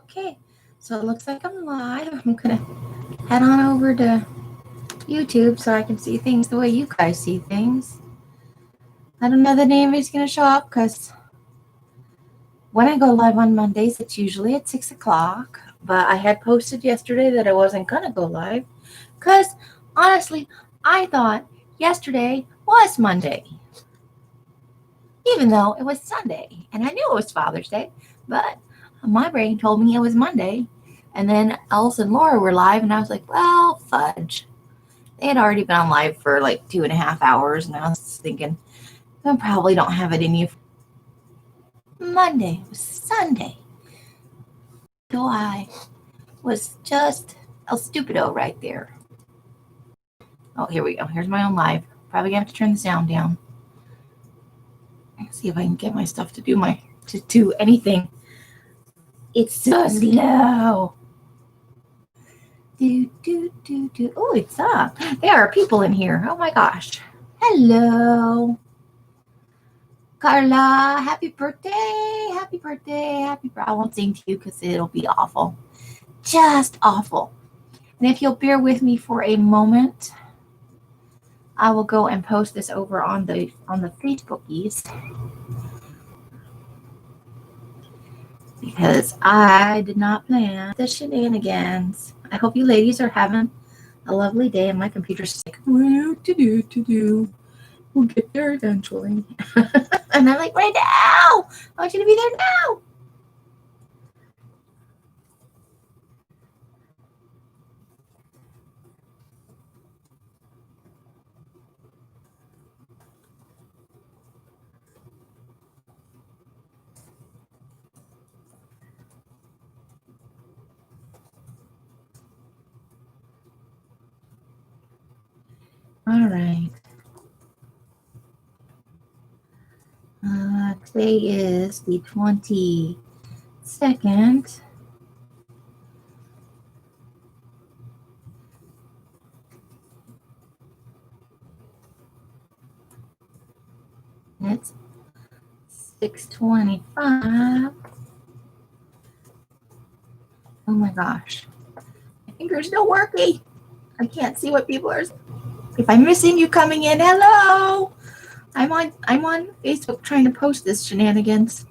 Okay, so it looks like I'm live. I'm gonna head on over to YouTube so I can see things the way you guys see things. I don't know that anybody's gonna show up because when I go live on Mondays, it's usually at 6 o'clock. But I had posted yesterday that I wasn't gonna go live because honestly, I thought yesterday was Monday, even though it was Sunday, and I knew it was Father's Day, but my brain told me it was Monday. And then Alice and Laura were live, and I was like, well, fudge. They had already been on live for like 2.5 hours, and I was thinking, I probably don't have it in you. Monday was Sunday. So I was just El Stupido right there. Oh, here we go. Here's my own live. Probably gonna have to turn the sound down. Let's see if I can get my stuff to do anything. It's so slow. Oh, it's up. There are people in here. Oh my gosh. Hello. Carla, happy birthday. Happy birthday. I won't sing to you because it'll be awful. Just awful. And if you'll bear with me for a moment, I will go and post this over on the Facebookies. Because I did not plan the shenanigans. I hope you ladies are having a lovely day, and my computer's like, what to do. We'll get there eventually. And I'm like, right now. I want you to be there now. All right. Today is the 22nd. It's 6:25. Oh my gosh. My fingers don't working. I can't see what people are. If I'm missing you coming in, hello. I'm on Facebook trying to post this shenanigans.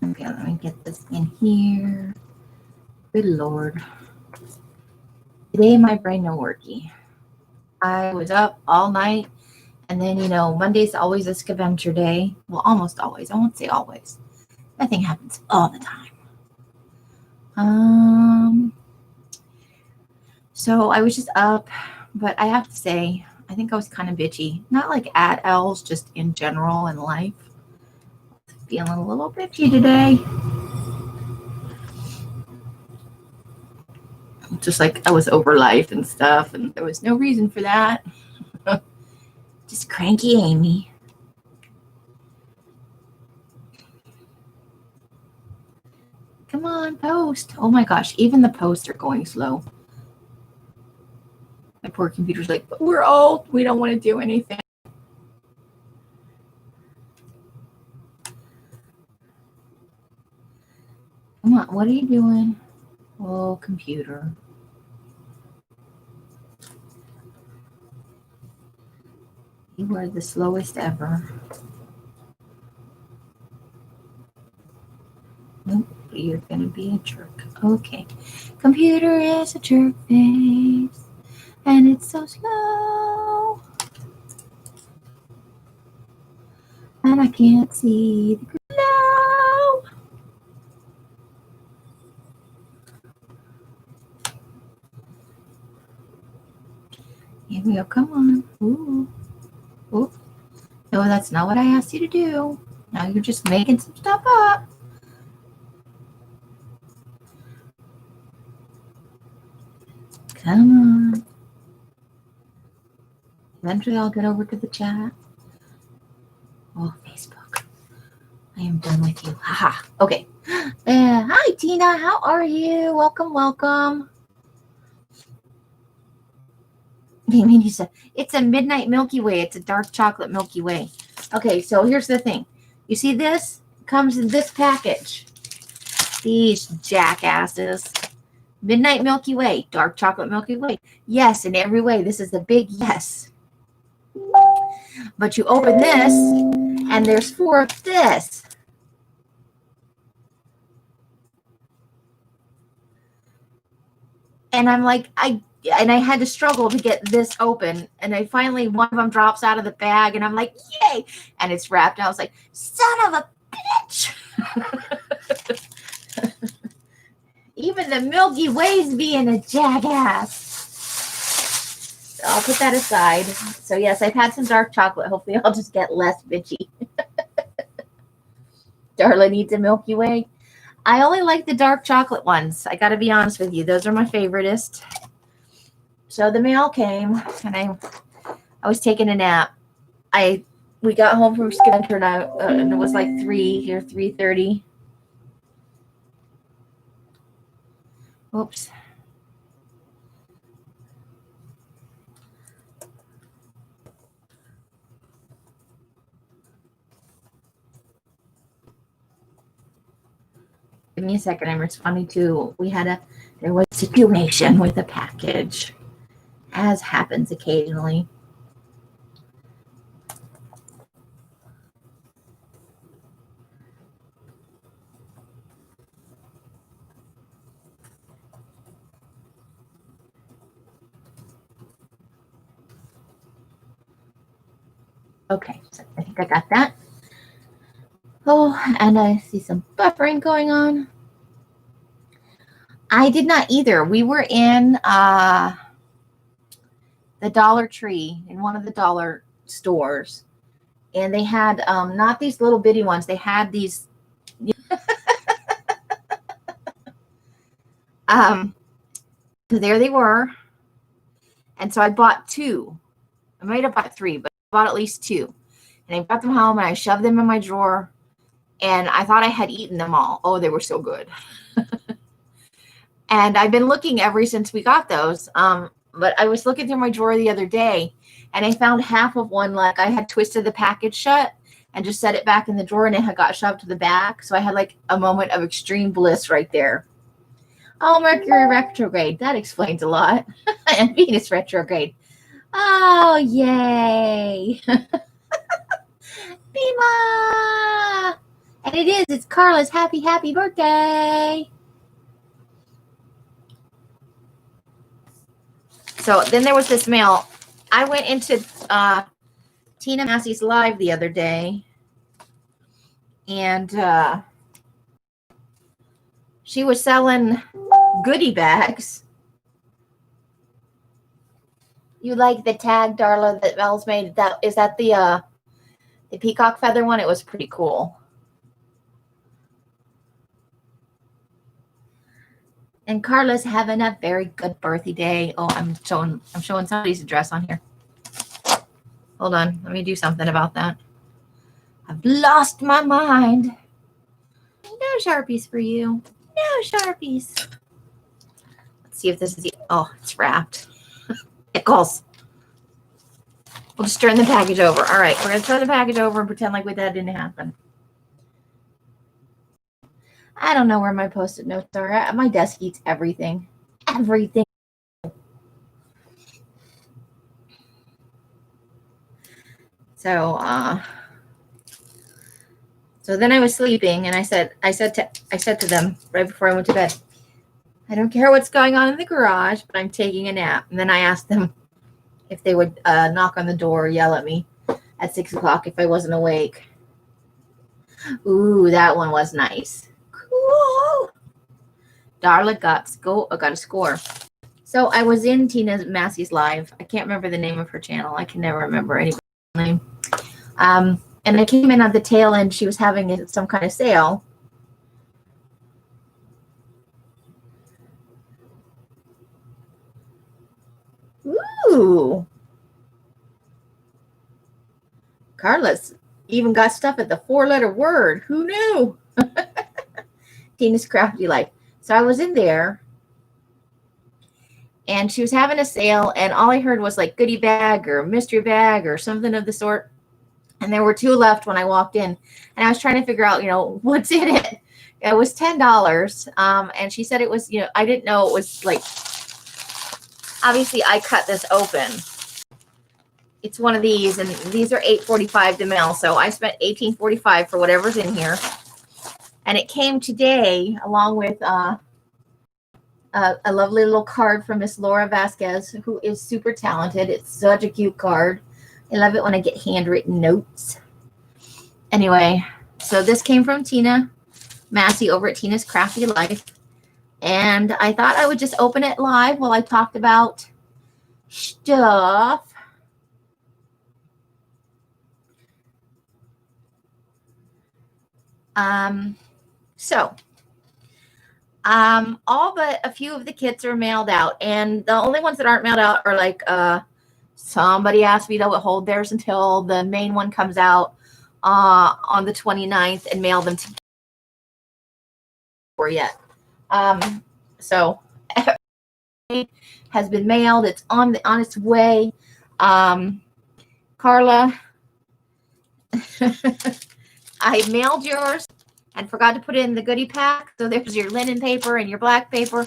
Okay, let me get this in here. Good Lord. Today my brain no worky. I was up all night, and then Monday's always a scavenger day. Well, almost always. I won't say always. That thing happens all the time. So I was just up, but I have to say, I think I was kind of bitchy. Not like at Els, just in general in life. Feeling a little bitchy today. Just like I was over life and stuff, and there was no reason for that. Just cranky Amy. Come on, post. Oh my gosh, even the posts are going slow. My poor computer's like, but we're old. We don't want to do anything. Come on, what are you doing? Oh, computer. You are the slowest ever. Nope, you're going to be a jerk. Okay. Computer is a jerk face, and it's so slow. And I can't see the glow. Here we go. Come on. Ooh. Ooh. No, that's not what I asked you to do. Now you're just making some stuff up. Come on. Eventually I'll get over to the chat. Oh, Facebook. I am done with you. Haha. Okay. Hi, Tina. How are you? Welcome, welcome. It's a midnight Milky Way. It's a dark chocolate Milky Way. Okay, so here's the thing. You see this? It comes in this package. These jackasses. Midnight Milky Way, dark chocolate Milky Way. Yes, in every way. This is a big yes. But you open this, and there's 4 of this. And I'm like, I had to struggle to get this open. And I finally, one of them drops out of the bag, and I'm like, yay! And it's wrapped. And I was like, son of a bitch! Even the Milky Way's being a jackass. So I'll put that aside. So yes, I've had some dark chocolate. Hopefully I'll just get less bitchy. Darla needs a Milky Way. I only like the dark chocolate ones. I got to be honest with you. Those are my favoriteest. So the mail came, and I was taking a nap. We got home from Skinner, and it was like 3:30. Oops. Give me a second. I'm responding to, there was a situation with a package, as happens occasionally. Okay, so I think I got that. Oh, and I see some buffering going on. I did not either. We were in the Dollar Tree, in one of the dollar stores, and they had not these little bitty ones. They had these. There they were, and so I bought 2. I might have bought 3, but I bought at least 2, and I brought them home and I shoved them in my drawer, and I thought I had eaten them all. Oh, they were so good. And I've been looking ever since we got those. But I was looking through my drawer the other day, and I found half of one. Like, I had twisted the package shut and just set it back in the drawer, and it had got shoved to the back. So I had like a moment of extreme bliss right there. Oh, Mercury retrograde. That explains a lot. And Venus retrograde. Oh, yay. Bima! And it is. It's Carla's happy birthday. So then there was this mail. I went into Tina Massey's live the other day, and she was selling goodie bags. You like the tag, Darla, that Mel's made? Is that the peacock feather one? It was pretty cool. And Carla's having a very good birthday. Oh, I'm showing somebody's address on here. Hold on, let me do something about that. I've lost my mind. No Sharpies for you. No Sharpies. Let's see if this is oh, it's wrapped. Pickles. We'll just turn the package over. All right, we're gonna turn the package over and pretend like that didn't happen. I don't know where my Post-it notes are. My desk eats everything. Everything. So then I was sleeping, and I said to them right before I went to bed, I don't care what's going on in the garage, but I'm taking a nap. And then I asked them if they would knock on the door or yell at me at 6 o'clock if I wasn't awake. Ooh, that one was nice. Cool. Darla got a score. So I was in Tina Massey's live. I can't remember the name of her channel. I can never remember anybody's name. And I came in at the tail end. She was having some kind of sale. Ooh. Carla's even got stuff at the 4-letter word. Who knew? Tina's crafty life. So I was in there, and she was having a sale, and all I heard was like goodie bag or mystery bag or something of the sort. And there were 2 left when I walked in, and I was trying to figure out, what's in it. It was $10. And she said it was, I didn't know it was like, obviously I cut this open. It's one of these, and these are $8.45 to mail. So I spent $18.45 for whatever's in here. And it came today along with a lovely little card from Miss Laura Vasquez, who is super talented. It's such a cute card. I love it when I get handwritten notes. Anyway, so this came from Tina Massey over at Tina's Crafty Life. And I thought I would just open it live while I talked about stuff. All but a few of the kits are mailed out, and the only ones that aren't mailed out are like somebody asked me to hold theirs until the main one comes out on the 29th and mail them to yet. So has been mailed. It's on its way. Carla, I mailed yours and forgot to put it in the goodie pack. So there's your linen paper and your black paper.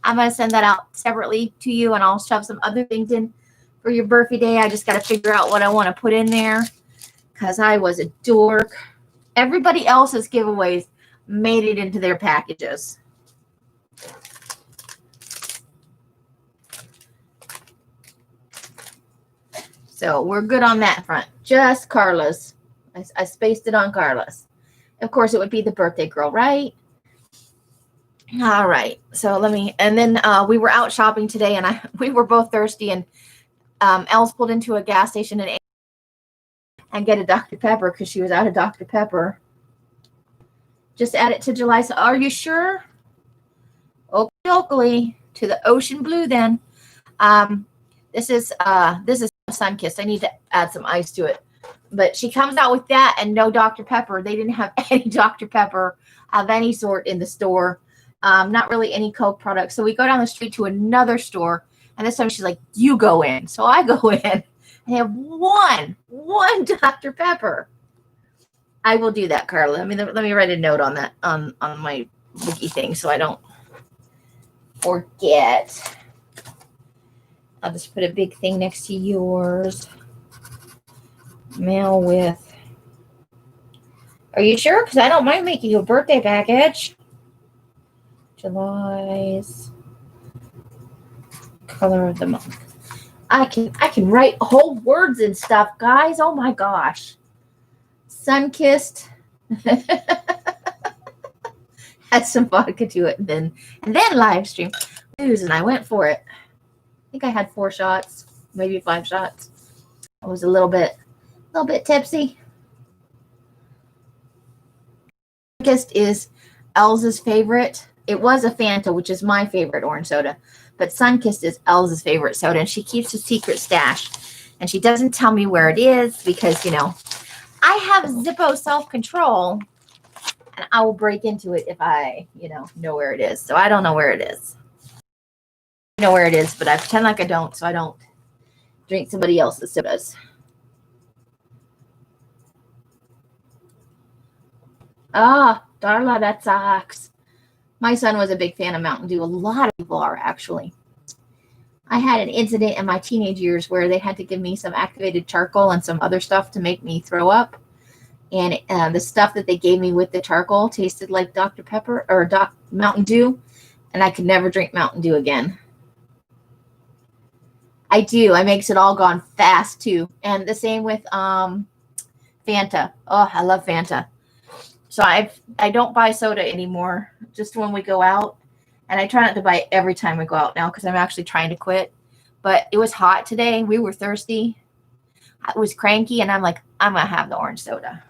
I'm going to send that out separately to you, and I'll shove some other things in for your birthday. I just got to figure out what I want to put in there because I was a dork. Everybody else's giveaways made it into their packages. So we're good on that front. Just Carla's. I spaced it on Carla's. Of course, it would be the birthday girl, right? All right. So and then we were out shopping today, and we were both thirsty, and Els pulled into a gas station and get a Dr. Pepper because she was out of Dr. Pepper. Just add it to July. So are you sure? Oakley to the ocean blue then. This is Sunkissed. I need to add some ice to it. But she comes out with that and no Dr. Pepper. They didn't have any Dr. Pepper of any sort in the store. Not really any Coke products. So we go down the street to another store, and this time she's like, you go in. So I go in and have one Dr. Pepper. I will do that, Carla. Let me write a note on that on my wiki thing so I don't forget. I'll just put a big thing next to yours. Mail with. Are you sure? Because I don't mind making you a birthday package. July's color of the month. I can write whole words and stuff, guys. Oh my gosh. Sunkissed. Had some vodka to it, and then live stream news, and I went for it. I think I had 4 shots, maybe 5 shots. I was a little bit tipsy. Sunkissed is Elsa's favorite. It was a Fanta, which is my favorite orange soda, but Sunkissed is Elsa's favorite soda, and she keeps a secret stash, and she doesn't tell me where it is because I have Zippo self-control, and I will break into it if I know where it is. So I don't know where it is. I know where it is, but I pretend like I don't, so I don't drink somebody else's sodas. Darla, that sucks. My son was a big fan of Mountain Dew. A lot of people are, actually. I had an incident in my teenage years where they had to give me some activated charcoal and some other stuff to make me throw up. And the stuff that they gave me with the charcoal tasted like Dr. Pepper or Mountain Dew. And I could never drink Mountain Dew again. I do. I makes it all gone fast, too. And the same with Fanta. Oh, I love Fanta. So I don't buy soda anymore, just when we go out. And I try not to buy it every time we go out now because I'm actually trying to quit. But it was hot today. We were thirsty. I was cranky, and I'm like, I'm going to have the orange soda.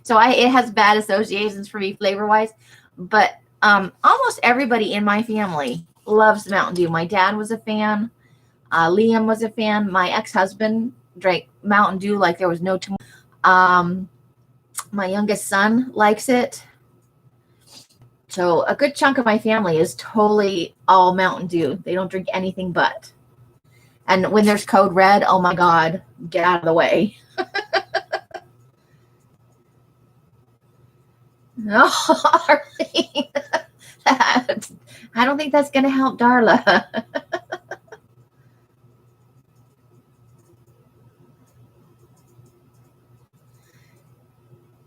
So it has bad associations for me flavor-wise. But almost everybody in my family loves Mountain Dew. My dad was a fan. Liam was a fan. My ex-husband drank Mountain Dew like there was no tomorrow. My youngest son likes it. So a good chunk of my family is totally all Mountain Dew. They don't drink anything but. And when there's code red, oh my God, get out of the way. No, Arlene. I don't think that's going to help Darla.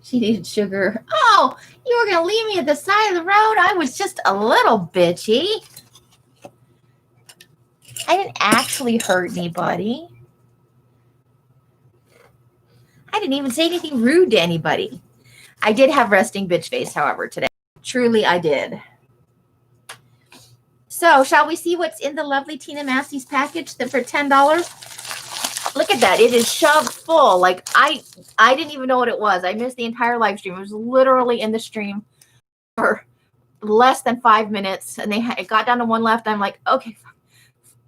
She needed sugar. Oh, you were going to leave me at the side of the road? I was just a little bitchy. I didn't actually hurt anybody. I didn't even say anything rude to anybody. I did have resting bitch face, however, today. Truly, I did. So, shall we see what's in the lovely Tina Massey's package for $10? Look at that. It is shoved full. Like, I didn't even know what it was. I missed the entire live stream. It was literally in the stream for less than 5 minutes. And it got down to one left. I'm like, okay,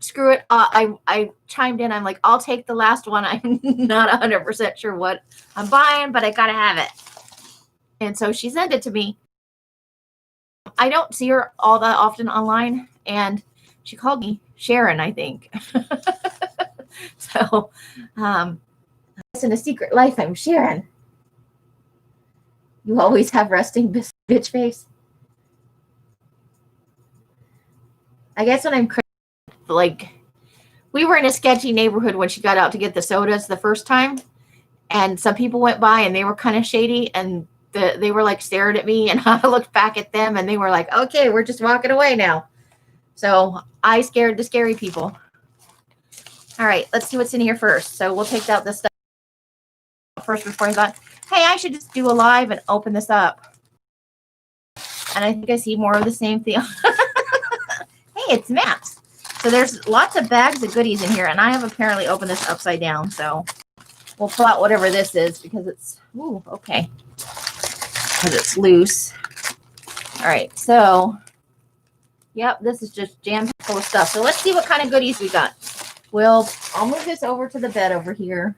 screw it. I chimed in. I'm like, I'll take the last one. I'm not 100% sure what I'm buying, but I got to have it. And so she sent it to me. I don't see her all that often online. And she called me Sharon, I think. So, in a secret life, I'm Sharon. You always have resting bitch face. I guess when I'm like, we were in a sketchy neighborhood when she got out to get the sodas the first time. And some people went by and they were kind of shady. And they were like staring at me. And I looked back at them and they were like, okay, we're just walking away now. So I scared the scary people. All right, let's see what's in here first. So we'll take out this stuff first before I thought, hey, I should just do a live and open this up. And I think I see more of the same thing. Hey, it's maps. So there's lots of bags of goodies in here. And I have apparently opened this upside down. So we'll pull out whatever this is because it's, ooh, okay. Because it's loose. All right, so, yep, this is just jam full of stuff. So let's see what kind of goodies we got. Well, I'll move this over to the bed over here.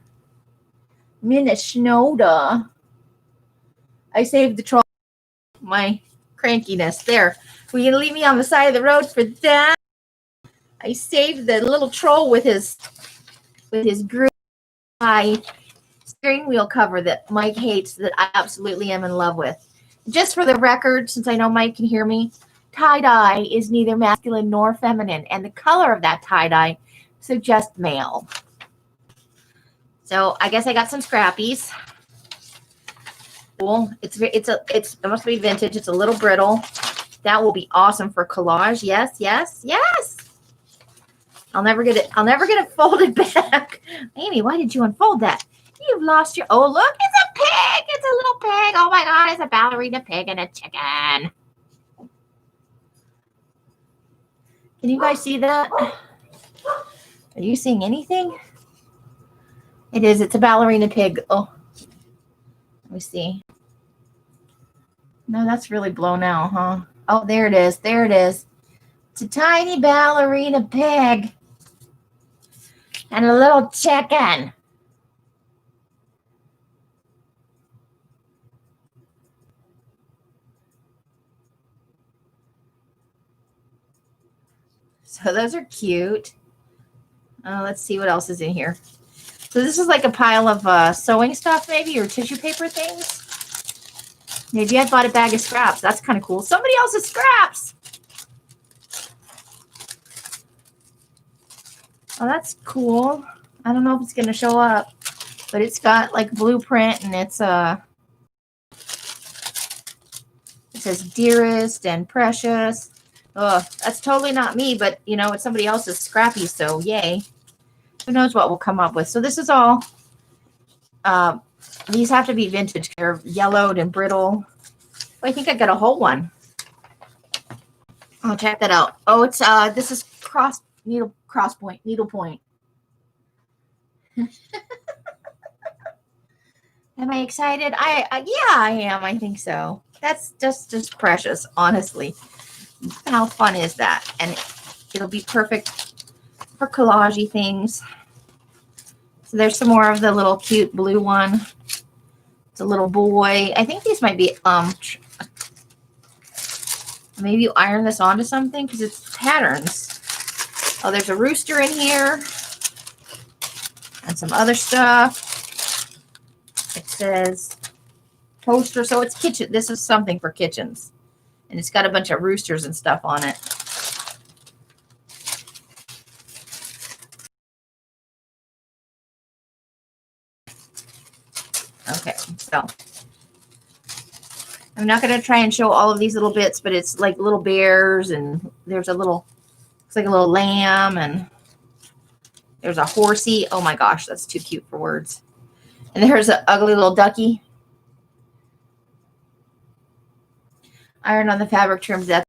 Minnesota. I saved the troll. My crankiness. There. Were you going to leave me on the side of the road for that? I saved the little troll with his groove steering wheel cover that Mike hates, that I absolutely am in love with. Just for the record, since I know Mike can hear me, tie-dye is neither masculine nor feminine, and the color of that tie-dye suggests male. So I guess I got some scrappies. Cool. It must be vintage. It's a little brittle. That will be awesome for collage. Yes, yes, yes. I'll never get it folded back. Amy, why did you unfold that? You've lost your, oh, look, it's a pig. It's a little pig. Oh my God, it's a ballerina pig and a chicken. Can you guys see that? Are you seeing anything? It is. It's a ballerina pig. Oh, let me see. No, that's really blown out, huh? Oh, there it is. There it is. It's a tiny ballerina pig and a little chicken. So those are cute. Let's see what else is in here. So this is like a pile of sewing stuff maybe, or tissue paper things. Maybe I bought a bag of scraps. That's kind of cool. Somebody else's scraps. Oh, that's cool. I don't know if it's going to show up, but it's got like blueprint and it says dearest and precious. Oh, that's totally not me, but you know, it's somebody else's scrappy, so yay. Who knows what we'll come up with. So this is all, these have to be vintage. They're yellowed and brittle. Oh, I think I got a whole one. I'll check that out. Oh, it's, this is needle point. Am I excited? Yeah, I am. I think so. That's just precious, honestly. How fun is that? And it'll be perfect for collage-y things. So there's some more of the little cute blue one. It's a little boy. I think these might be Maybe you iron this onto something because it's patterns. Oh, there's a rooster in here and some other stuff. It says toaster, so it's kitchen. This is something for kitchens, and it's got a bunch of roosters and stuff on it. Okay, so I'm not going to try and show all of these little bits, but it's like little bears, and there's a little, looks like a little lamb, and there's a horsey. Oh my gosh, that's too cute for words. And there's an ugly little ducky. Iron on the fabric trims. That's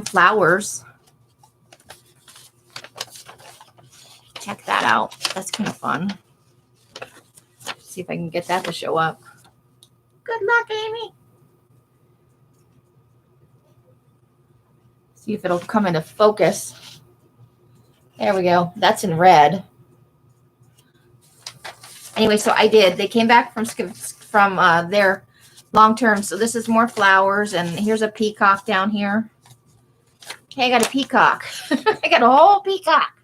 flowers. Check that out. That's kind of fun. See if I can get that to show up. Good luck, Amy. See if it'll come into focus. There we go. That's in red. Anyway, so I did. They came back from their long term. So this is more flowers, and here's a peacock down here. Hey, I got a peacock. I got a whole peacock.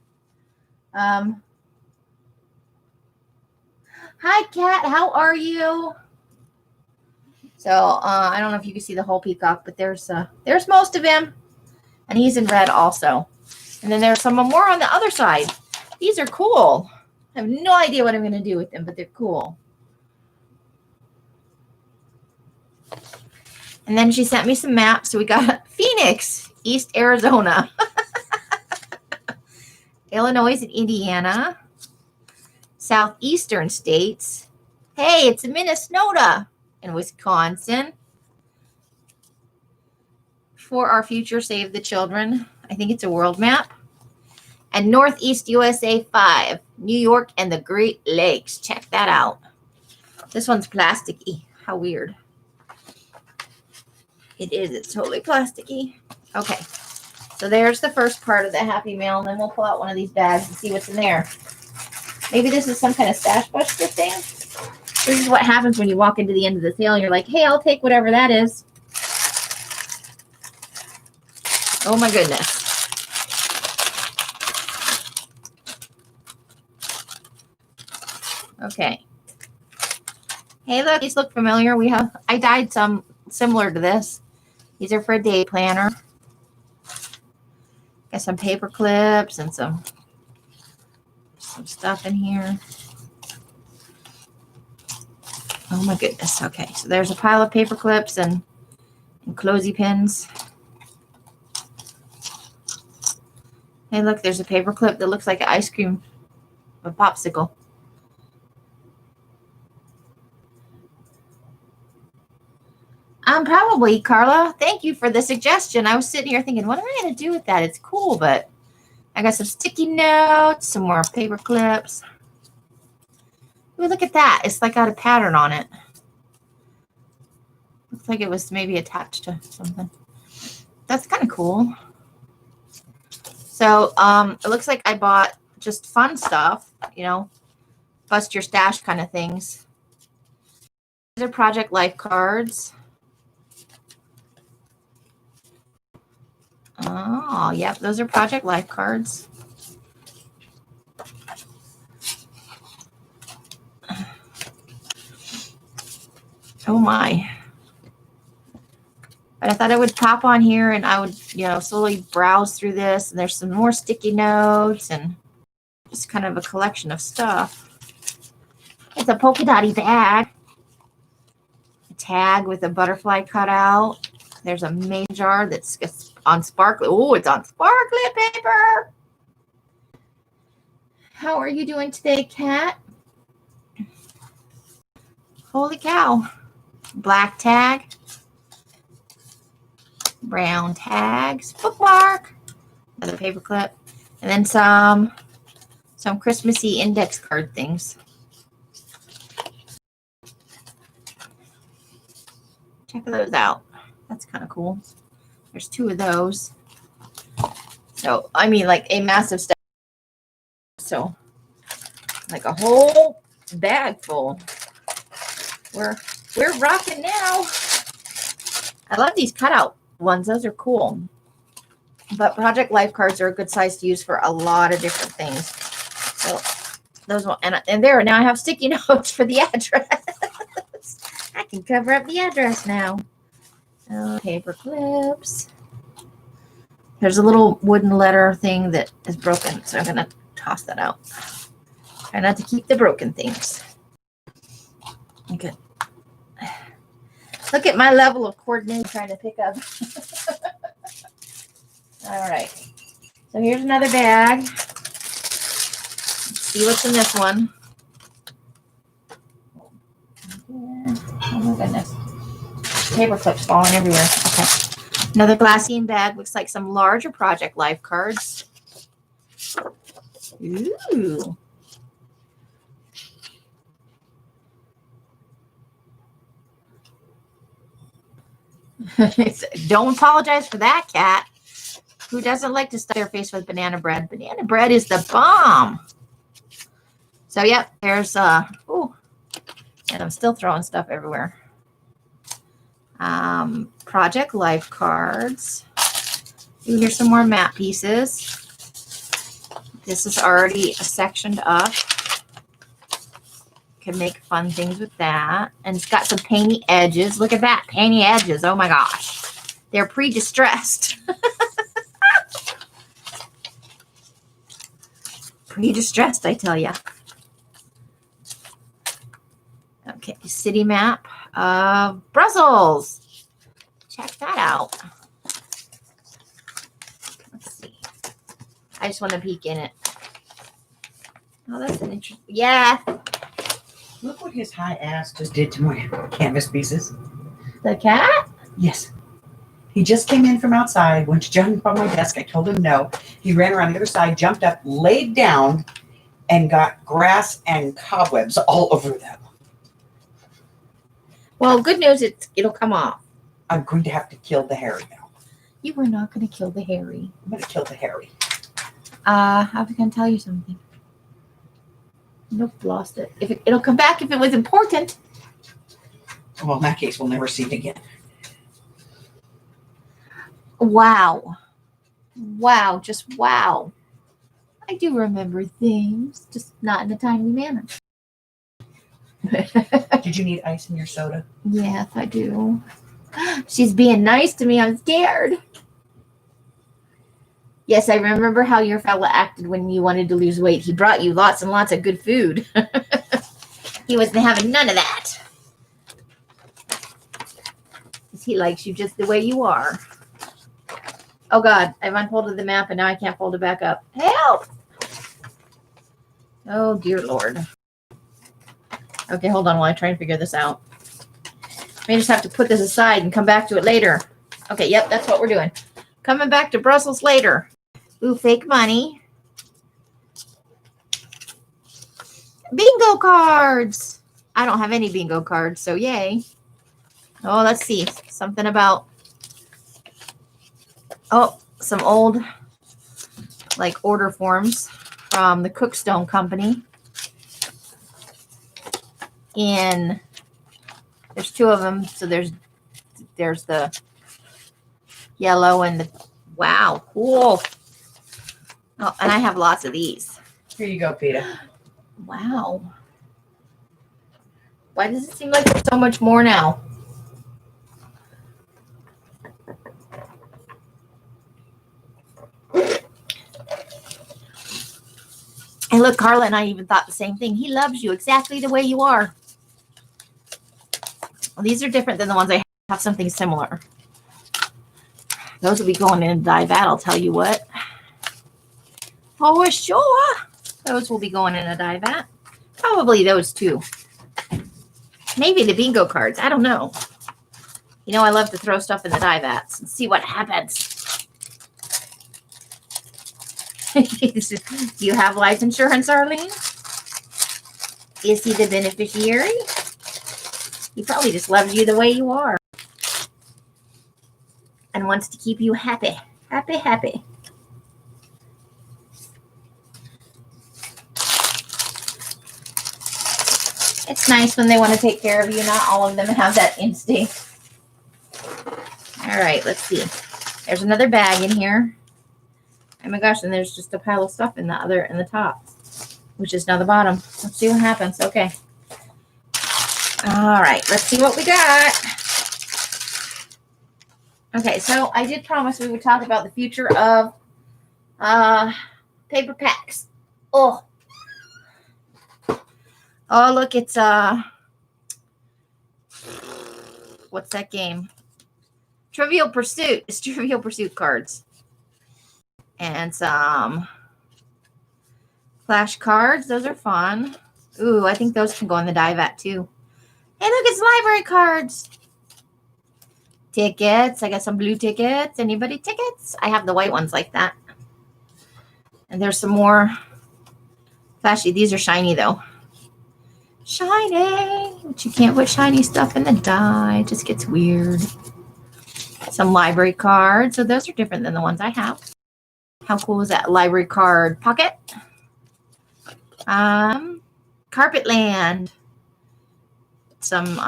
Hi, Kat. How are you? So I don't know if you can see the whole peacock, but there's most of him, and he's in red also. And then there's some more on the other side. These are cool. I have no idea what I'm going to do with them, but they're cool. And then she sent me some maps. So we got Phoenix, East Arizona, Illinois and Indiana, southeastern states. Hey, it's Minnesota and Wisconsin. For Our Future, Save the Children. I think it's a world map. And Northeast USA 5, New York and the Great Lakes. Check that out. This one's plasticky. How weird. It is. It's totally plasticky. Okay. So there's the first part of the Happy Mail. And then we'll pull out one of these bags and see what's in there. Maybe this is some kind of stash buster thing. This is what happens when you walk into the end of the sale and you're like, hey, I'll take whatever that is. Oh my goodness. Okay. Hey, look, these look familiar. I dyed some similar to this. These are for a day planner. Got some paper clips and some stuff in here. Oh my goodness. Okay, so there's a pile of paper clips and closey pins. Hey, look, there's a paper clip that looks like an ice cream, a popsicle. Probably, Carla. Thank you for the suggestion. I was sitting here thinking, what am I going to do with that? It's cool, but I got some sticky notes, some more paper clips. Ooh, look at that. It's like got a pattern on it. Looks like it was maybe attached to something. That's kind of cool. So it looks like I bought just fun stuff, you know, bust your stash kind of things. These are Project Life cards. Oh, yep, those are Project Life cards. Oh my. But I thought I would pop on here and I would, you know, slowly browse through this. And there's some more sticky notes and just kind of a collection of stuff. It's a polka dotty bag. A tag with a butterfly cutout. There's a mason jar that's on sparkly. Oh, it's on sparkly paper. How are you doing today, Kat? Holy cow. Black tag. Brown tags. Bookmark. Another paper clip. And then some Christmassy index card things. Check those out. That's kind of cool. There's 2 of those. So, I mean, like a massive stack. So, like a whole bag full. We're rocking now. I love these cutout ones. Those are cool. But Project Life cards are a good size to use for a lot of different things. So those will, and there, now I have sticky notes for the address. I can cover up the address now. Paper clips. There's a little wooden letter thing that is broken, so I'm going to toss that out. Try not to keep the broken things. Okay. Look at my level of coordination trying to pick up. All right. So here's another bag. Let's see what's in this one. Oh my goodness. Paper clips falling everywhere. Okay. Another glassine bag. Looks like some larger Project Life cards. Ooh. Don't apologize for that, cat. Who doesn't like to stuff their face with banana bread? Banana bread is the bomb. So, yep, there's, ooh, and I'm still throwing stuff everywhere. Project Life cards. Ooh, here's some more map pieces. This is already sectioned up. Can make fun things with that. And it's got some painty edges. Look at that, painty edges. Oh my gosh. They're pre-distressed. Pre-distressed, I tell ya. Okay, city map of Brussels. Check that out. Let's see. I just want to peek in it. Oh, that's an interesting. Yeah. Look what his high ass just did to my canvas pieces. The cat? Yes. He just came in from outside, went to jump on my desk. I told him no. He ran around the other side, jumped up, laid down, and got grass and cobwebs all over them. Well, good news, it'll come off. I'm going to have to kill the Harry now. You were not going to kill the Harry. I'm going to kill the Harry. I was going to tell you something. Nope, lost it. It'll come back if it was important. Well, in that case, we'll never see it again. Wow. Wow, just wow. I do remember things, just not in a timely manner. Did you need ice in your soda? Yes, I do. She's being nice to me. I'm scared. Yes, I remember how your fella acted when you wanted to lose weight. He brought you lots and lots of good food. He wasn't having none of that. He likes you just the way you are. Oh, God. I've unfolded the map, and now I can't fold it back up. Help! Oh, dear Lord. Okay, hold on while I try and figure this out. I just have to put this aside and come back to it later. Okay, yep, that's what we're doing. Coming back to Brussels later. Ooh, fake money. Bingo cards. I don't have any bingo cards, so yay. Oh, let's see. Something about, oh, some old, like, order forms from the Cookstone Company. And there's two of them. So there's the yellow and the, wow, cool. Oh, and I have lots of these. Here you go, Peter. Wow. Why does it seem like there's so much more now? And look, Carla and I even thought the same thing. He loves you exactly the way you are. Well, these are different than the ones I have, something similar. Those will be going in a die vat, I'll tell you what. Oh, sure. Those will be going in a die vat. Probably those two. Maybe the bingo cards. I don't know. You know, I love to throw stuff in the die vats and see what happens. Do you have life insurance, Arlene? Is he the beneficiary? He probably just loves you the way you are. And wants to keep you happy. Happy, happy. It's nice when they want to take care of you. Not all of them have that instinct. All right, let's see. There's another bag in here. Oh my gosh, and there's just a pile of stuff in the top, which is now the bottom. Let's see what happens. Okay. All right, let's see what we got. Okay, so I did promise we would talk about the future of paper packs. Oh, look, it's what's that game? Trivial Pursuit. It's Trivial Pursuit cards. And some flash cards. Those are fun. Ooh, I think those can go in the die vat too. Hey, look, it's library cards. Tickets. I got some blue tickets. Anybody tickets? I have the white ones like that. And there's some more flashy. These are shiny though. Shiny. But you can't put shiny stuff in the die. It just gets weird. Some library cards. So those are different than the ones I have. How cool is that? Library card pocket. Carpet Land. Some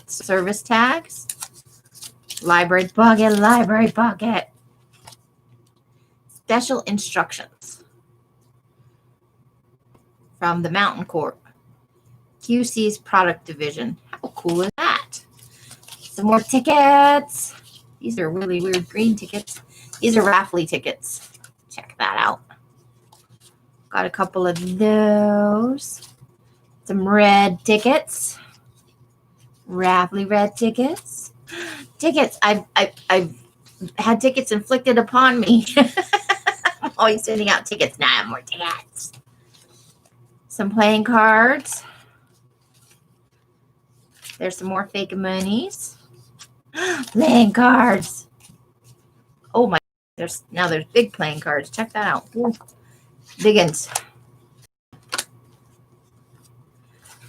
service tags. Library bucket. Special instructions from the Mountain Corp. QC's product division. How cool is that? Some more tickets. These are really weird green tickets. These are raffly tickets. Check that out. Got a couple of those. Some red tickets. Raffly red tickets. Tickets. I've had tickets inflicted upon me. I'm always sending out tickets. Now I have more tickets. Some playing cards. There's some more fake monies. Playing cards. Oh my, there's big playing cards. Check that out. Ooh. Biggins.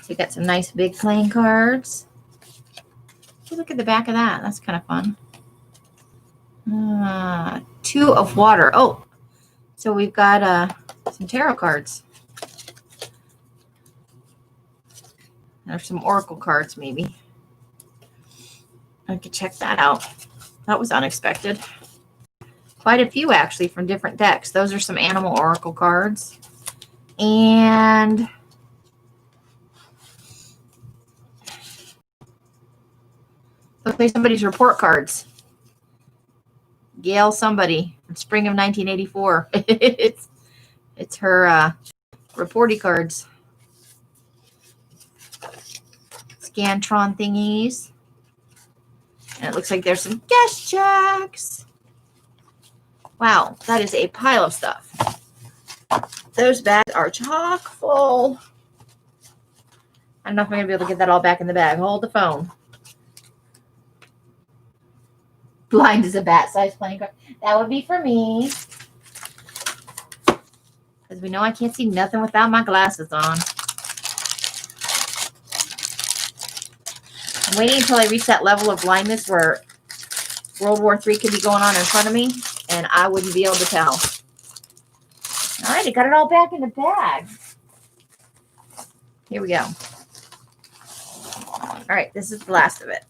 So you got some nice big playing cards. Hey, look at the back of that. That's kind of fun. 2 of water. Oh, so we've got some tarot cards. There's some oracle cards, maybe. I could check that out. That was unexpected. Quite a few, actually, from different decks. Those are some animal oracle cards. And looks like somebody's report cards. Gail somebody from spring of 1984. It's her reporty cards. Scantron thingies. And it looks like there's some guest checks. Wow, that is a pile of stuff. Those bags are chock full. I don't know if I'm going to be able to get that all back in the bag. Hold the phone. Blind as a bat size playing card. That would be for me. Because we know I can't see nothing without my glasses on. I'm waiting until I reach that level of blindness where World War III could be going on in front of me, and I wouldn't be able to tell. All right, I got it all back in the bag. Here we go. All right, this is the last of it.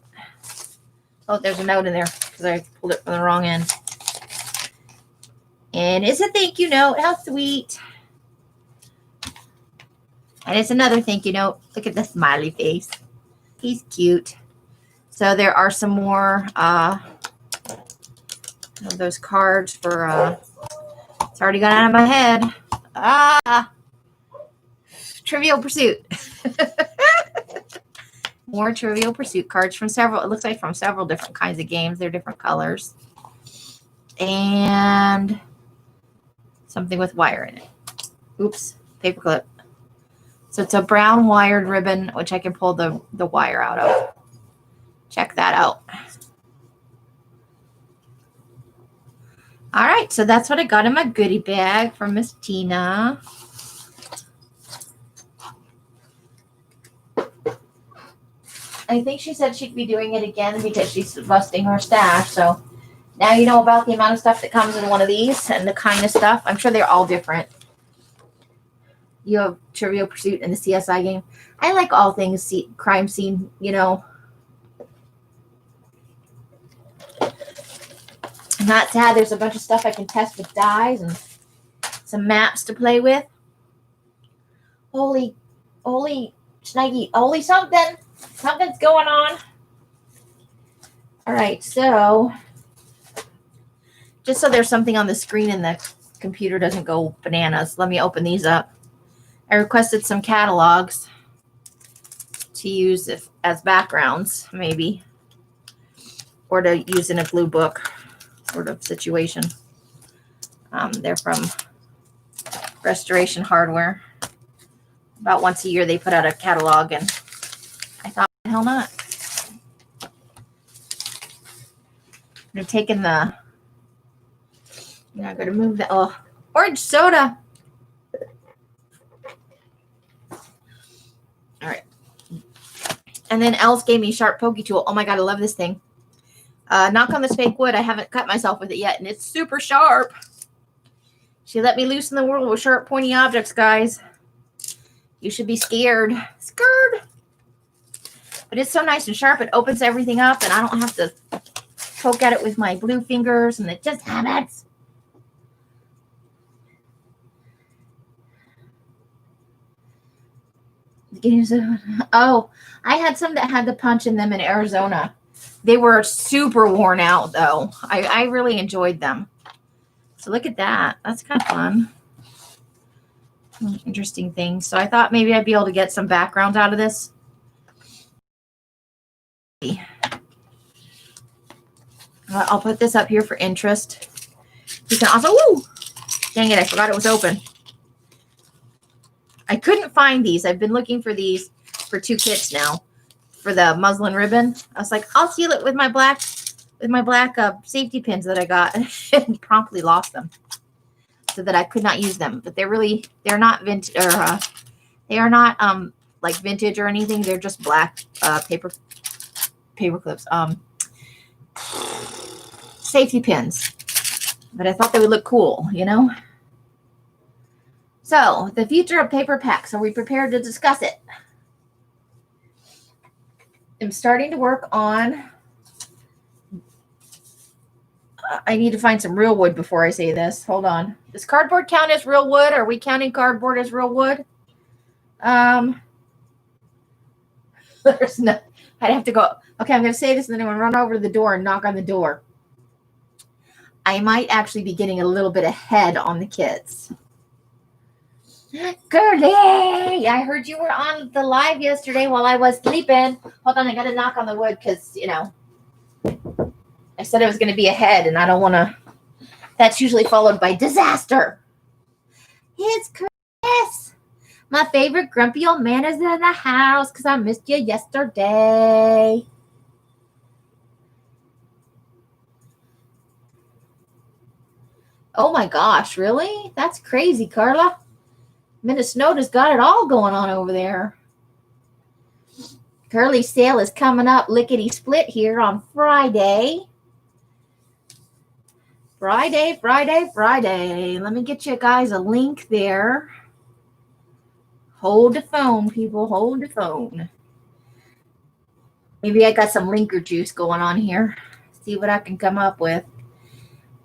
Oh, there's a note in there because I pulled it from the wrong end. And it's a thank you note. How sweet. And it's another thank you note. Look at the smiley face. He's cute. So there are some more of those cards for it's already gone out of my head. Trivial Pursuit. More Trivial Pursuit cards from several, it looks like from several different kinds of games. They're different colors. And something with wire in it. Oops, paperclip. So it's a brown wired ribbon, which I can pull the wire out of. Check that out. All right, so that's what I got in my goodie bag from Miss Tina. I think she said she'd be doing it again because she's busting her stash. So now you know about the amount of stuff that comes in one of these and the kind of stuff. I'm sure they're all different. You have Trivial Pursuit and the CSI game. I like all things crime scene, you know. I'm not sad. There's a bunch of stuff I can test with dyes and some maps to play with. Holy Schneigi, holy something. Something's going on. All right, so just so there's something on the screen and the computer doesn't go bananas, let me open these up. I requested some catalogs to use as backgrounds, maybe, or to use in a blue book sort of situation. They're from Restoration Hardware. About once a year they put out a catalog, and I thought, hell not. I'm taking the, I'm going to move the orange soda. All right. And then Els gave me a sharp pokey tool. Oh my God, I love this thing. Knock on this fake wood. I haven't cut myself with it yet, and it's super sharp. She let me loose in the world with sharp, pointy objects, guys. You should be scared. Scared. But it's so nice and sharp. It opens everything up, and I don't have to poke at it with my blue fingers, and it just happens. Oh, I had some that had the punch in them in Arizona. They were super worn out, though. I really enjoyed them. So look at that. That's kind of fun. Interesting thing. So I thought maybe I'd be able to get some background out of this. I'll put this up here for interest. You can also, ooh, dang it, I forgot it was open. I couldn't find these. I've been looking for these for 2 kits now for the muslin ribbon. I was like, I'll seal it with my black safety pins that I got, and promptly lost them so that I could not use them. But they're not vintage, or they are not like vintage or anything. They're just black paper clips. Safety pins. But I thought they would look cool, you know? So, the future of paper packs. Are we prepared to discuss it? I'm starting to work on... I need to find some real wood before I say this. Hold on. Does cardboard count as real wood? Are we counting cardboard as real wood? There's no... I'd have to go... Okay, I'm going to say this, and then I'm going to run over to the door and knock on the door. I might actually be getting a little bit ahead on the kids. Girlie, I heard you were on the live yesterday while I was sleeping. Hold on, I got to knock on the wood because, you know, I said I was going to be ahead, and I don't want to. That's usually followed by disaster. It's Chris. My favorite grumpy old man is in the house because I missed you yesterday. Oh my gosh, really? That's crazy, Carla. Minnesota's got it all going on over there. Curly's sale is coming up lickety split here on Friday. Friday. Let me get you guys a link there. Hold the phone, people. Hold the phone. Maybe I got some linker juice going on here. See what I can come up with.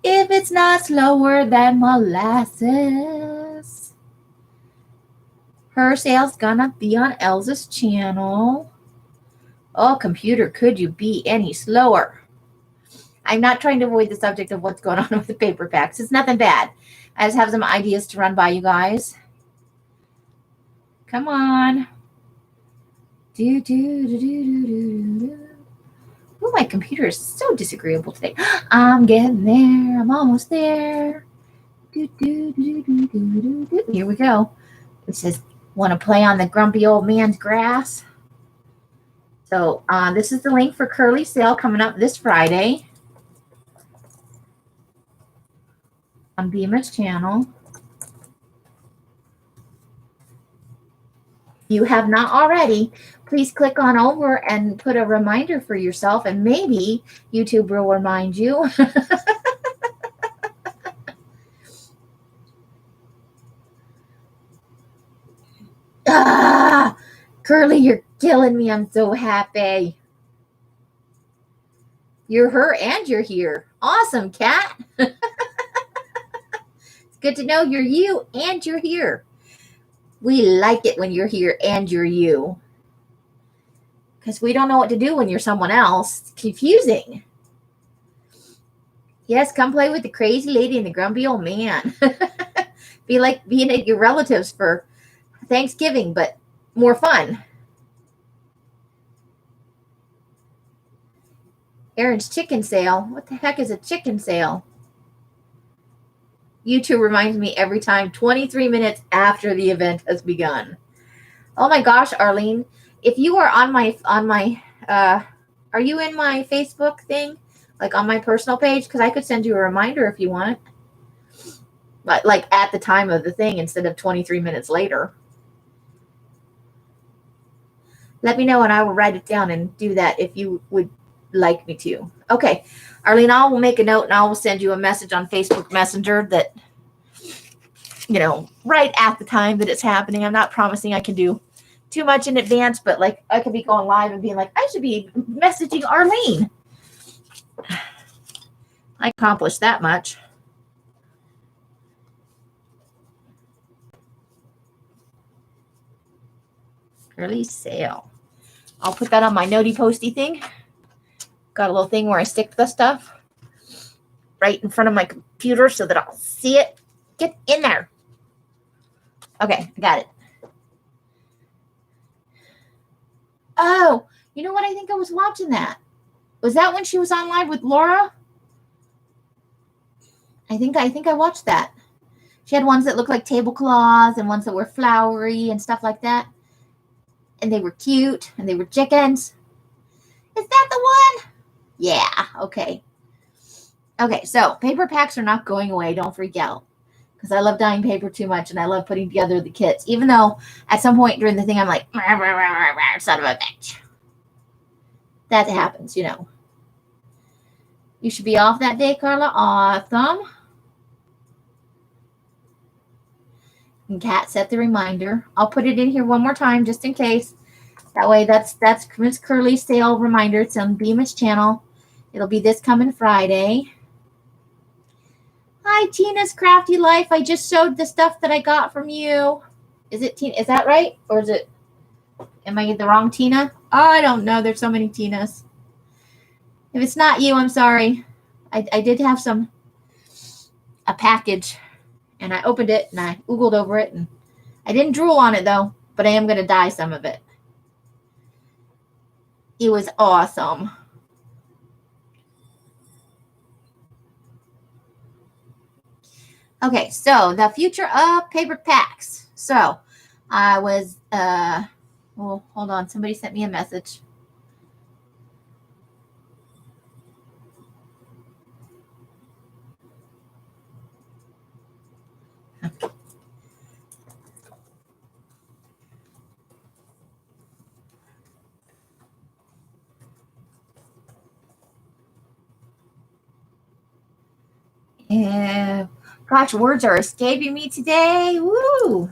If it's not slower than molasses. Her sale's gonna be on Elsa's channel. Oh, computer, could you be any slower? I'm not trying to avoid the subject of what's going on with the paper packs. It's nothing bad. I just have some ideas to run by you guys. Come on. Oh, my computer is so disagreeable today. I'm getting there. I'm almost there. Here we go. It says, want to play on the grumpy old man's grass? So this is the link for Curly's sale coming up this Friday on Beema's channel. If you have not already, please click on over and put a reminder for yourself, and maybe YouTube will remind you. Curly, you're killing me. I'm so happy. You're her and you're here. Awesome, Kat. It's good to know you're you and you're here. We like it when you're here and you're you. Because we don't know what to do when you're someone else. It's confusing. Yes, come play with the crazy lady and the grumpy old man. Be like being at your relatives for Thanksgiving, but more fun. Aaron's chicken sale. What the heck is a chicken sale? YouTube reminds me every time 23 minutes after the event has begun. Oh my gosh, Arlene. If you are on my are you in my Facebook thing? Like on my personal page? Because I could send you a reminder if you want. But like at the time of the thing instead of 23 minutes later. Let me know and I will write it down and do that if you would like me to. Okay. Arlene, I will make a note and I will send you a message on Facebook Messenger that, right at the time that it's happening. I'm not promising I can do too much in advance, but like I could be going live and being like, I should be messaging Arlene. I accomplished that much. Early sale. I'll put that on my notey posty thing. Got a little thing where I stick the stuff right in front of my computer so that I'll see it. Get in there. Okay, I got it. Oh, you know what? I think I was watching that. Was that when she was on live with Laura? I think I watched that. She had ones that looked like tablecloths and ones that were flowery and stuff like that. And they were cute and they were chickens. Is that the one? Yeah, okay. Okay, so paper packs are not going away. Don't freak out. Because I love dyeing paper too much and I love putting together the kits. Even though at some point during the thing I'm like, son of a bitch. That happens, You should be off that day, Carla. Awesome. And Kat set the reminder. I'll put it in here one more time just in case. That way that's Miss Curly's sale reminder. It's on Bemis channel. It'll be this coming Friday. Hi, Tina's Crafty Life. I just showed the stuff that I got from you. Is it Tina? Is that right? Or am I the wrong Tina? Oh, I don't know. There's so many Tinas. If it's not you, I'm sorry. I did have a package and I opened it and I oogled over it and I didn't drool on it though, but I am going to dye some of it. It was awesome. Okay, so the future of paper packs. So I was, hold on. Somebody sent me a message. Yeah. Gosh, words are escaping me today. Woo!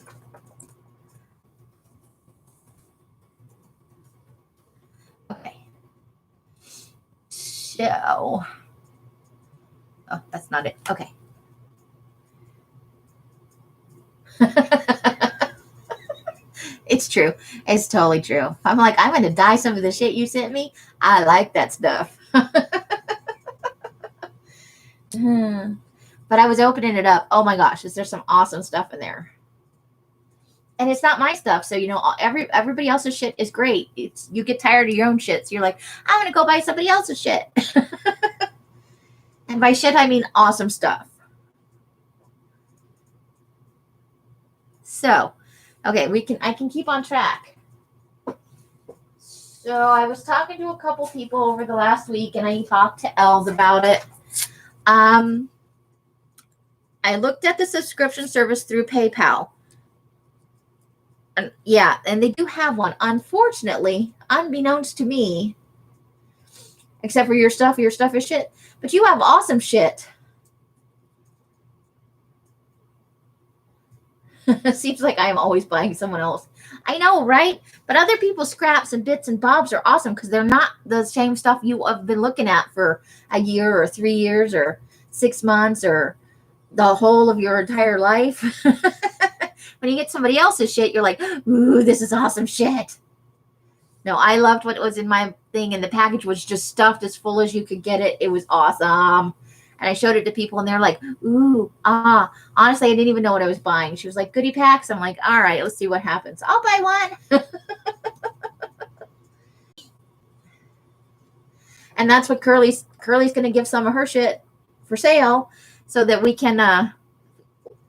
Okay. So, oh, that's not it. Okay. It's true. It's totally true. I'm like, I'm going to dye some of the shit you sent me. I like that stuff. But I was opening it up. Oh my gosh, there's some awesome stuff in there. And it's not my stuff. So, everybody else's shit is great. You get tired of your own shit. So you're like, I'm going to go buy somebody else's shit. And by shit, I mean awesome stuff. So, okay, I can keep on track. So I was talking to a couple people over the last week and I talked to Els about it. I looked at the subscription service through PayPal. And and they do have one. Unfortunately, unbeknownst to me, except for your stuff is shit. But you have awesome shit. It seems like I am always buying someone else. I know, right? But other people's scraps and bits and bobs are awesome because they're not the same stuff you have been looking at for a year or 3 years or 6 months or the whole of your entire life. When you get somebody else's shit, you're like, ooh, this is awesome shit. No, I loved what was in my thing, and the package was just stuffed as full as you could get it. It was awesome. And I showed it to people, and they're like, ooh, honestly, I didn't even know what I was buying. She was like, goodie packs. I'm like, all right, let's see what happens. I'll buy one. And that's what Curly's going to give some of her shit for sale so that we can,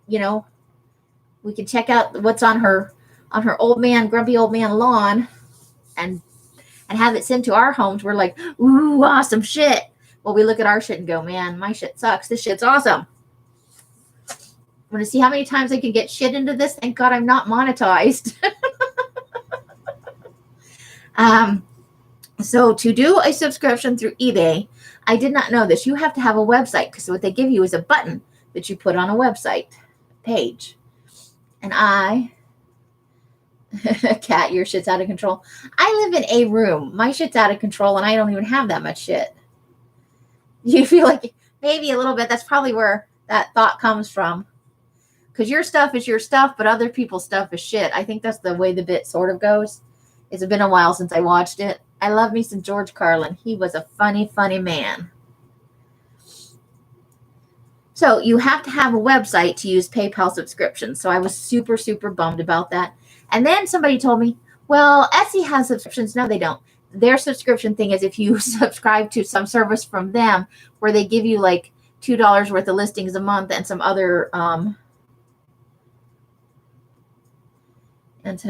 we can check out what's on her grumpy old man lawn and have it sent to our homes. We're like, ooh, awesome shit. Well, we look at our shit and go, man, my shit sucks. This shit's awesome. I'm going to see how many times I can get shit into this. Thank God I'm not monetized. So to do a subscription through eBay, I did not know this. You have to have a website because what they give you is a button that you put on a website page. And Cat, your shit's out of control. I live in a room. My shit's out of control, and I don't even have that much shit. You feel like maybe a little bit. That's probably where that thought comes from. Because your stuff is your stuff, but other people's stuff is shit. I think that's the way the bit sort of goes. It's been a while since I watched it. I love me some George Carlin. He was a funny, funny man. So you have to have a website to use PayPal subscriptions. So I was super, super bummed about that. And then somebody told me, well, Etsy has subscriptions. No, they don't. Their subscription thing is if you subscribe to some service from them where they give you like $2 worth of listings a month and some other it's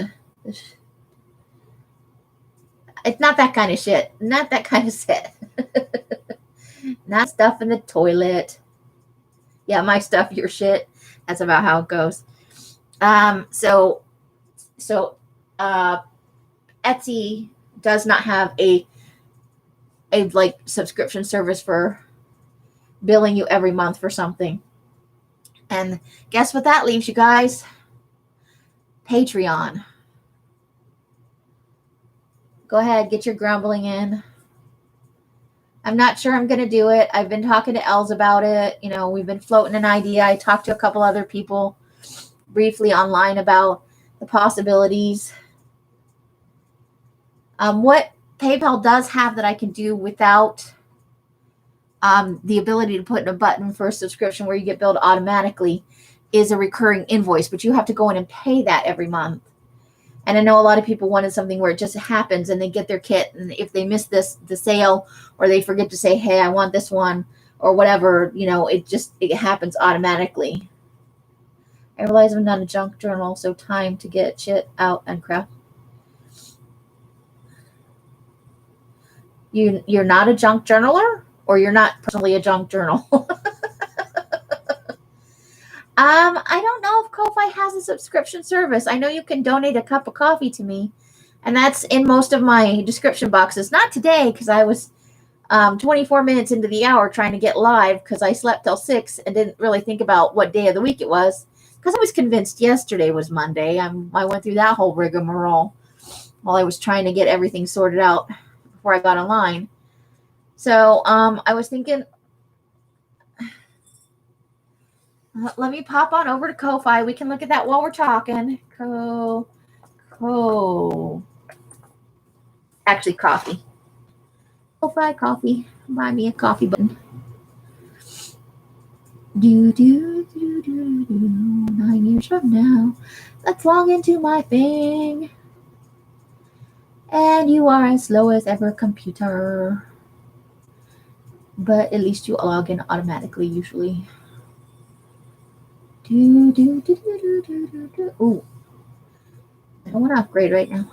not that kind of shit. Not that kind of shit. Not stuff in the toilet. Yeah, my stuff, your shit. That's about how it goes. So Etsy does not have a like subscription service for billing you every month for something. And guess what that leaves you guys? Patreon. Go ahead, get your grumbling in. I'm not sure I'm going to do it. I've been talking to Els about it. You know, we've been floating an idea. I talked to a couple other people briefly online about the possibilities. What PayPal does have that I can do without the ability to put in a button for a subscription where you get billed automatically is a recurring invoice, but you have to go in and pay that every month. And I know a lot of people wanted something where it just happens and they get their kit. And if they miss the sale or they forget to say, hey, I want this one or whatever, you know, it happens automatically. I realize I'm not a junk journal, so time to get shit out and crap. You're not a junk journaler or you're not personally a junk journal? I don't know if Ko-Fi has a subscription service. I know you can donate a cup of coffee to me, and that's in most of my description boxes. Not today, because I was 24 minutes into the hour trying to get live because I slept till 6 and didn't really think about what day of the week it was because I was convinced yesterday was Monday. I went through that whole rigmarole while I was trying to get everything sorted out before I got online. So I was thinking, let me pop on over to Ko-Fi. We can look at that while we're talking. Actually, coffee. Ko-Fi coffee. Buy me a coffee button. 9 years from now. Let's log into my thing. And you are as slow as ever, computer. But at least you log in automatically usually. Ooh. I don't want to upgrade right now.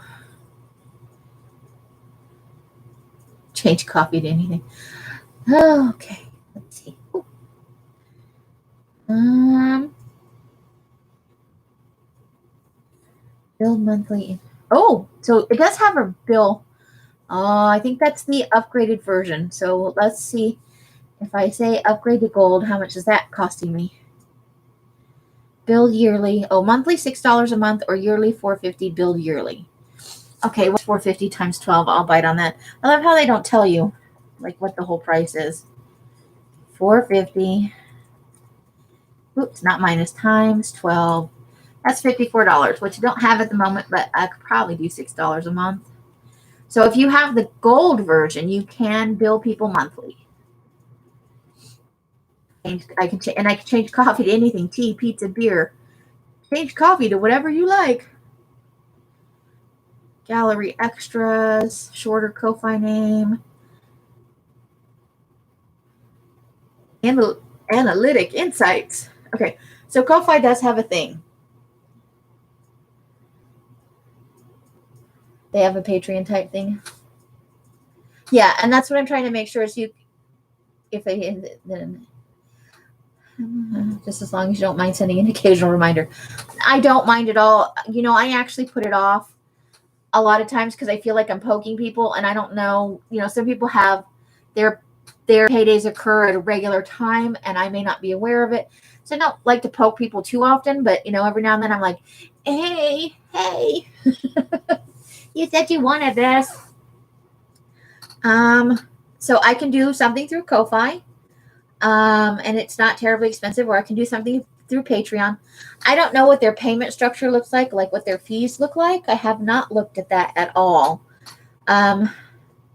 Change coffee to anything. Okay. Let's see. Ooh. Bill monthly. Oh, so it does have a bill. I think that's the upgraded version. So let's see. If I say upgrade to gold, how much is that costing me? Billed yearly. Oh, monthly $6 a month or yearly $4.50 billed yearly. Okay, what's $4.50 times 12? I'll bite on that. I love how they don't tell you like what the whole price is. $4.50. Oops, not minus times 12. That's $54, which you don't have at the moment, but I could probably do $6 a month. So if you have the gold version, you can bill people monthly. I can change coffee to anything: tea, pizza, beer. Change coffee to whatever you like. Gallery extras, shorter Ko-Fi name, analytic insights. Okay, so Ko-Fi does have a thing. They have a Patreon type thing. Yeah, and that's what I'm trying to make sure is then just as long as you don't mind sending an occasional reminder. I don't mind at all. I actually put it off a lot of times because I feel like I'm poking people, and I don't know. Some people have their paydays occur at a regular time, and I may not be aware of it. So I don't like to poke people too often, but every now and then I'm like, hey, you said you wanted this. So I can do something through Ko-Fi, and it's not terribly expensive, or I can do something through Patreon. I don't know what their payment structure looks like what their fees look like. I have not looked at that at all. Hey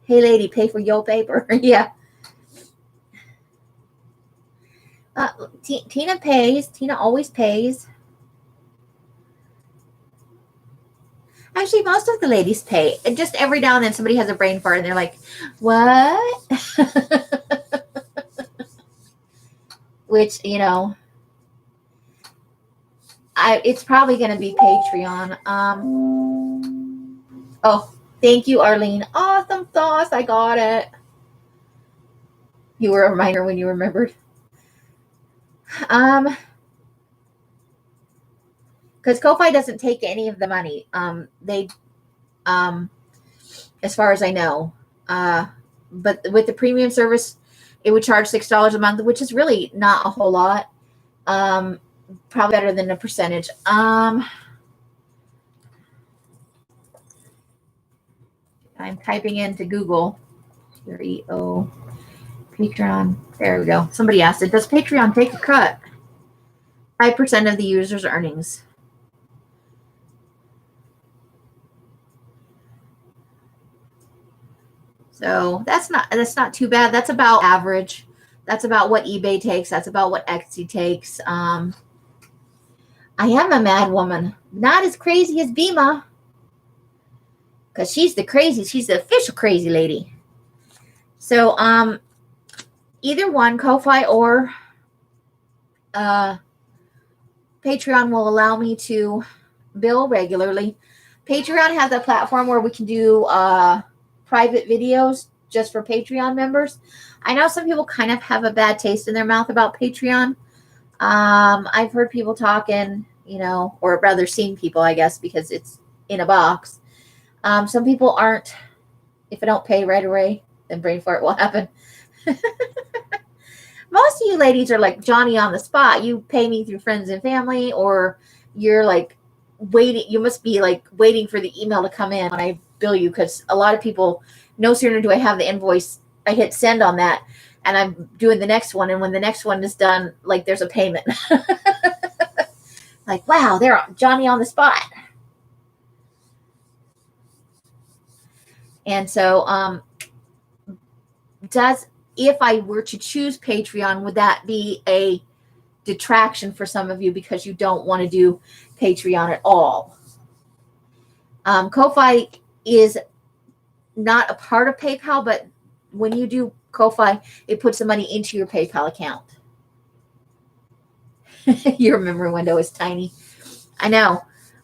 lady, pay for your paper. Yeah. Tina pays. Tina always pays. Actually, most of the ladies pay. And just every now and then somebody has a brain fart and they're like, what? Which, it's probably going to be Patreon. Oh, thank you, Arlene. Awesome sauce. I got it. You were a reminder when you remembered. Because Ko-Fi doesn't take any of the money. They, as far as I know, but with the premium service, it would charge $6 a month, which is really not a whole lot. Probably better than a percentage. I'm typing into Google. Patreon. There we go. Somebody asked it. Does Patreon take a cut? 5% of the user's earnings. So that's not too bad. That's about average. That's about what eBay takes. That's about what Etsy takes. I am a mad woman. Not as crazy as Bima. Because she's the official crazy lady. So either one, Ko-Fi or Patreon, will allow me to bill regularly. Patreon has a platform where we can do private videos just for Patreon members. I know some people kind of have a bad taste in their mouth about Patreon. I've heard people talking, or rather seen people, I guess, because it's in a box. Some people aren't. If I don't pay right away, then brain fart will happen. Most of you ladies are like Johnny on the spot. You pay me through friends and family, or you're like waiting. You must be like waiting for the email to come in when I bill you, because a lot of people, no sooner do I have the invoice, I hit send on that, and I'm doing the next one. And when the next one is done, like there's a payment. Like, wow, they're Johnny on the spot. And so, if I were to choose Patreon, would that be a detraction for some of you because you don't want to do Patreon at all? Ko-Fi is not a part of PayPal, but when you do Ko-Fi, it puts the money into your PayPal account. Your memory window is tiny. I know.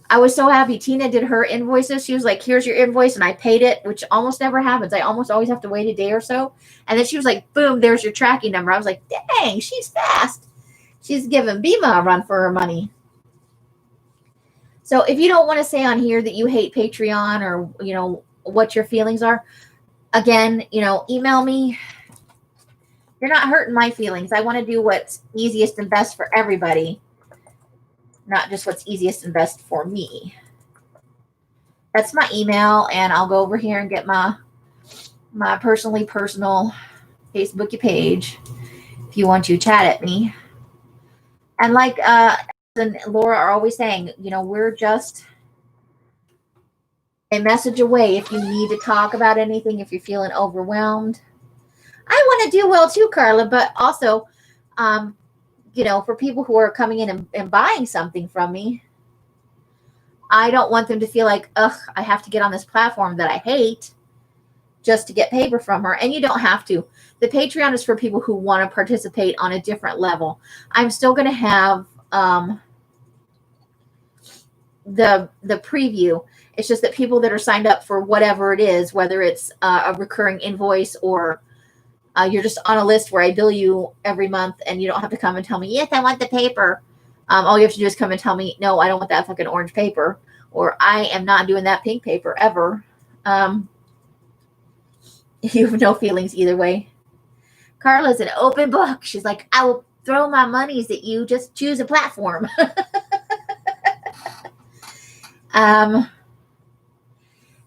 I was so happy. Tina did her invoices. She was like, here's your invoice. And I paid it, which almost never happens. I almost always have to wait a day or so. And then she was like, boom, there's your tracking number. I was like, dang, she's fast. She's giving Bima a run for her money. So if you don't want to say on here that you hate Patreon, or, what your feelings are, again, email me. You're not hurting my feelings. I want to do what's easiest and best for everybody. not just what's easiest and best for me. That's my email, and I'll go over here and get my personal Facebook page if you want to chat at me. And like and Laura are always saying, we're just a message away if you need to talk about anything, if you're feeling overwhelmed. I want to do well too, Carla, but also, for people who are coming in and buying something from me, I don't want them to feel like, ugh, I have to get on this platform that I hate just to get paper from her. And you don't have to. The Patreon is for people who want to participate on a different level. I'm still going to have the preview. It's just that people that are signed up for whatever it is, whether it's a recurring invoice or you're just on a list where I bill you every month and you don't have to come and tell me, yes, I want the paper. All you have to do is come and tell me, no, I don't want that fucking orange paper, or I am not doing that pink paper ever. You have no feelings either way. Carla's an open book. She's like, I will throw my monies at you. Just choose a platform.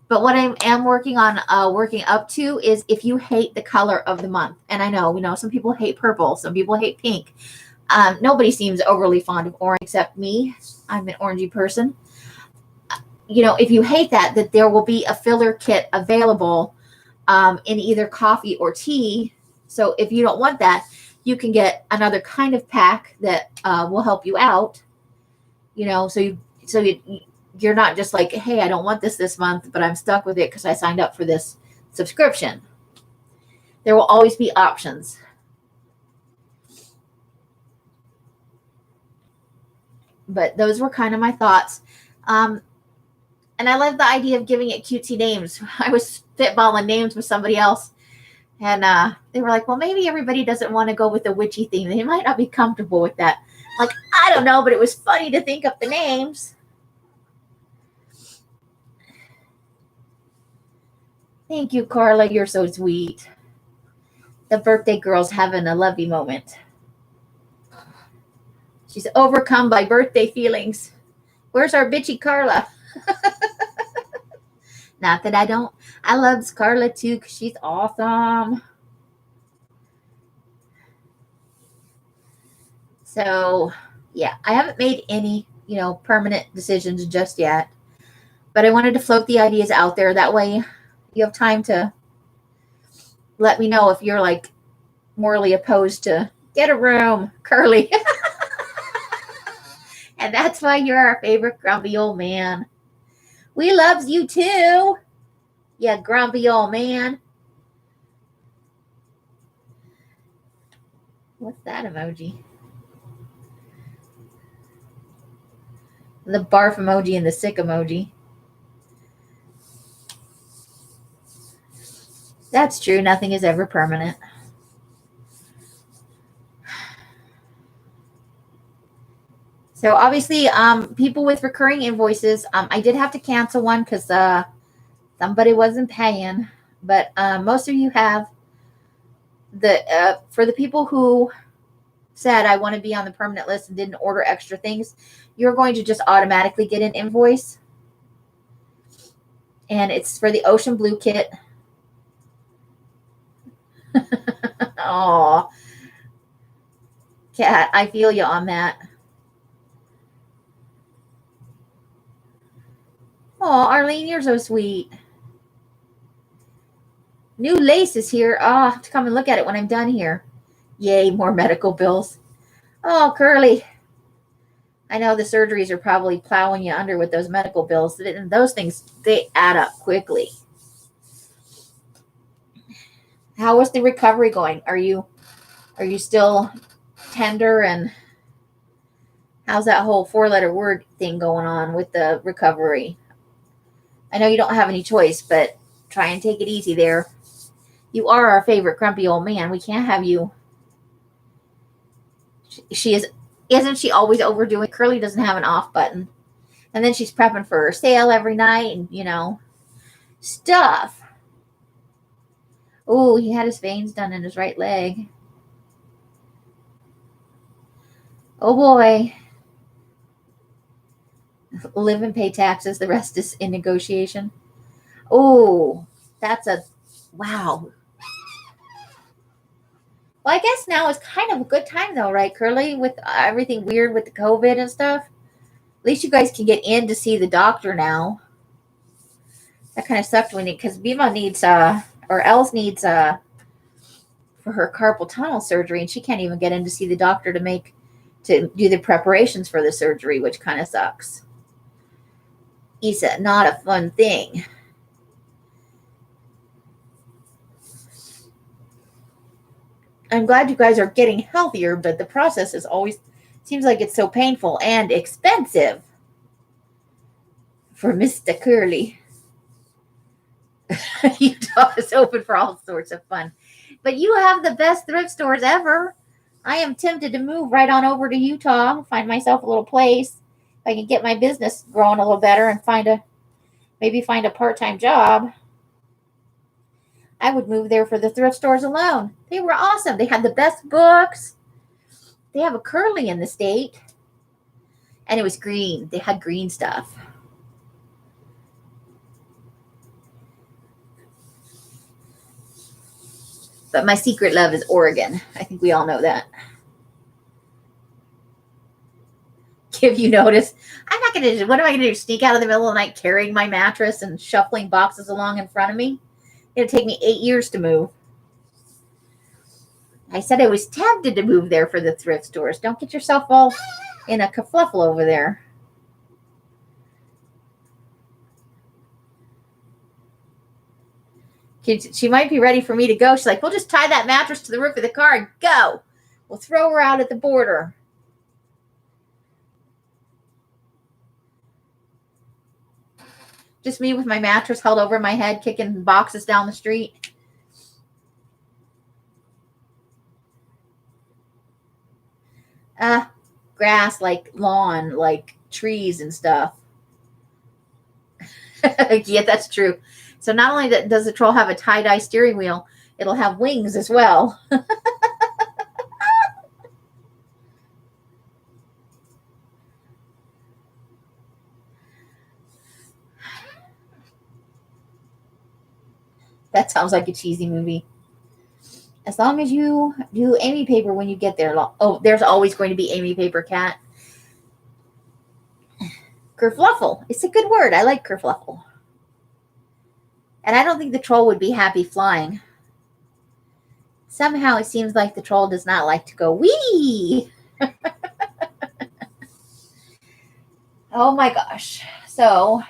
But what I am working on, working up to is if you hate the color of the month. And I know, some people hate purple. Some people hate pink. Nobody seems overly fond of orange except me. I'm an orangey person. If you hate that there will be a filler kit available in either coffee or tea. So if you don't want that, you can get another kind of pack that will help you out. So you're not just like, hey, I don't want this month, but I'm stuck with it because I signed up for this subscription. There will always be options. But those were kind of my thoughts. And I love the idea of giving it cutesy names. I was spitballing names with somebody else. And they were like, well, maybe everybody doesn't want to go with the witchy theme. They might not be comfortable with that. Like, I don't know, but it was funny to think up the names. Thank you, Carla. You're so sweet. The birthday girl's having a lovey moment. She's overcome by birthday feelings. Where's our bitchy Carla? Not that I don't. I love Carla too because she's awesome. So, yeah, I haven't made any, permanent decisions just yet. But I wanted to float the ideas out there. That way you have time to let me know if you're like morally opposed to get a room, Curly. And that's why you're our favorite grumpy old man. We loves you too. Yeah, grumpy old man. What's that emoji? The barf emoji and the sick emoji. That's true. Nothing is ever permanent. So obviously, people with recurring invoices, I did have to cancel one because somebody wasn't paying. But most of you have for the people who said I want to be on the permanent list and didn't order extra things, you're going to just automatically get an invoice. And it's for the Ocean Blue kit. Oh, Cat, I feel you on that. Oh, Arlene, you're so sweet. New lace is here. Oh, I'll have to come and look at it when I'm done here. Yay, more medical bills. Oh, Curly. I know the surgeries are probably plowing you under with those medical bills. And those things, they add up quickly. How was the recovery going? Are you still tender, and how's that whole 4-letter word thing going on with the recovery? I know you don't have any choice, but try and take it easy there. You are our favorite grumpy old man. We can't have you. Isn't she always overdoing? Curly doesn't have an off button. And then she's prepping for her sale every night and, stuff. Oh, he had his veins done in his right leg. Oh, boy. Live and pay taxes. The rest is in negotiation. Oh, that's a wow. Well, I guess now is kind of a good time though, right, Curly? With everything weird with the COVID and stuff. At least you guys can get in to see the doctor now. That kind of sucked when because Viva needs or Els needs for her carpal tunnel surgery, and she can't even get in to see the doctor to do the preparations for the surgery, which kind of sucks. It's not a fun thing. I'm glad you guys are getting healthier, but the process is always seems like it's so painful and expensive for Mr. Curly. Utah is open for all sorts of fun. But you have the best thrift stores ever. I am tempted to move right on over to Utah, find myself a little place. If I can get my business growing a little better and maybe find a part-time job. I would move there for the thrift stores alone. They were awesome. They had the best books. They have a Curly in the state. And it was green. They had green stuff. But my secret love is Oregon. I think we all know that. Give you notice. I'm not going to do, what am I going to do? Sneak out of the middle of the night carrying my mattress and shuffling boxes along in front of me? It'll take me 8 years to move. I said I was tempted to move there for the thrift stores. Don't get yourself all in a kerfluffle over there. She might be ready for me to go. She's like, we'll just tie that mattress to the roof of the car and go. We'll throw her out at the border. Just me with my mattress held over my head, kicking boxes down the street. Grass, like lawn, like trees and stuff. Yeah, that's true. So not only does the troll have a tie-dye steering wheel, it'll have wings as well. That sounds like a cheesy movie. As long as you do Amy Paper when you get there. Oh, there's always going to be Amy Paper Cat. Kerfluffle. It's a good word. I like kerfluffle. And I don't think the troll would be happy flying. Somehow it seems like the troll does not like to go wee. Oh my gosh. So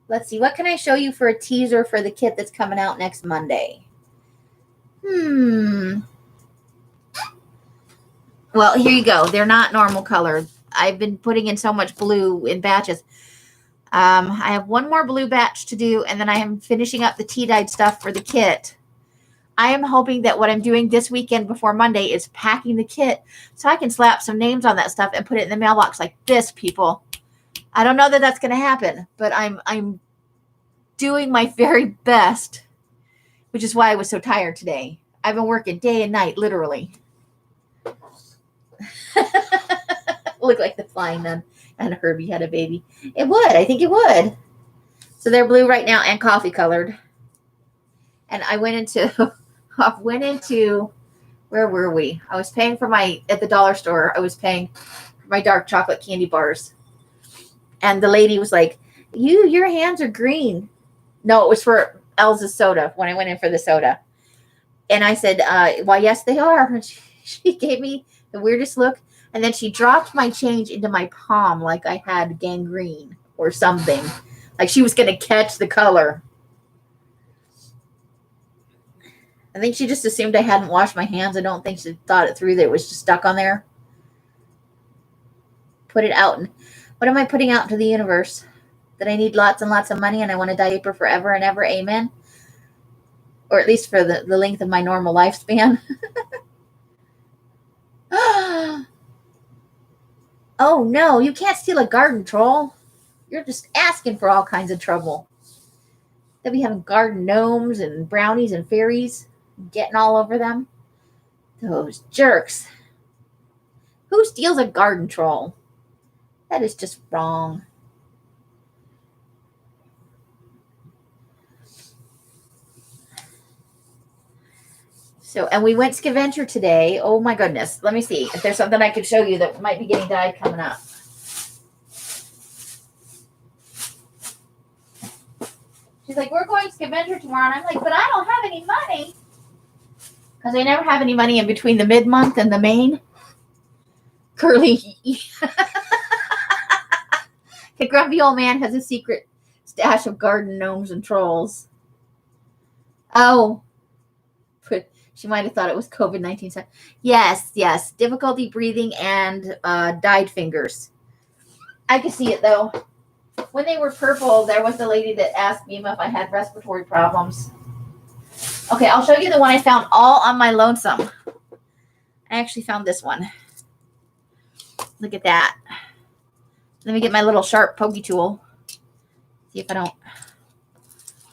let's see. What can I show you for a teaser for the kit that's coming out next Monday? Well, here you go. They're not normal color. I've been putting in so much blue in batches. I have one more blue batch to do, and then I am finishing up the tea-dyed stuff for the kit. I am hoping that what I'm doing this weekend before Monday is packing the kit so I can slap some names on that stuff and put it in the mailbox like this, people. I don't know that that's going to happen, but I'm doing my very best, which is why I was so tired today. I've been working day and night, literally. Look like the flying nun and Herbie had a baby. It would. I think it would. So they're blue right now and coffee colored. And I went into, where were we? I was paying for at the dollar store, I was paying for my dark chocolate candy bars. And the lady was like, your hands are green. No, it was for Elsa's soda when I went in for the soda. And I said, well, yes, they are. And she gave me the weirdest look. And then she dropped my change into my palm like I had gangrene or something. Like she was going to catch the color. I think she just assumed I hadn't washed my hands. I don't think she thought it through that it was just stuck on there. Put it out. And what am I putting out into the universe? That I need lots and lots of money and I want a diaper forever and ever. Amen. Or at least for the length of my normal lifespan. Oh, no, you can't steal a garden, troll. You're just asking for all kinds of trouble. They'll be having garden gnomes and brownies and fairies getting all over them. Those jerks. Who steals a garden troll? That is just wrong. So, and we went scavenger today. Oh my goodness. Let me see if there's something I could show you that might be getting dyed coming up. She's like, we're going scavenger tomorrow. And I'm like, but I don't have any money. Because I never have any money in between the mid-month and the main. Curly. The grumpy old man has a secret stash of garden gnomes and trolls. Oh. She might have thought it was COVID-19. Yes, yes. Difficulty breathing and dyed fingers. I could see it, though. When they were purple, there was the lady that asked me if I had respiratory problems. Okay, I'll show you the one I found all on my lonesome. I actually found this one. Look at that. Let me get my little sharp pokey tool. See if I don't.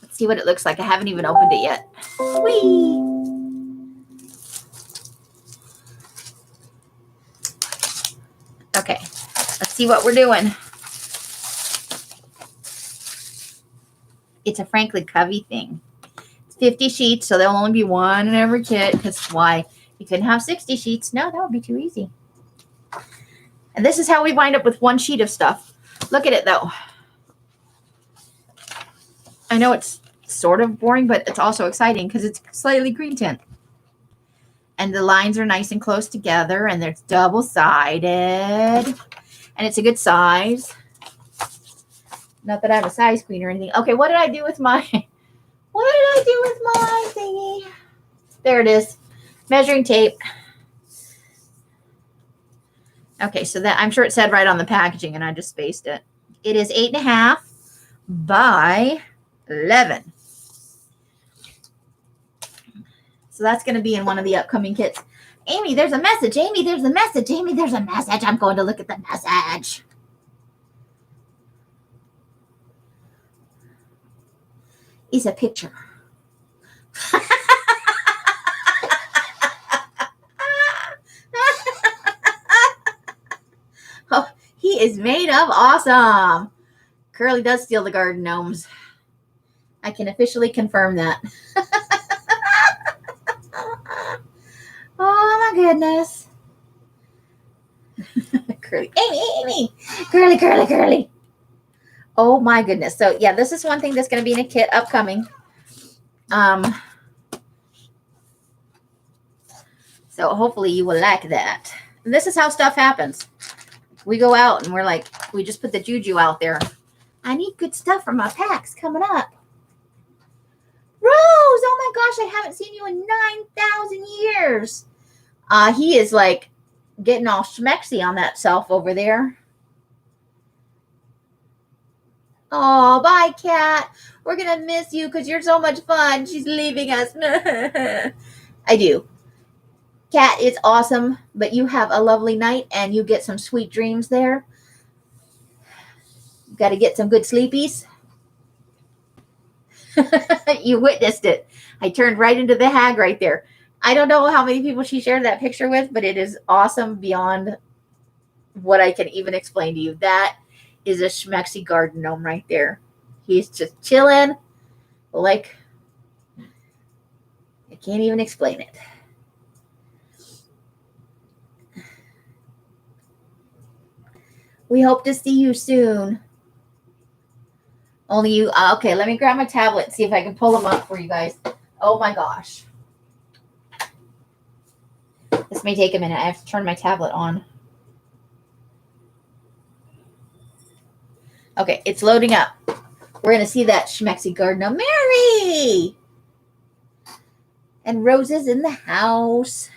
Let's see what it looks like. I haven't even opened it yet. Whee! Okay, let's see what we're doing. It's a Frankly Covey thing. It's 50 sheets, so there'll only be one in every kit. Because why? You couldn't have 60 sheets. No, that would be too easy. And this is how we wind up with one sheet of stuff. Look at it, though. I know it's sort of boring, but it's also exciting because it's slightly green tint. And the lines are nice and close together, and they're double-sided. And it's a good size. Not that I'm a size queen or anything. Okay, what did I do with my... What did I do with my thingy? There it is. Measuring tape. Okay, so that I'm sure it said right on the packaging, and I just spaced it. It is 8.5 by 11. So that's going to be in one of the upcoming kits. Amy, there's a message. Amy, there's a message. Amy, there's a message. I'm going to look at the message. It's a picture. Oh, he is made of awesome. Curly does steal the garden gnomes. I can officially confirm that. Oh my goodness. Curly. Amy. Curly. Oh my goodness. So yeah, this is one thing that's going to be in a kit upcoming. So hopefully you will like that. And this is how stuff happens. We go out and we're like, we just put the juju out there. I need good stuff for my packs coming up. Rose, oh my gosh, I haven't seen you in 9,000 years. He is like getting all schmexy on that self over there. Oh, bye, Cat. We're going to miss you because you're so much fun. She's leaving us. I do. Cat, it's awesome, but you have a lovely night and you get some sweet dreams there. You got to get some good sleepies. You witnessed it. I turned right into the hag right there. I don't know how many people she shared that picture with, but it is awesome beyond what I can even explain to you. That is a schmexy garden gnome right there. He's just chilling. Like, I can't even explain it. We hope to see you soon. Only you. Okay, let me grab my tablet and see if I can pull them up for you guys. Oh my gosh. This may take a minute. I have to turn my tablet on. Okay, it's loading up. We're going to see that schmexy garden gnome. Mary! And Rose is in the house.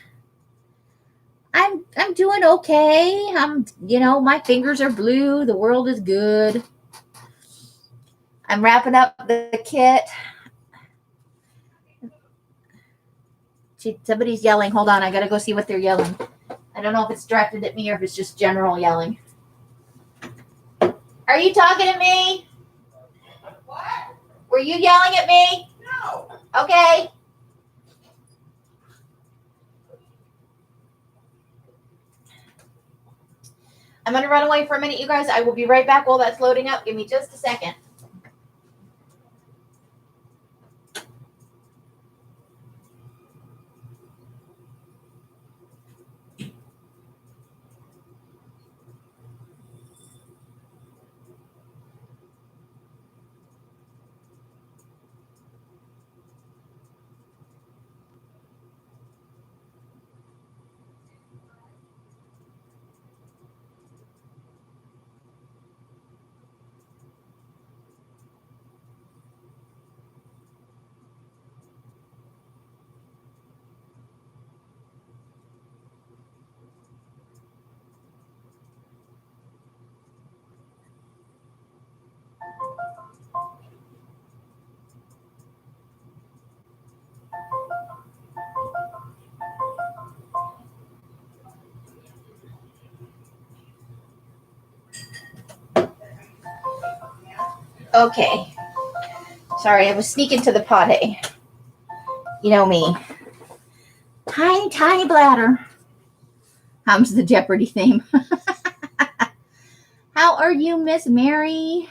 I'm doing okay. My fingers are blue. The world is good. I'm wrapping up the kit. Somebody's yelling. Hold on. I got to go see what they're yelling. I don't know if it's directed at me or if it's just general yelling. Are you talking to me? What? Were you yelling at me? No. Okay. I'm going to run away for a minute, you guys. I will be right back while that's loading up. Give me just a second. Okay. Sorry, I was sneaking to the potty. You know me. Tiny, tiny bladder. Comes the Jeopardy theme. How are you, Miss Mary?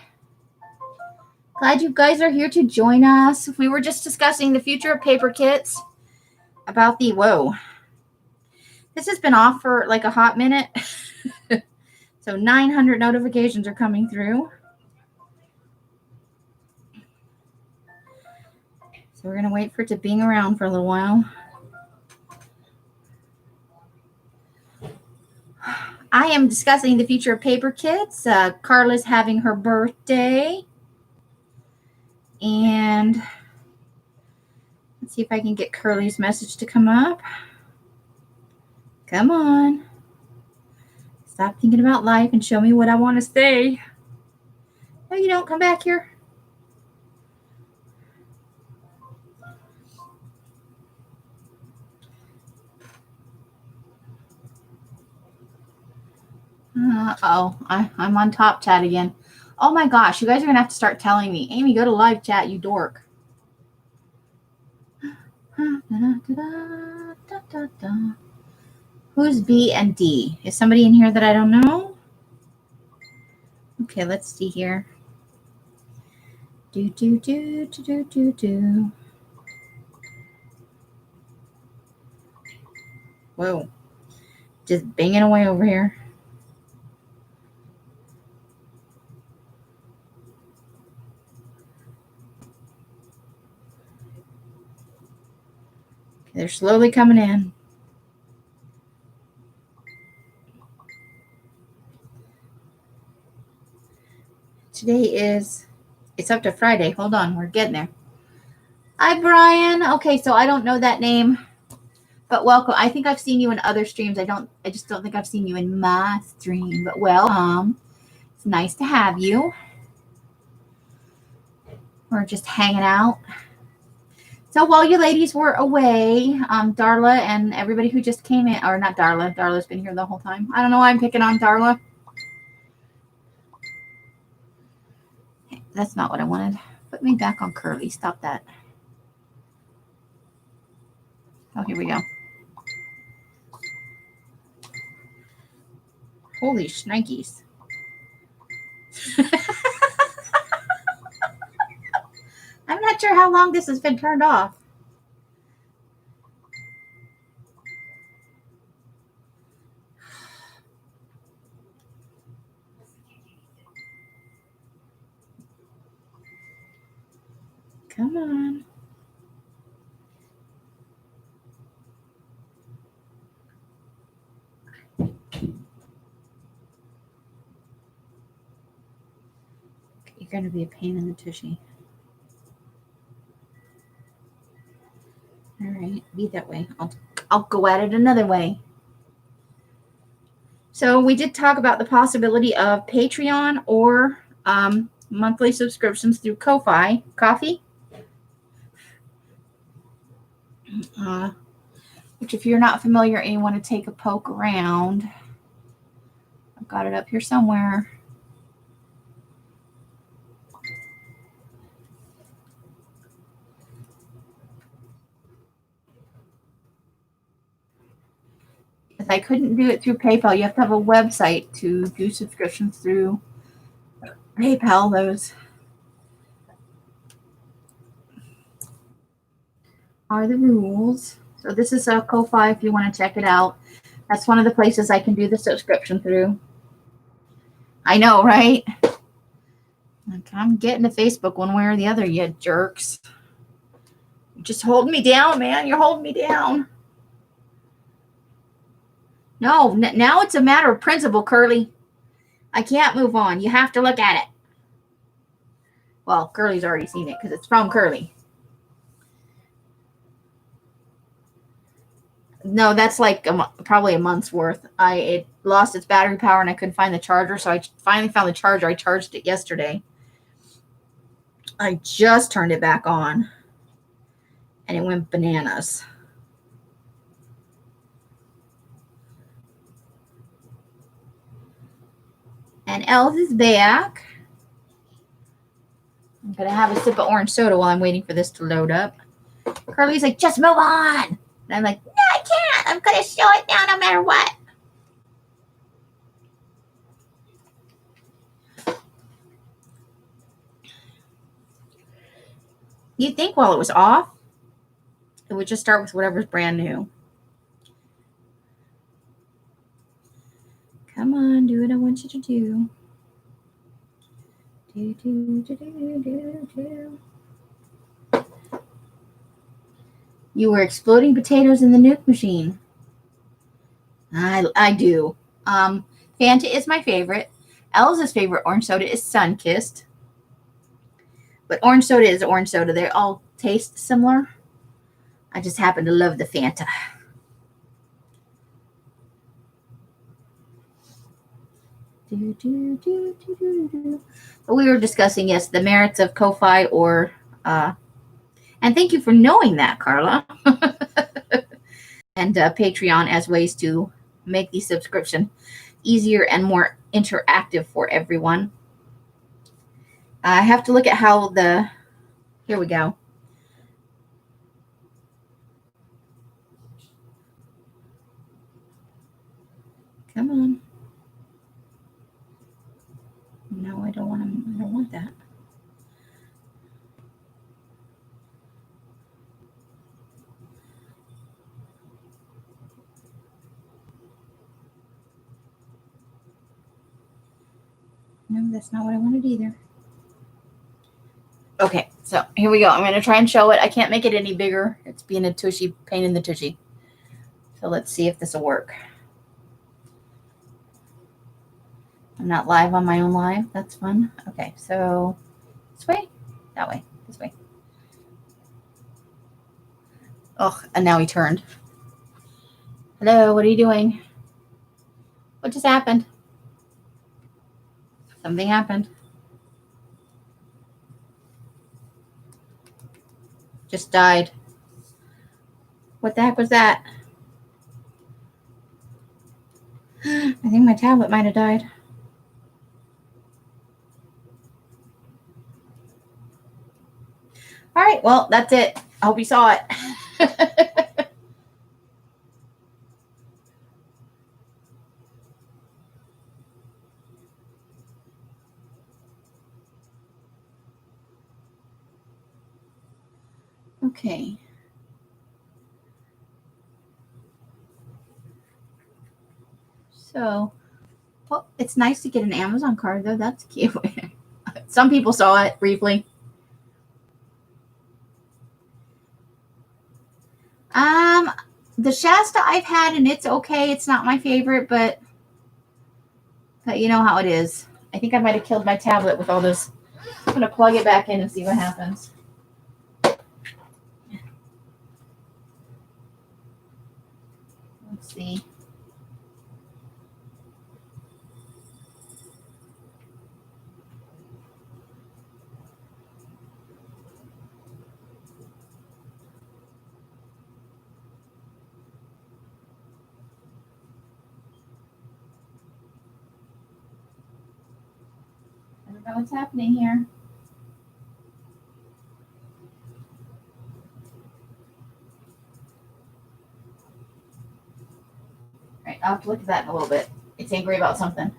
Glad you guys are here to join us. We were just discussing the future of paper kits. About the, whoa. This has been off for like a hot minute. So 900 notifications are coming through. So we're going to wait for it to bing around for a little while. I am discussing the future of paper kits. Carla's having her birthday. And let's see if I can get Curly's message to come up. Come on. Stop thinking about life and show me what I want to say. No, you don't. Come back here. I'm on top chat again. Oh my gosh, you guys are going to have to start telling me. Amy, go to live chat, you dork. Who's B and D? Is somebody in here that I don't know? Okay, let's see here. Do. Whoa. Just banging away over here. Okay, they're slowly coming in. Today is, it's up to Friday. Hold on, we're getting there. Hi, Brian. Okay, so I don't know that name, but welcome. I think I've seen you in other streams. I just don't think I've seen you in my stream, but welcome. It's nice to have you. We're just hanging out. So while you ladies were away, Darla and everybody who just came in, or not Darla, Darla's been here the whole time. I don't know why I'm picking on Darla. That's not what I wanted. Put me back on Curly. Stop that. Oh, here we go. Holy shnikes. I'm not sure how long this has been turned off. Come on. You're going to be a pain in the tushy. All right, be that way. I'll go at it another way. So we did talk about the possibility of Patreon or monthly subscriptions through Ko-fi. Coffee? Which if you're not familiar and you want to take a poke around, I've got it up here somewhere. If I couldn't do it through PayPal, you have to have a website to do subscriptions through PayPal. Those are the rules. So this is a Ko-fi if you want to check it out. That's one of the places I can do the subscription through. I know, right? Like, I'm getting to Facebook one way or the other, you jerks. You're just holding me down, man. You're holding me down. No, now it's a matter of principle, Curly. I can't move on. You have to look at it. Well, Curly's already seen it because it's from Curly. No, that's like probably a month's worth. It lost its battery power and I couldn't find the charger, so I finally found the charger. I charged it yesterday. I just turned it back on, and it went bananas. And Elf is back. I'm going to have a sip of orange soda while I'm waiting for this to load up. Carly's like, just move on. And I'm like, no, I can't. I'm going to show it now no matter what. You'd think while it was off, it would just start with whatever's brand new. Come on, do what I want you to do. Do, do, do, do, do, do. You were exploding potatoes in the nuke machine. I do. Fanta is my favorite. Elsa's favorite orange soda is Sunkissed. But orange soda is orange soda. They all taste similar. I just happen to love the Fanta. Do, do, do, do, do, do. But we were discussing, yes, the merits of Ko-Fi or... and thank you for knowing that, Carla. And Patreon as ways to make the subscription easier and more interactive for everyone. I have to look at how the... Here we go. Come on. No, I don't want that. No, that's not what I wanted either. Okay, so here we go. I'm going to try and show it. I can't make it any bigger. It's being a tushy, pain in the tushy. So let's see if this will work. I'm not live on my own live. That's fun. Okay, so this way, that way, this way. Oh, and now he turned. Hello, what are you doing? What just happened? Something happened. Just died. What the heck was that? I think my tablet might have died. All right, well, that's it. I hope you saw it. Okay. So, well, it's nice to get an Amazon card, though. That's cute. Some people saw it briefly. The Shasta I've had, and it's okay. It's not my favorite, but you know how it is. I think I might have killed my tablet with all this. I'm going to plug it back in and see what happens. Let's see. I don't know what's happening here. All right, I'll have to look at that in a little bit. It's angry about something.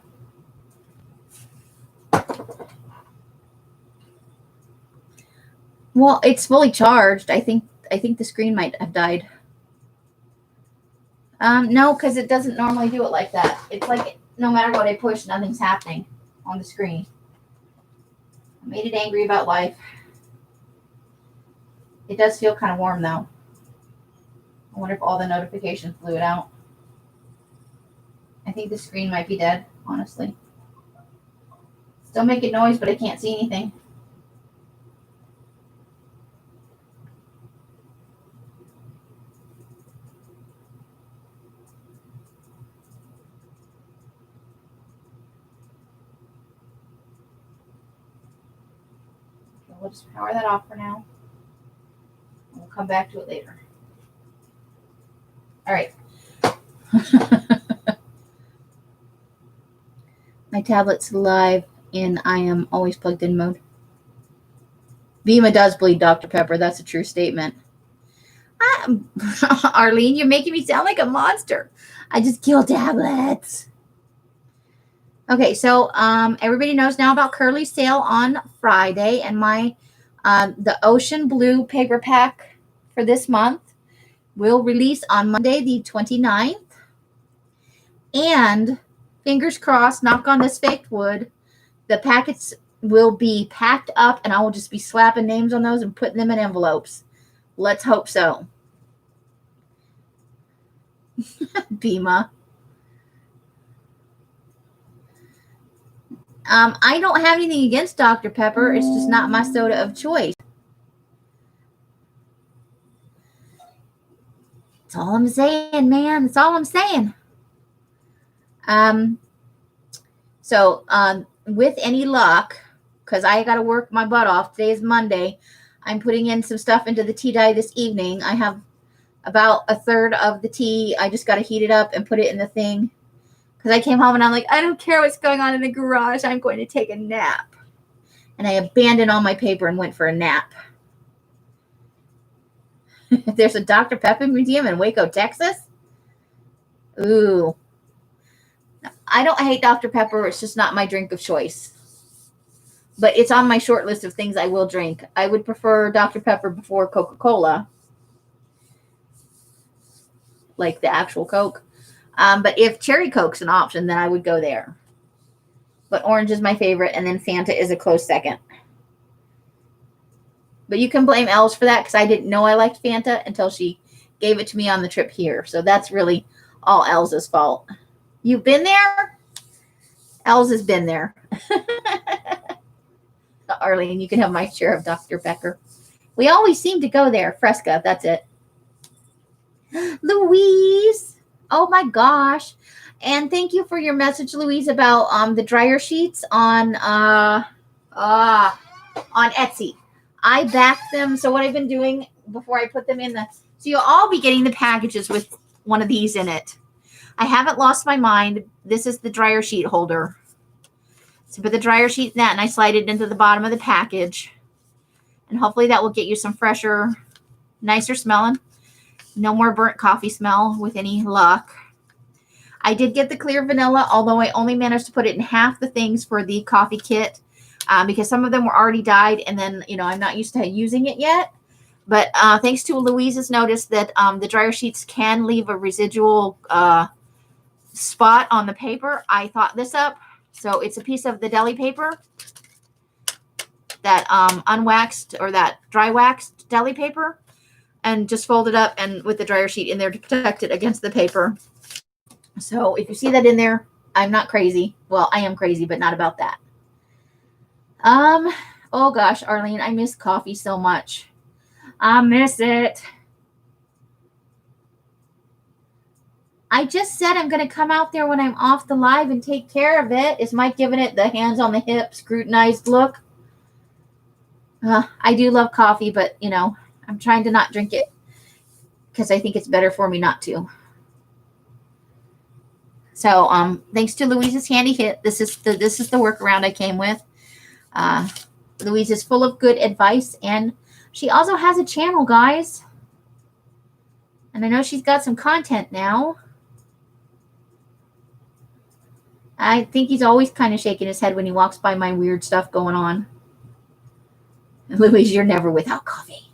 Well, it's fully charged. I think the screen might have died. No, because it doesn't normally do it like that. It's like no matter what I push, nothing's happening on the screen. I made it angry about life. It does feel kind of warm, though. I wonder if all the notifications blew it out. I think the screen might be dead, honestly. Still making noise, but I can't see anything. Okay, we'll just power that off for now. We'll come back to it later. All right. My tablet's live and I am always plugged in mode. Bima does bleed Dr. Pepper. That's a true statement. Arlene, you're making me sound like a monster. I just kill tablets. Okay, so everybody knows now about Curly's sale on Friday, and my the Ocean Blue paper pack for this month will release on Monday the 29th. And fingers crossed, knock on this fake wood, the packets will be packed up, and I will just be slapping names on those and putting them in envelopes. Let's hope so. Bima. I don't have anything against Dr. Pepper. It's just not my soda of choice. That's all I'm saying, man. That's all I'm saying. So with any luck, because I got to work my butt off. Today is Monday. I'm putting in some stuff into the tea dye this evening. I have about a third of the tea. I just got to heat it up and put it in the thing. Because I came home and I'm like, I don't care what's going on in the garage. I'm going to take a nap. And I abandoned all my paper and went for a nap. There's a Dr. Pepper museum in Waco, Texas. Ooh. I don't hate Dr. Pepper. It's just not my drink of choice. But it's on my short list of things I will drink. I would prefer Dr. Pepper before Coca-Cola. Like the actual Coke. But if Cherry Coke's an option, then I would go there. But orange is my favorite, and then Fanta is a close second. But you can blame Els for that, because I didn't know I liked Fanta until she gave it to me on the trip here. So that's really all Elsa's fault. You've been there? Els has been there. Arlene, you can have my share of Dr. Pepper. We always seem to go there. Fresca, that's it. Louise. Oh my gosh. And thank you for your message, Louise, about the dryer sheets on Etsy. I backed them. So what I've been doing before I put them in so you'll all be getting the packages with one of these in it. I haven't lost my mind. This is the dryer sheet holder. So put the dryer sheet in that, and I slide it into the bottom of the package. And hopefully that will get you some fresher, nicer smelling. No more burnt coffee smell with any luck. I did get the clear vanilla, although I only managed to put it in half the things for the coffee kit because some of them were already dyed, and then, I'm not used to using it yet. But thanks to Louise's notice that the dryer sheets can leave a residual spot on the paper, I thought this up. So it's a piece of the deli paper, that unwaxed or that dry waxed deli paper, and just fold it up and with the dryer sheet in there to protect it against the paper. So if you see that in there, I'm not crazy. Well, I am crazy, but not about that. Oh gosh, Arlene, I miss coffee so much. I miss it. I just said I'm going to come out there when I'm off the live and take care of it. Is Mike giving it the hands on the hip, scrutinized look? I do love coffee, but, I'm trying to not drink it because I think it's better for me not to. So, thanks to Louise's handy hit, this is the workaround I came with. Louise is full of good advice, and she also has a channel, guys. And I know she's got some content now. I think he's always kind of shaking his head when he walks by my weird stuff going on. Louise, you're never without coffee.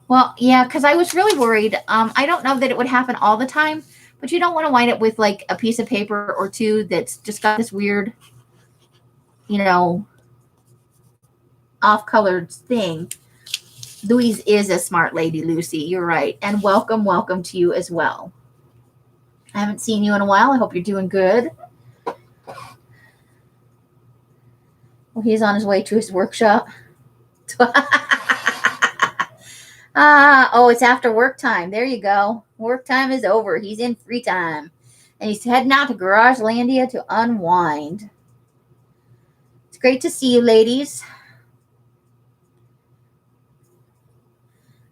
Well, yeah, because I was really worried. I don't know that it would happen all the time, but you don't want to wind up with like a piece of paper or two that's just got this weird, off-colored thing. Louise is a smart lady, Lucy. You're right. And welcome to you as well. I haven't seen you in a while. I hope you're doing good. Well, he's on his way to his workshop. It's after work time. There you go. Work time is over. He's in free time. And he's heading out to Garage Landia to unwind. It's great to see you, ladies.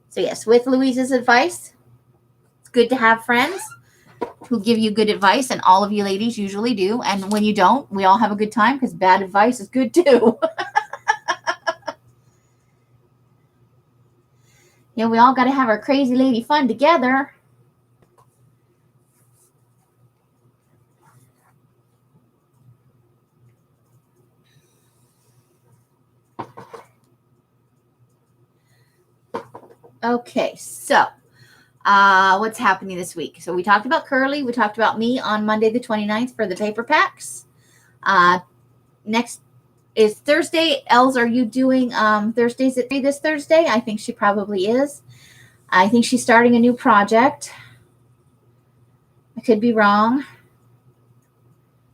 So yes, with Louise's advice, it's good to have friends. who give you good advice, and all of you ladies usually do. And when you don't, we all have a good time because bad advice is good too. Yeah, we all got to have our crazy lady fun together. Okay, so what's happening this week? So we talked about Curly. We talked about me on Monday the 29th for the paper packs. Next is Thursday. Els, are you doing Thursdays at 3 this Thursday? I think she probably is. I think she's starting a new project. I could be wrong.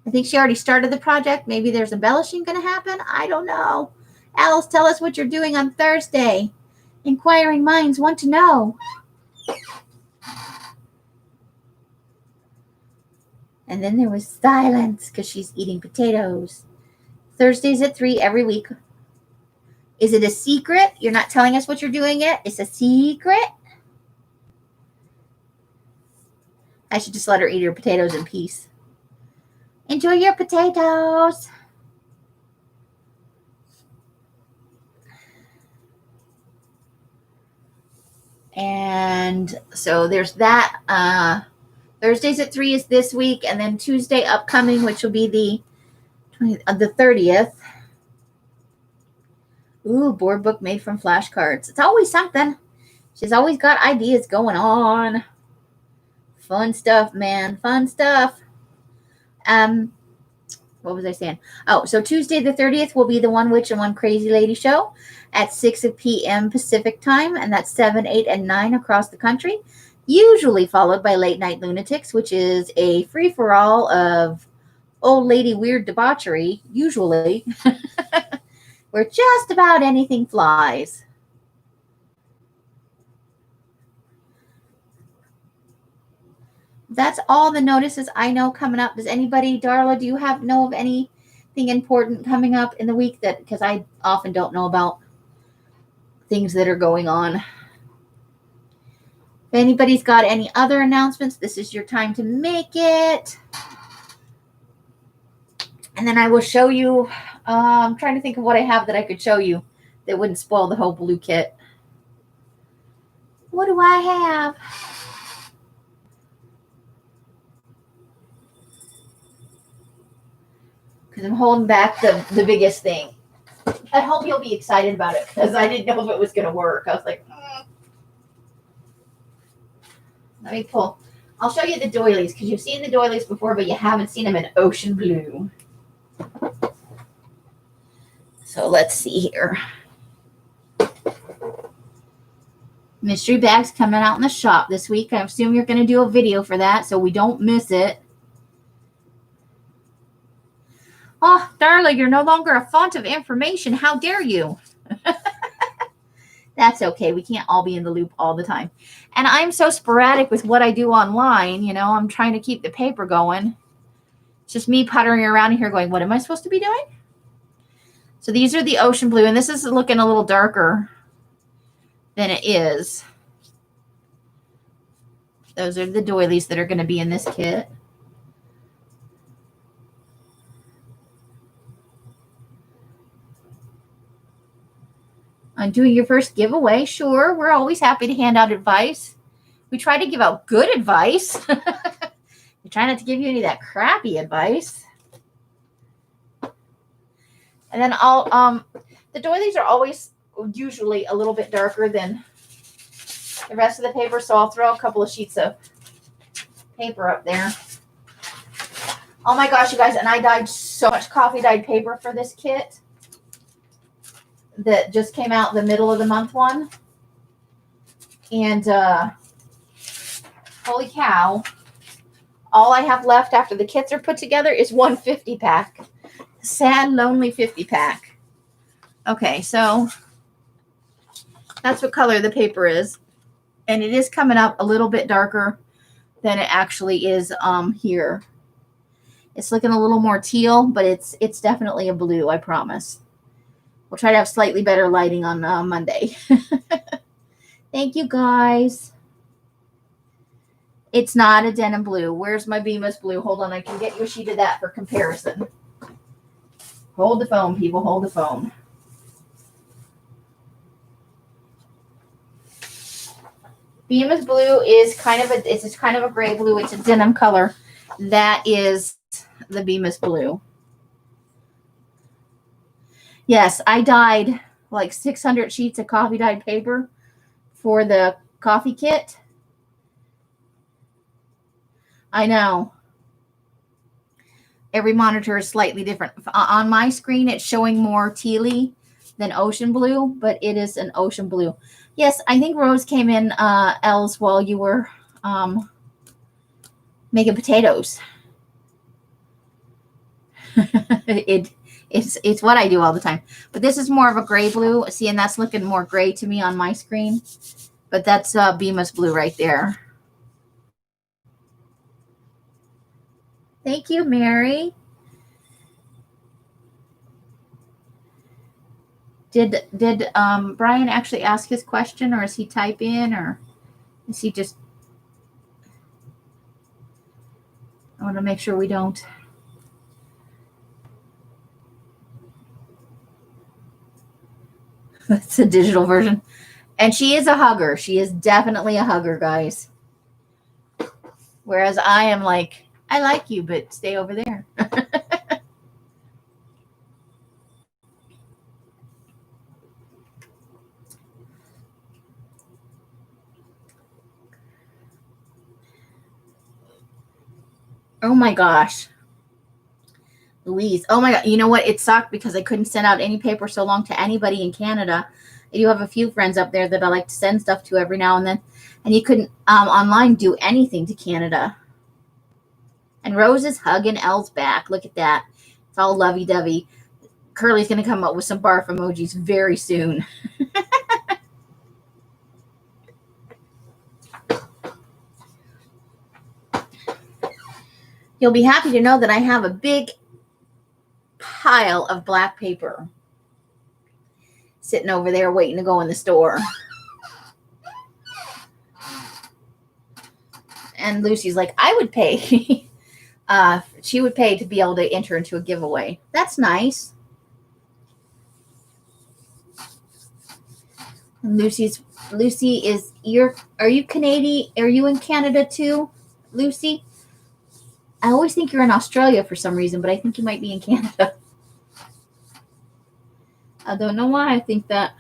I think she already started the project. Maybe there's embellishing going to happen. I don't know. Els, tell us what you're doing on Thursday. Inquiring minds want to know. And then there was silence because she's eating potatoes. Thursdays at 3 every week. Is it a secret? You're not telling us what you're doing yet? It's a secret? I should just let her eat her potatoes in peace. Enjoy your potatoes. And so there's that. Thursdays at 3 is this week, and then Tuesday upcoming, which will be the 30th. Ooh, board book made from flashcards. It's always something. She's always got ideas going on. Fun stuff, man. Fun stuff. What was I saying? Oh, so Tuesday the 30th will be the One Witch and One Crazy Lady show at 6 p.m. Pacific time, and that's 7, 8, and 9 across the country. Usually followed by Late Night Lunatics, which is a free-for-all of old lady weird debauchery, usually, where just about anything flies. That's all the notices I know coming up. Does anybody, Darla, do you know of anything important coming up in the week? Because I often don't know about things that are going on. If anybody's got any other announcements, this is your time to make it. And then I will show you. I'm trying to think of what I have that I could show you that wouldn't spoil the whole blue kit. What do I have? Because I'm holding back the biggest thing. I hope you'll be excited about it because I didn't know if it was going to work. I was like, Let me pull. I'll show you the doilies because you've seen the doilies before, but you haven't seen them in ocean blue. So let's see here. Mystery bags coming out in the shop this week. I assume you're going to do a video for that so we don't miss it. Oh, Darla, you're no longer a font of information. How dare you? That's okay. We can't all be in the loop all the time. And I'm so sporadic with what I do online. You know, I'm trying to keep the paper going. It's just me puttering around here going, what am I supposed to be doing? So these are the ocean blue, and this is looking a little darker than it is. Those are the doilies that are going to be in this kit. On doing your first giveaway, sure. We're always happy to hand out advice. We try to give out good advice. We try not to give you any of that crappy advice. And then the doilies are always usually a little bit darker than the rest of the paper, so I'll throw a couple of sheets of paper up there. Oh my gosh, you guys, and I dyed so much coffee dyed paper for this kit that just came out the middle of the month one. And holy cow, all I have left after the kits are put together is one 50 pack. Sad, lonely 50 pack. Okay, so that's what color the paper is. And it is coming up a little bit darker than it actually is here. It's looking a little more teal, but it's definitely a blue, I promise. We'll try to have slightly better lighting on Monday. Thank you, guys. It's not a denim blue. Where's my Bemis blue? Hold on, I can get you a sheet of that for comparison. Hold the phone, people. Hold the phone. Bemis blue is kind of a gray blue. It's a denim color. That is the Bemis blue. Yes, I dyed like 600 sheets of coffee dyed paper for the coffee kit. I know. Every monitor is slightly different. On my screen, it's showing more tealy than ocean blue, but it is an ocean blue. Yes, I think Rose came in, Els, while you were making potatoes. It's what I do all the time. But this is more of a gray blue. See, and that's looking more gray to me on my screen. But that's Bemis blue right there. Thank you, Mary. Did Brian actually ask his question, or is he type in, or is he just? I want to make sure we don't. That's a digital version. And she is a hugger. She is definitely a hugger, guys. Whereas I am like, I like you, but stay over there. Oh my gosh. Louise. Oh my God. You know what? It sucked because I couldn't send out any paper so long to anybody in Canada. I do have a few friends up there that I like to send stuff to every now and then. And you couldn't online do anything to Canada. And Rose is hugging Elle's back. Look at that. It's all lovey-dovey. Curly's going to come up with some barf emojis very soon. You'll be happy to know that I have a big pile of black paper sitting over there waiting to go in the store. And Lucy's like, I would pay. She would pay to be able to enter into a giveaway. That's nice. And Lucy is, are you Canadian? Are you in Canada too, Lucy? I always think you're in Australia for some reason, but I think you might be in Canada. I don't know why I think that.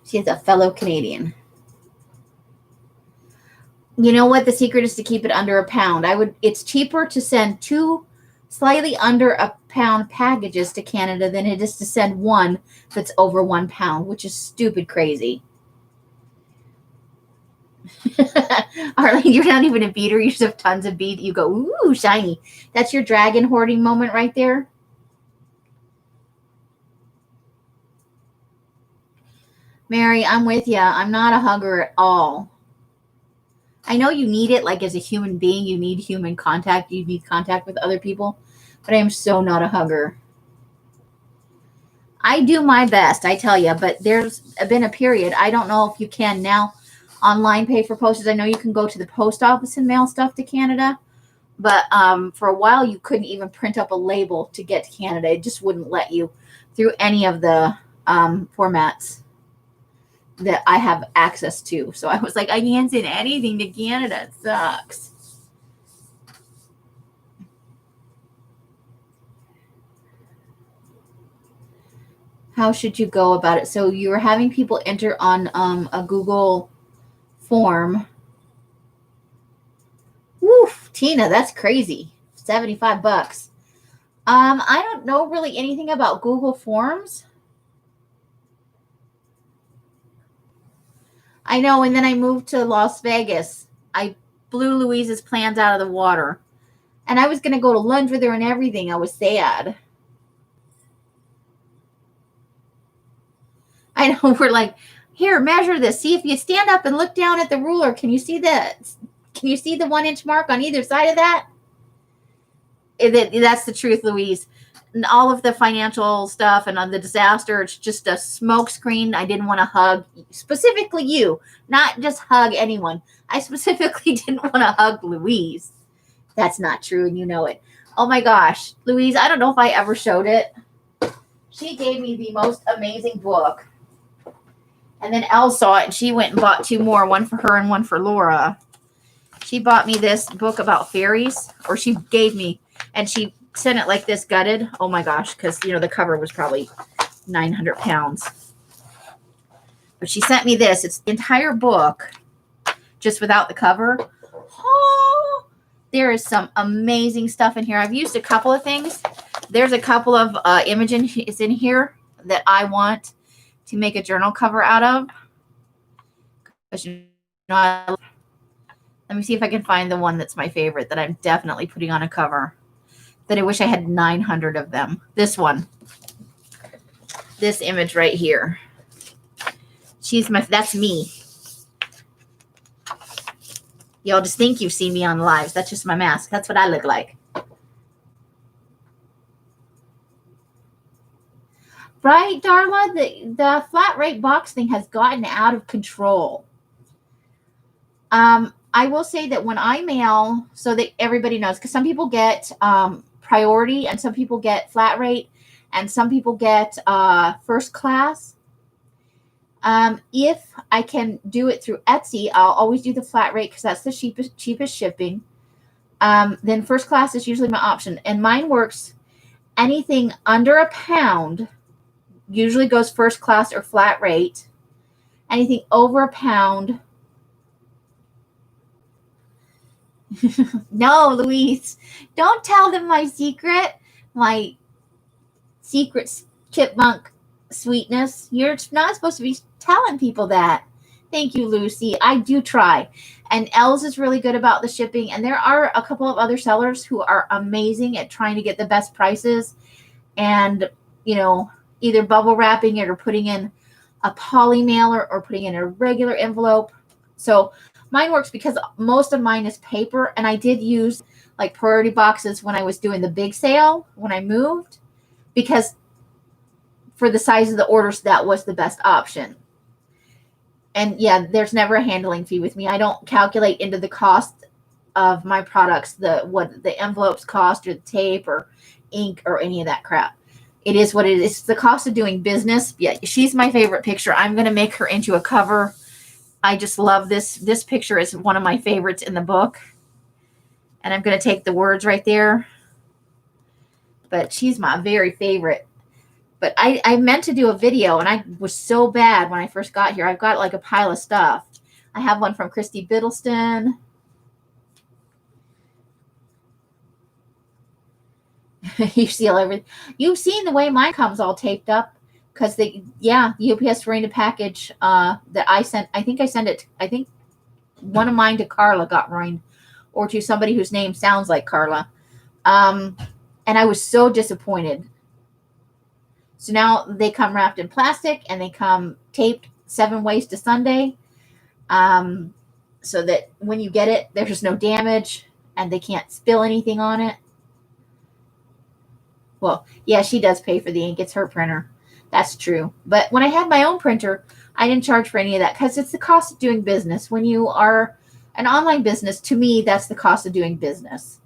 She is a fellow Canadian. You know what? The secret is to keep it under a pound. It's cheaper to send 2 slightly under a pound packages to Canada than it is to send one that's over 1 pound, which is stupid crazy. Arlene, you're not even a beater. You just have tons of bead. You go, ooh, shiny. That's your dragon hoarding moment right there. Mary, I'm with you. I'm not a hugger at all. I know you need it, like as a human being, you need human contact. You need contact with other people. But I am so not a hugger. I do my best, I tell you. But there's been a period. I don't know if you can now online pay for postage. I know you can go to the post office and mail stuff to Canada. But for a while, you couldn't even print up a label to get to Canada. It just wouldn't let you through any of the formats that I have access to. So I was like, I can't send anything to Canada. It sucks. How should you go about it? So you're having people enter on a Google form. Woof, Tina, that's crazy. $75. I don't know really anything about Google Forms. I know, and then I moved to Las Vegas. I blew Louise's plans out of the water. And I was going to go to lunch with her and everything. I was sad. I know, we're like, here, measure this. See, if you stand up and look down at the ruler, can you see the 1-inch mark on either side of that? That's the truth, Louise. all of the financial stuff and on the disaster. It's just a smoke screen. I didn't want to hug specifically you, not just hug anyone. I specifically didn't want to hug Louise. That's not true, and you know it. Oh my gosh, Louise, I don't know if I ever showed it. She gave me the most amazing book. And then Elle saw it, and she went and bought 2 more, one for her and one for Laura. She bought me this book about fairies, or she gave me, and she sent it like this, gutted. Oh my gosh, because, the cover was probably 900 pounds. But she sent me this. It's the entire book, just without the cover. Oh, there is some amazing stuff in here. I've used a couple of things. There's a couple of images in here that I want to make a journal cover out of. Let me see if I can find the one that's my favorite that I'm definitely putting on a cover. That I wish I had 900 of them. This one. This image right here. That's me. Y'all just think you've seen me on lives. That's just my mask. That's what I look like. Right, Darla? The flat rate box thing has gotten out of control. I will say that when I mail, so that everybody knows, because some people get priority and some people get flat rate and some people get first class. If I can do it through Etsy, I'll always do the flat rate because that's the cheapest shipping. Then first class is usually my option. And mine works anything under a pound usually goes first class or flat rate. Anything over a pound. No, Louise, don't tell them my secret chipmunk sweetness. You're not supposed to be telling people that. Thank you, Lucy. I do try. And Elle's is really good about the shipping. And there are a couple of other sellers who are amazing at trying to get the best prices and, either bubble wrapping it or putting in a poly mailer or putting in a regular envelope. So mine works because most of mine is paper. And I did use like priority boxes when I was doing the big sale when I moved, because for the size of the orders, that was the best option. And yeah, there's never a handling fee with me. I don't calculate into the cost of my products what the envelopes cost or the tape or ink or any of that crap. It is what it is. It's the cost of doing business. Yeah, she's my favorite picture. I'm going to make her into a cover. I just love this. This picture is one of my favorites in the book. And I'm going to take the words right there. But she's my very favorite. But I meant to do a video, and I was so bad when I first got here. I've got like a pile of stuff. I have one from Christy Biddleston. You see everything. You've seen the way mine comes all taped up, because UPS ran a package that I sent. I think one of mine to Carla got ruined, or to somebody whose name sounds like Carla. And I was so disappointed. So now they come wrapped in plastic and they come taped 7 ways to Sunday, so that when you get it, there's no damage and they can't spill anything on it. Well, yeah, she does pay for the ink. It's her printer. That's true. But when I had my own printer, I didn't charge for any of that because it's the cost of doing business. When you are an online business, to me, that's the cost of doing business.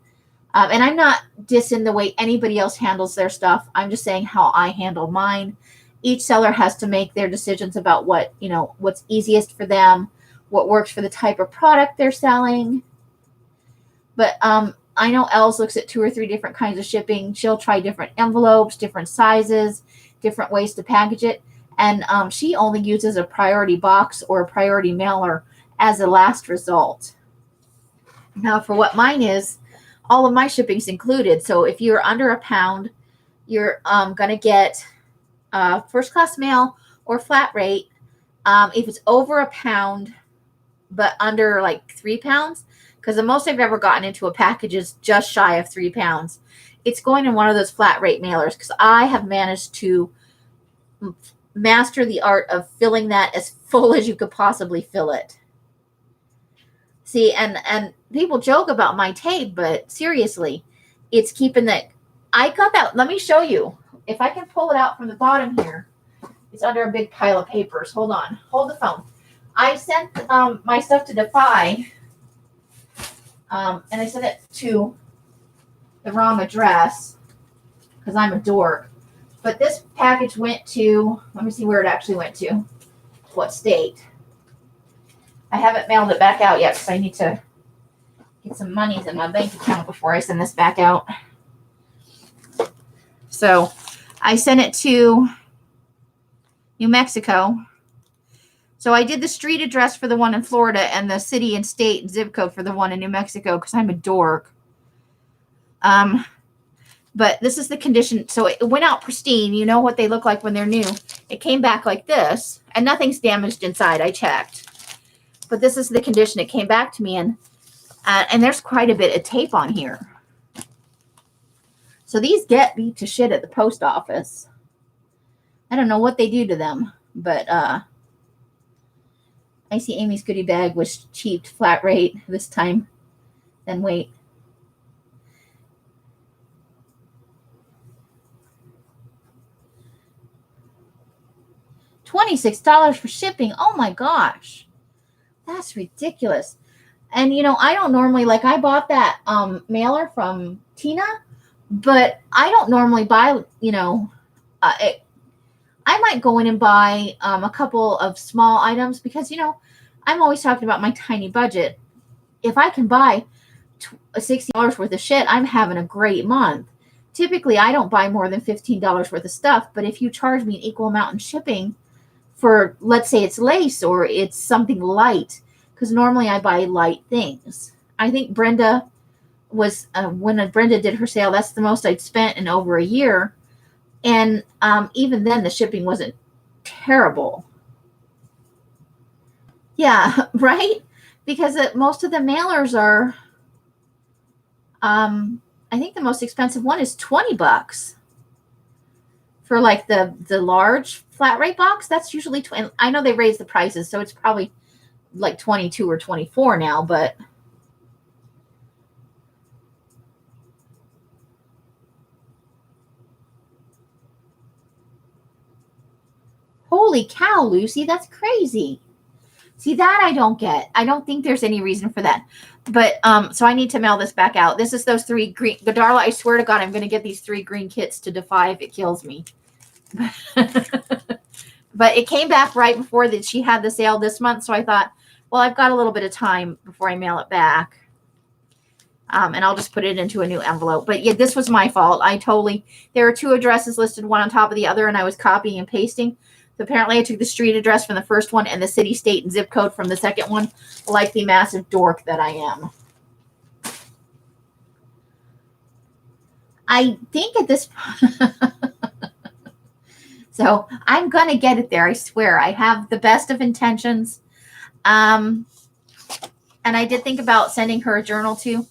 And I'm not dissing the way anybody else handles their stuff. I'm just saying how I handle mine. Each seller has to make their decisions about what's easiest for them, what works for the type of product they're selling. But I know Els looks at 2 or 3 different kinds of shipping. She'll try different envelopes, different sizes, different ways to package it. And she only uses a priority box or a priority mailer as a last result. Now, for what mine is, all of my shipping's included. So if you're under a pound, you're going to get first class mail or flat rate. If it's over a pound, but under like 3 pounds, because the most I've ever gotten into a package is just shy of 3 pounds, it's going in one of those flat rate mailers, because I have managed to master the art of filling that as full as you could possibly fill it. See, and people joke about my tape, but seriously, it's keeping that. I got that. Let me show you. If I can pull it out from the bottom here. It's under a big pile of papers. Hold on. Hold the phone. I sent my stuff to Defy. And I sent it to the wrong address because I'm a dork. But this package went to, let me see where it actually went to. What state. I haven't mailed it back out yet because I need to get some monies in my bank account before I send this back out. So I sent it to New Mexico. So I did the street address for the one in Florida and the city and state and zip code for the one in New Mexico because I'm a dork. But this is the condition. So it went out pristine. You know what they look like when they're new. It came back like this, and nothing's damaged inside. I checked. But this is the condition it came back to me in. And there's quite a bit of tape on here. So these get beat to shit at the post office. I don't know what they do to them, but I see Amy's goodie bag was cheaped flat rate this time. Then wait. $26 for shipping. Oh my gosh. That's ridiculous. And you know, I don't normally, like, I bought that mailer from Tina, but I don't normally buy, you know, I might go in and buy a couple of small items because, you know, I'm always talking about my tiny budget. If I can buy $60 worth of shit, I'm having a great month. Typically, I don't buy more than $15 worth of stuff, but if you charge me an equal amount in shipping for, let's say it's lace or it's something light, because normally I buy light things. I think Brenda was, when Brenda did her sale, that's the most I'd spent in over a year. And even then, the shipping wasn't terrible. Yeah, right? Because most of the mailers are, I think the most expensive one is $20 for like the large flat rate box. That's usually $20. I know they raised the prices, so it's probably like $22 or $24 now, but holy cow, Lucy, that's crazy. See, that I don't get. I don't think there's any reason for that. But so I need to mail this back out. This is those 3 green. Darla, I swear to God, I'm going to get these 3 green kits to Defy if it kills me. But it came back right before that she had the sale this month. So I thought, well, I've got a little bit of time before I mail it back. And I'll just put it into a new envelope. But yeah, this was my fault. There are 2 addresses listed, one on top of the other, and I was copying and pasting. So apparently I took the street address from the first one and the city, state, and zip code from the second one, like the massive dork that I am. I think at this so I'm going to get it there. I swear. I have the best of intentions. And I did think about sending her a journal too.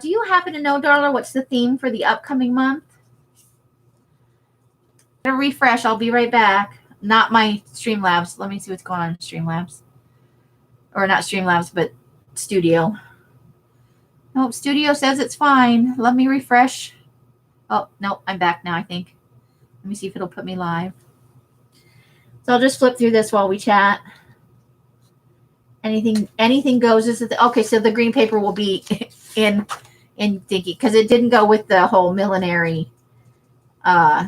Do you happen to know, Darla, what's the theme for the upcoming month? I'm going to refresh. I'll be right back. Not my Streamlabs. Let me see what's going on in Streamlabs. Or not Streamlabs, but Studio. Nope, Studio says it's fine. Let me refresh. Oh, no, I'm back now, I think. Let me see if it'll put me live. So I'll just flip through this while we chat. Anything goes. Okay, so the green paper will be in Dinky because it didn't go with the whole millinery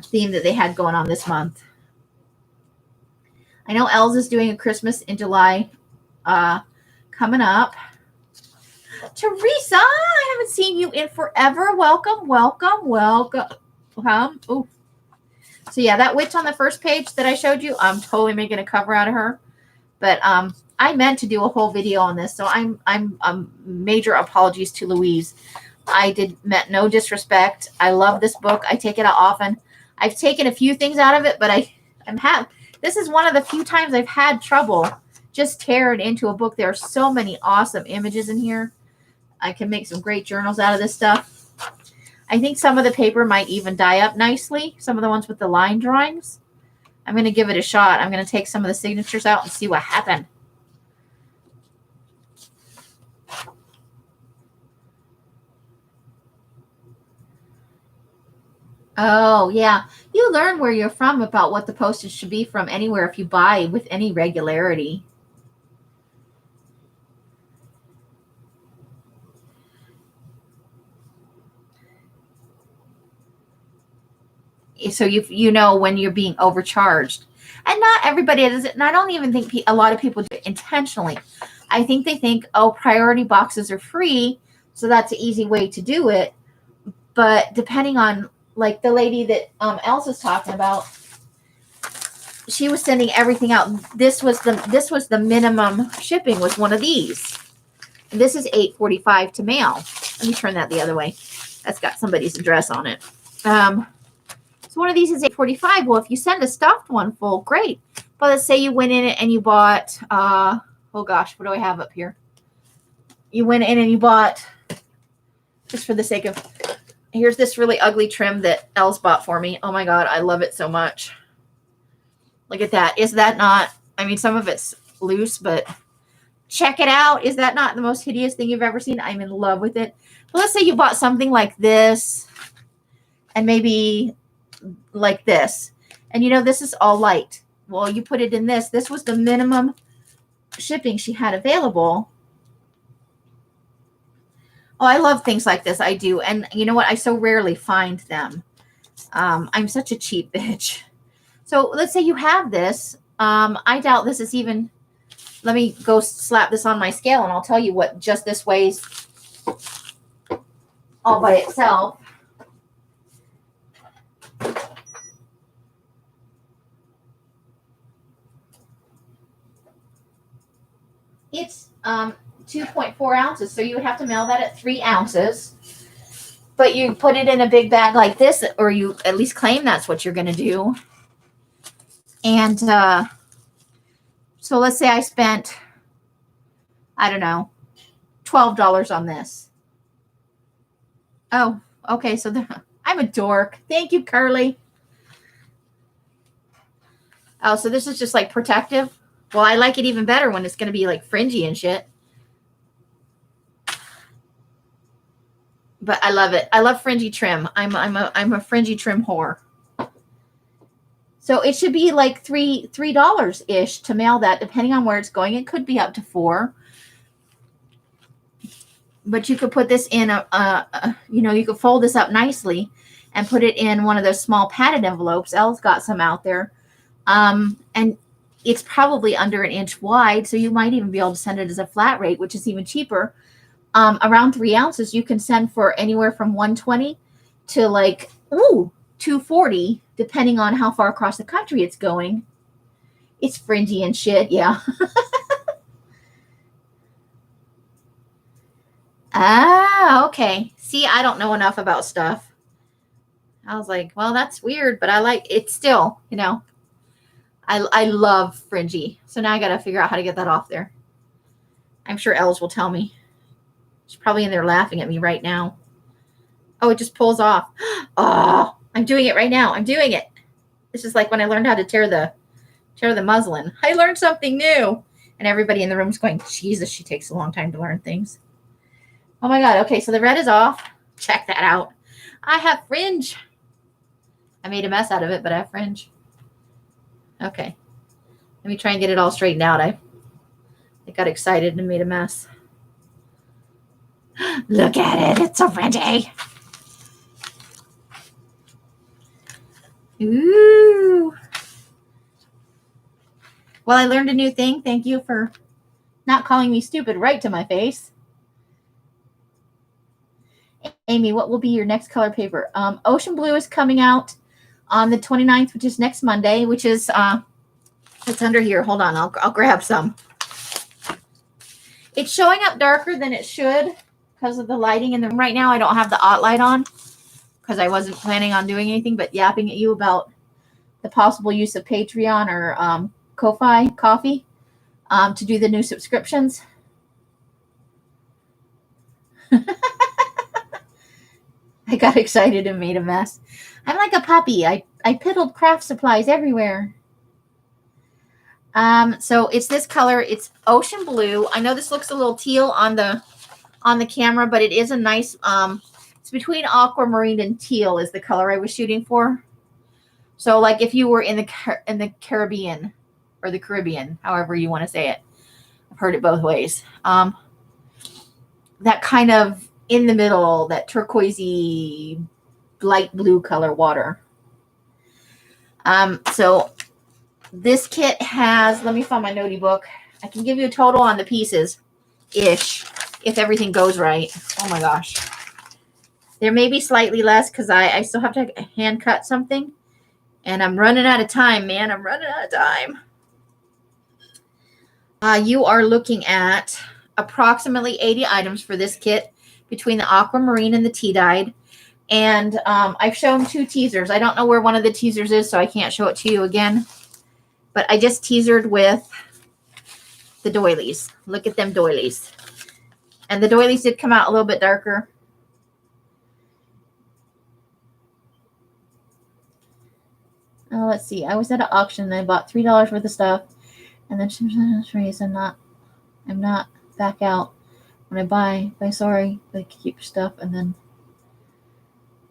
theme that they had going on this month. I know Els is doing a Christmas in July coming up. Teresa, I haven't seen you in forever. Welcome. Ooh. So yeah, that witch on the first page that I showed you, I'm totally making a cover out of her. But I meant to do a whole video on this, so I'm major apologies to Louise. I meant no disrespect. I love this book. I take it out often. I've taken a few things out of it, but this is one of the few times I've had trouble just tearing into a book. There are so many awesome images in here. I can make some great journals out of this stuff. I think some of the paper might even dye up nicely. Some of the ones with the line drawings. I'm going to give it a shot. I'm going to take some of the signatures out and see what happened. Oh, yeah. You learn where you're from about what the postage should be from anywhere if you buy with any regularity. So you know when you're being overcharged. And not everybody does it. And I don't even think a lot of people do it intentionally. I think they think, oh, priority boxes are free, so that's an easy way to do it. But depending on, like the lady that Elsa's talking about, she was sending everything out. This was the minimum shipping was one of these. And this is $8.45 to mail. Let me turn that the other way. That's got somebody's address on it. So one of these is $8.45. Well, if you send a stuffed one full, great. But let's say you went in and you bought, oh gosh, what do I have up here? You went in and you bought, just for the sake of, here's this really ugly trim that Els bought for me. Oh my God, I love it so much. Look at that. Is that not, I mean, some of it's loose, but check it out. Is that not the most hideous thing you've ever seen? I'm in love with it. But let's say you bought something like this and maybe like this. And you know, this is all light. Well, you put it in this. This was the minimum shipping she had available. Oh, I love things like this. I do. And you know what? I so rarely find them. I'm such a cheap bitch. So let's say you have this. I doubt this is even, let me go slap this on my scale and I'll tell you what just this weighs all by itself. It's 2.4 ounces. So you would have to mail that at 3 ounces. But you put it in a big bag like this, or you at least claim that's what you're going to do. And so let's say I spent, I don't know, $12 on this. Oh, okay. So I'm a dork. Thank you, Curly. Oh, so this is just like protective. Well, I like it even better when it's going to be like fringy and shit. But I love it. I love fringy trim. I'm a fringy trim whore. So it should be like $3 ish to mail that, depending on where it's going. It could be up to $4. But you could put this in you could fold this up nicely and put it in one of those small padded envelopes. Elle's got some out there. And it's probably under an inch wide, so you might even be able to send it as a flat rate, which is even cheaper. Around 3 ounces, you can send for anywhere from $120 to like $240, depending on how far across the country it's going. It's fringy and shit, yeah. Ah, okay. See, I don't know enough about stuff. I was like, well, that's weird, but I like it still, you know. I love fringy. So now I got to figure out how to get that off there. I'm sure Els will tell me. She's probably in there laughing at me right now. Oh, it just pulls off. Oh, I'm doing it right now. I'm doing it. This is like when I learned how to tear the muslin. I learned something new. And everybody in the room is going, Jesus, she takes a long time to learn things. Oh my God. Okay, so the red is off. Check that out. I have fringe. I made a mess out of it, but I have fringe. Okay. Let me try and get it all straightened out. I got excited and made a mess. Look at it. It's so fringy. Ooh. Well, I learned a new thing. Thank you for not calling me stupid right to my face. Amy, what will be your next color paper? Ocean Blue is coming out on the 29th, which is next Monday, which is, it's under here. Hold on. I'll grab some. It's showing up darker than it should because of the lighting in the room right now. I don't have the hot light on because I wasn't planning on doing anything but yapping at you about the possible use of Patreon or Ko-Fi coffee to do the new subscriptions. I got excited and made a mess. I'm like a puppy. I piddled craft supplies everywhere. So it's this color. It's ocean blue. I know this looks a little teal on the camera, but it is a nice It's between aquamarine and teal is the color I was shooting for. So like if you were in the Caribbean or the Caribbean, however you want to say it. I've heard it both ways. That kind of in the middle, that turquoisey light blue color water. So this kit has, let me find my notey book. I can give you a total on the pieces ish if everything goes right. Oh my gosh. There may be slightly less because I still have to hand cut something. And I'm running out of time, man. I'm running out of time. You are looking at approximately 80 items for this kit between the aquamarine and the tea dyed. And I've shown 2 teasers. I don't know where one of the teasers is, so I can't show it to you again. But I just teasered with the doilies. Look at them doilies. And the doilies did come out a little bit darker. Oh, let's see. I was at an auction and I bought $3 worth of stuff. And then I'm not back out when I buy sorry, but keep your stuff. And then,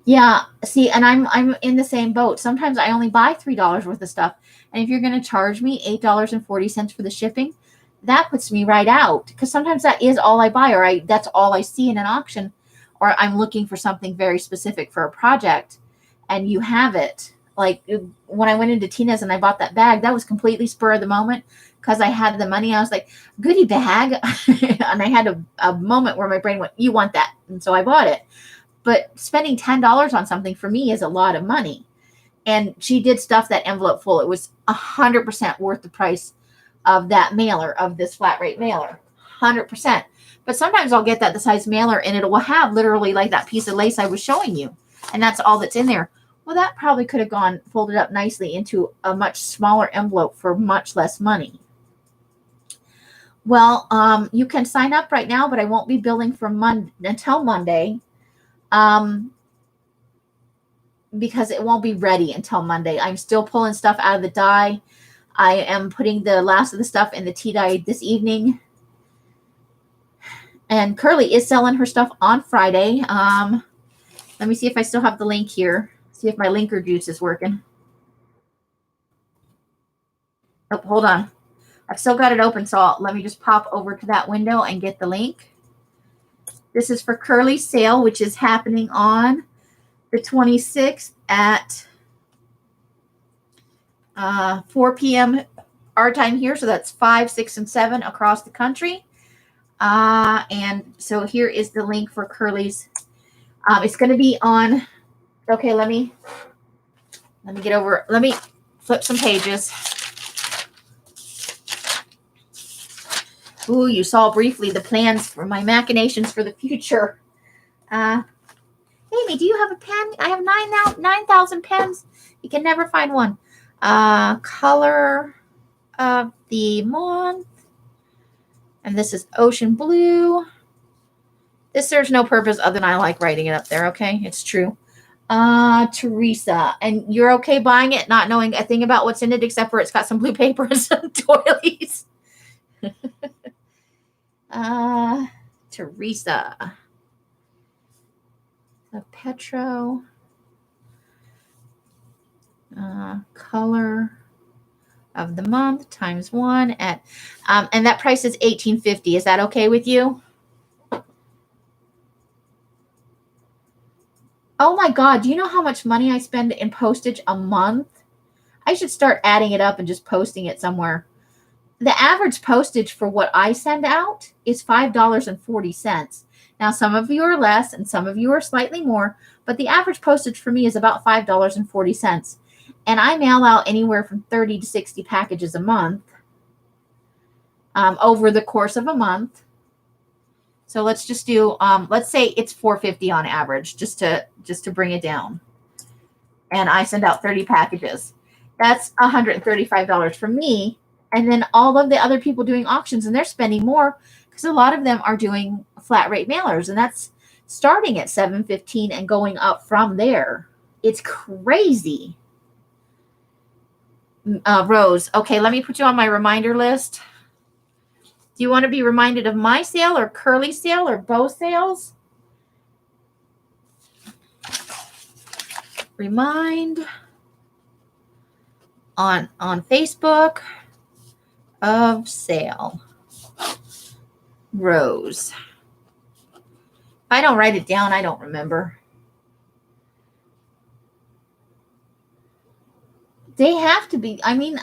yeah, see, and I'm in the same boat. Sometimes I only buy $3 worth of stuff. And if you're going to charge me $8.40 for the shipping, that puts me right out. Because sometimes that is all I buy, or that's all I see in an auction, or I'm looking for something very specific for a project and you have it. Like when I went into Tina's and I bought that bag, that was completely spur of the moment because I had the money. I was like, goodie bag. And I had a moment where my brain went, you want that. And so I bought it. But spending $10 on something for me is a lot of money. And she did stuff that envelope full. It was 100% worth the price of that mailer, of this flat rate mailer. 100%. But sometimes I'll get that the size mailer and it will have literally like that piece of lace I was showing you. And that's all that's in there. Well, that probably could have gone folded up nicely into a much smaller envelope for much less money. Well, you can sign up right now, but I won't be billing for until Monday, because it won't be ready until Monday. I'm still pulling stuff out of the dye. I am putting the last of the stuff in the tea dye this evening. And Curly is selling her stuff on Friday. Let me see if I still have the link here. See if my linker juice is working. Oh, hold on. I've still got it open, so let me just pop over to that window and get the link. This is for Curly's sale, which is happening on the 26th at 4 p.m. our time here. So that's 5, 6, and 7 across the country. And so here is the link for Curly's. It's going to be on. Okay, let me get over. Let me flip some pages. Ooh, you saw briefly the plans for my machinations for the future. Amy, do you have a pen? I have 9,000 pens. You can never find one. Color of the month. And this is ocean blue. This serves no purpose other than I like writing it up there, okay? It's true. Teresa. And you're okay buying it, not knowing a thing about what's in it except for it's got some blue paper and some doilies. Teresa. The Petro. Color of the month times 1 at and that price is $18.50. Is that okay with you? Oh my God, do you know how much money I spend in postage a month? I should start adding it up and just posting it somewhere. The average postage for what I send out is $5.40. Now, some of you are less and some of you are slightly more, but the average postage for me is about $5.40. And I mail out anywhere from 30 to 60 packages a month over the course of a month. So let's just do, let's say it's $4.50 on average, just to bring it down. And I send out 30 packages. That's $135 for me. And then all of the other people doing auctions, and they're spending more because a lot of them are doing flat rate mailers, and that's starting at $7.15 and going up from there. It's crazy. Rose, okay, let me put you on my reminder list. Do you want to be reminded of my sale or Curly's sale or both sales? remind on Facebook of sale. Rose. If I don't write it down, I don't remember. They have to be. I mean,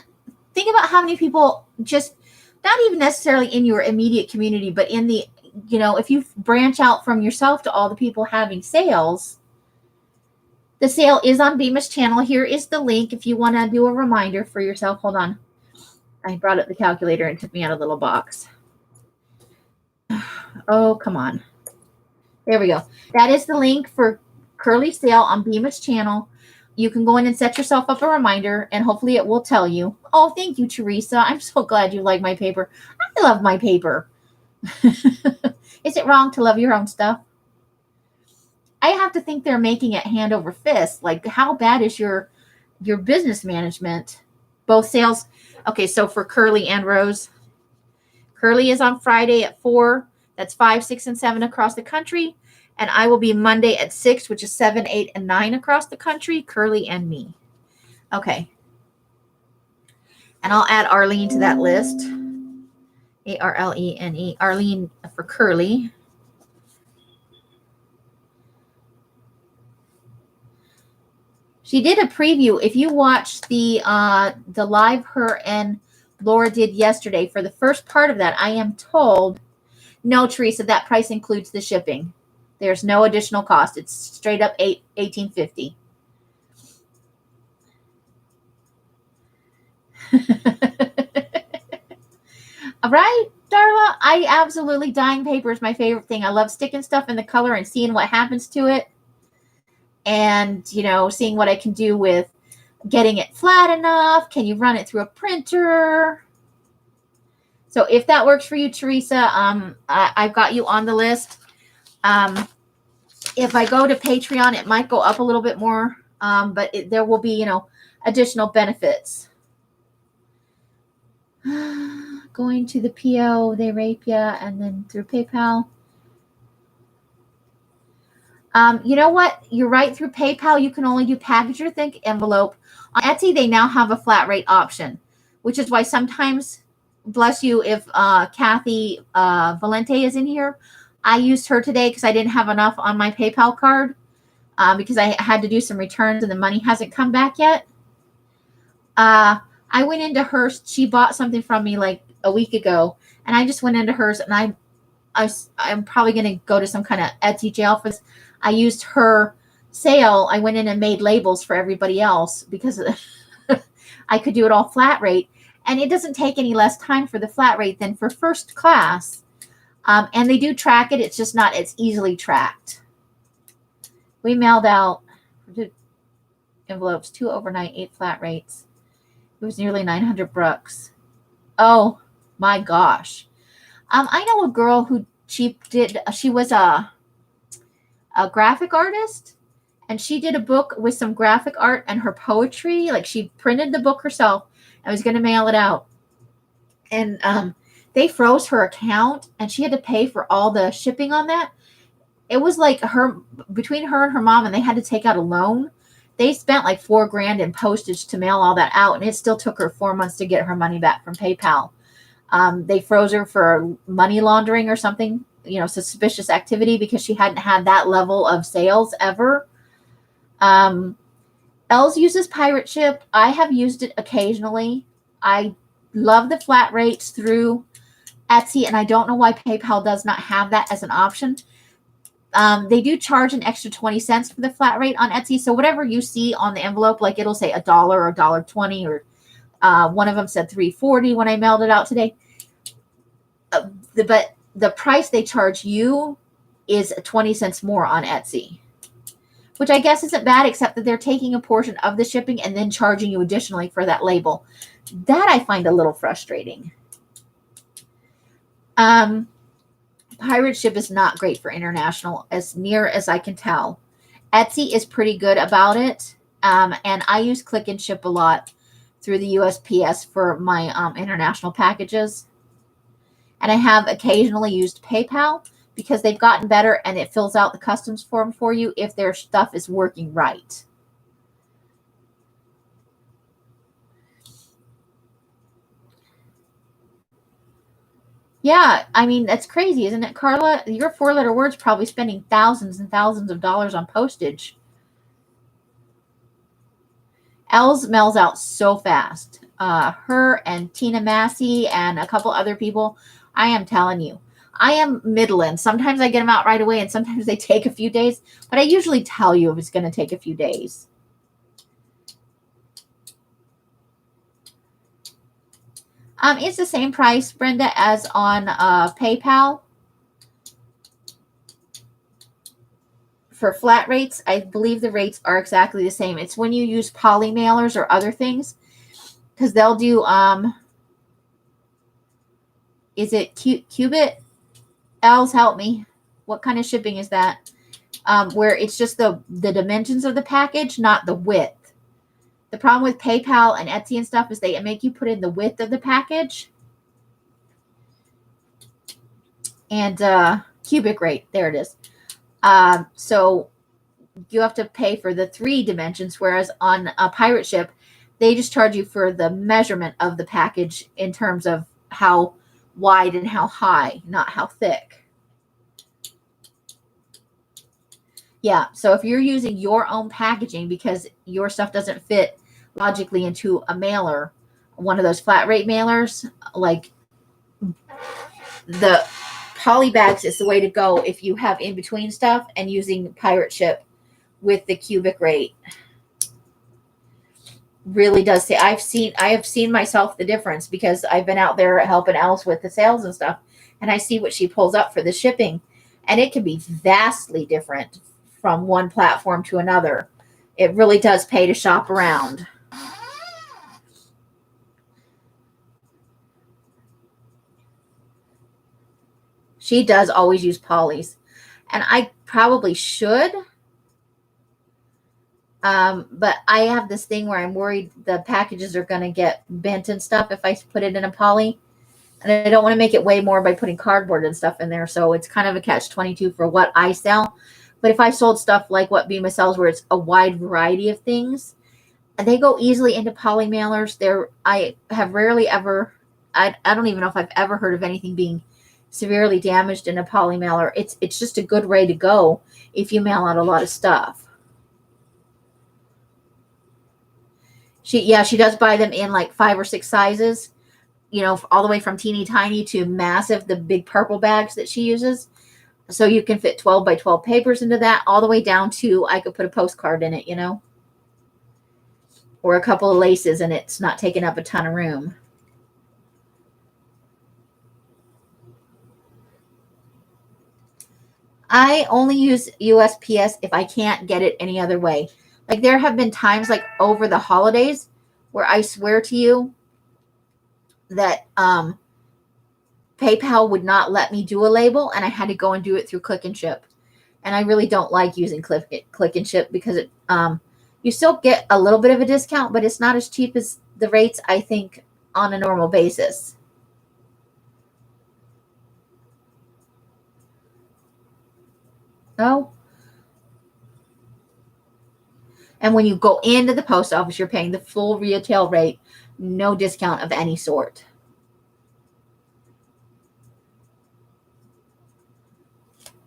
think about how many people just, not even necessarily in your immediate community, but in the, if you branch out from yourself to all the people having sales. The sale is on Bemis channel. Here is the link if you want to do a reminder for yourself. Hold on. I brought up the calculator and it took me out a little box. Oh, come on. There we go. That is the link for Curly sale on Bemis channel. You can go in and set yourself up a reminder, and hopefully it will tell you. Oh, thank you, Teresa. I'm so glad you like my paper. I love my paper. Is it wrong to love your own stuff? I have to think they're making it hand over fist. Like, how bad is your business management? Both sales. Okay, so for Curly and Rose. Curly is on Friday at 4. That's 5, 6, and 7 across the country. And I will be Monday at 6, which is 7, 8, and 9 across the country. Curly and me. Okay. And I'll add Arlene to that list. Arlene. Arlene for Curly. She did a preview. If you watched the live her and Laura did yesterday, for the first part of that, I am told, no, Teresa, that price includes the shipping. There's no additional cost. It's straight up $18.50. All right, Darla. I absolutely, dyeing paper is my favorite thing. I love sticking stuff in the color and seeing what happens to it. And, seeing what I can do with getting it flat enough. Can you run it through a printer? So if that works for you, Teresa, I've got you on the list. If I go to Patreon, it might go up a little bit more, but there will be, additional benefits. Going to the PO, they rape you, and then through PayPal. You know what? You're right. Through PayPal, you can only do package or think envelope. On Etsy, they now have a flat rate option, which is why sometimes, bless you, if Kathy Valente is in here, I used her today because I didn't have enough on my PayPal card because I had to do some returns and the money hasn't come back yet. I went into hers. She bought something from me like a week ago, and I just went into hers, and I'm probably going to go to some kind of Etsy jail for this. I used her sale. I went in and made labels for everybody else because I could do it all flat rate. And it doesn't take any less time for the flat rate than for first class. And they do track it. It's just not as easily tracked. We mailed out envelopes, 2 overnight, 8 flat rates. It was nearly $900. Oh my gosh. I know a girl who she was a graphic artist, and she did a book with some graphic art and her poetry. Like, she printed the book herself and was going to mail it out. And they froze her account, and she had to pay for all the shipping on that. It was like between her and her mom, and they had to take out a loan. They spent like $4,000 in postage to mail all that out, and it still took her 4 months to get her money back from PayPal. They froze her for money laundering or something, suspicious activity, because she hadn't had that level of sales ever. Els uses Pirate Ship. I have used it occasionally. I love the flat rates through Etsy, and I don't know why PayPal does not have that as an option. They do charge an extra 20 cents for the flat rate on Etsy. So whatever you see on the envelope, like it'll say $1 or $1.20, or one of them said $3.40 when I mailed it out today. But the price they charge you is 20 cents more on Etsy, which I guess isn't bad, except that they're taking a portion of the shipping and then charging you additionally for that label. That I find a little frustrating. Pirate Ship is not great for international, as near as I can tell. Etsy is pretty good about it. And I use Click and Ship a lot through the USPS for my international packages. And I have occasionally used PayPal because they've gotten better, and it fills out the customs form for you if their stuff is working right. Yeah, I mean, that's crazy, isn't it, Carla? Your four-letter word's probably spending thousands and thousands of dollars on postage. L's mails out so fast. Her and Tina Massey and a couple other people, I am telling you. I am Midland. Sometimes I get them out right away and sometimes they take a few days, but I usually tell you if it's going to take a few days. It's the same price, Brenda, as on PayPal. For flat rates, I believe the rates are exactly the same. It's when you use poly mailers or other things, because they'll do is it Qubit? L's, help me. What kind of shipping is that? Where it's just the dimensions of the package, not the width. The problem with PayPal and Etsy and stuff is they make you put in the width of the package. And cubic rate, there it is. So you have to pay for the 3 dimensions, whereas on a pirate ship, they just charge you for the measurement of the package in terms of how wide and how high, not how thick. Yeah, so if you're using your own packaging because your stuff doesn't fit logically into a mailer, one of those flat rate mailers, like the poly bags is the way to go if you have in between stuff, and using pirate ship with the cubic rate really does say I have seen myself the difference because I've been out there helping Alice with the sales and stuff, and I see what she pulls up for the shipping, and it can be vastly different from one platform to another. It really does pay to shop around. She does always use polys, and I probably should. But I have this thing where I'm worried the packages are going to get bent and stuff if I put it in a poly. And I don't want to make it weigh more by putting cardboard and stuff in there. So it's kind of a catch-22 for what I sell. But if I sold stuff like what Bima sells, where it's a wide variety of things, and they go easily into poly mailers, I have rarely ever, I don't even know if I've ever heard of anything being severely damaged in a poly mailer. It's just a good way to go if you mail out a lot of stuff. She does buy them in like 5 or 6 sizes, all the way from teeny tiny to massive, the big purple bags that she uses. So you can fit 12 by 12 papers into that, all the way down to I could put a postcard in it, or a couple of laces, and it's not taking up a ton of room. I only use USPS if I can't get it any other way. Like there have been times like over the holidays where I swear to you that PayPal would not let me do a label, and I had to go and do it through Click and Ship. And I really don't like using Click and Ship because it you still get a little bit of a discount, but it's not as cheap as the rates, I think, on a normal basis. Oh. And when you go into the post office, you're paying the full retail rate, no discount of any sort.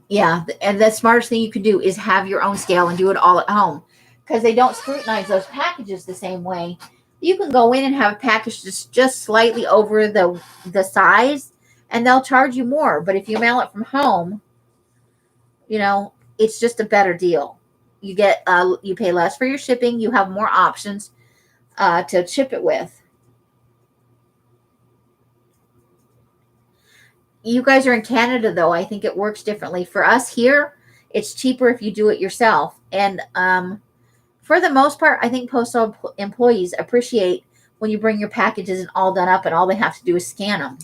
Yeah, and the smartest thing you can do is have your own scale and do it all at home, because they don't scrutinize those packages the same way. You can go in and have a package just slightly over the size, and they'll charge you more. But if you mail it from home, it's just a better deal. You pay less for your shipping. You have more options to ship it with. You guys are in Canada, though. I think it works differently. For us here, it's cheaper if you do it yourself. And for the most part, I think postal employees appreciate when you bring your packages and all done up and all they have to do is scan them.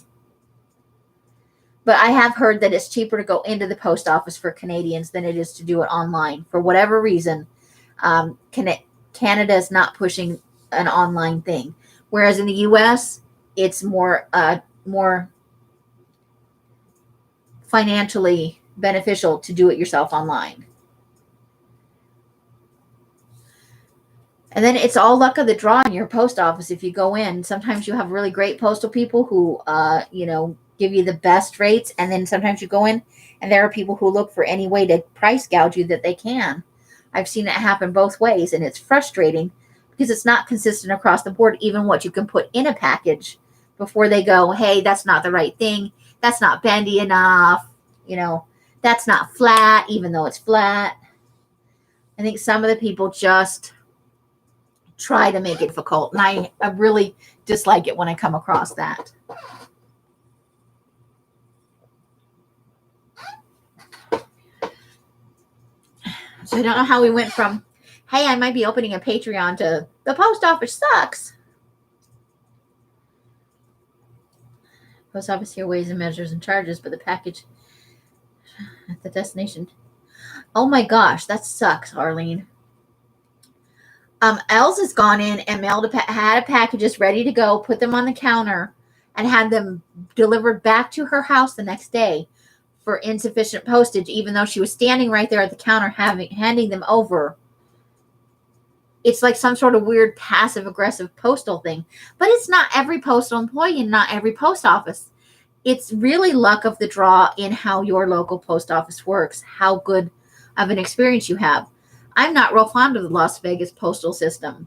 But I have heard that it's cheaper to go into the post office for Canadians than it is to do it online. For whatever reason, Canada is not pushing an online thing. Whereas in the U.S., it's more financially beneficial to do it yourself online. And then it's all luck of the draw in your post office if you go in. Sometimes you have really great postal people who, give you the best rates. And then sometimes you go in and there are people who look for any way to price gouge you that they can. I've seen it happen both ways, and it's frustrating because it's not consistent across the board, even what you can put in a package before they go, hey, that's not the right thing. That's not bendy enough. That's not flat, even though it's flat. I think some of the people just try to make it difficult, and I really dislike it when I come across that. So I don't know how we went from, hey, I might be opening a Patreon to the post office sucks. Post office here weighs and measures and charges, but the package at the destination. Oh my gosh, that sucks, Arlene. Els has gone in and had packages ready to go, put them on the counter, and had them delivered back to her house the next day for insufficient postage, even though she was standing right there at the counter handing them over. It's like some sort of weird passive-aggressive postal thing. But it's not every postal employee and not every post office. It's really luck of the draw in how your local post office works, how good of an experience you have. I'm not real fond of the Las Vegas postal system.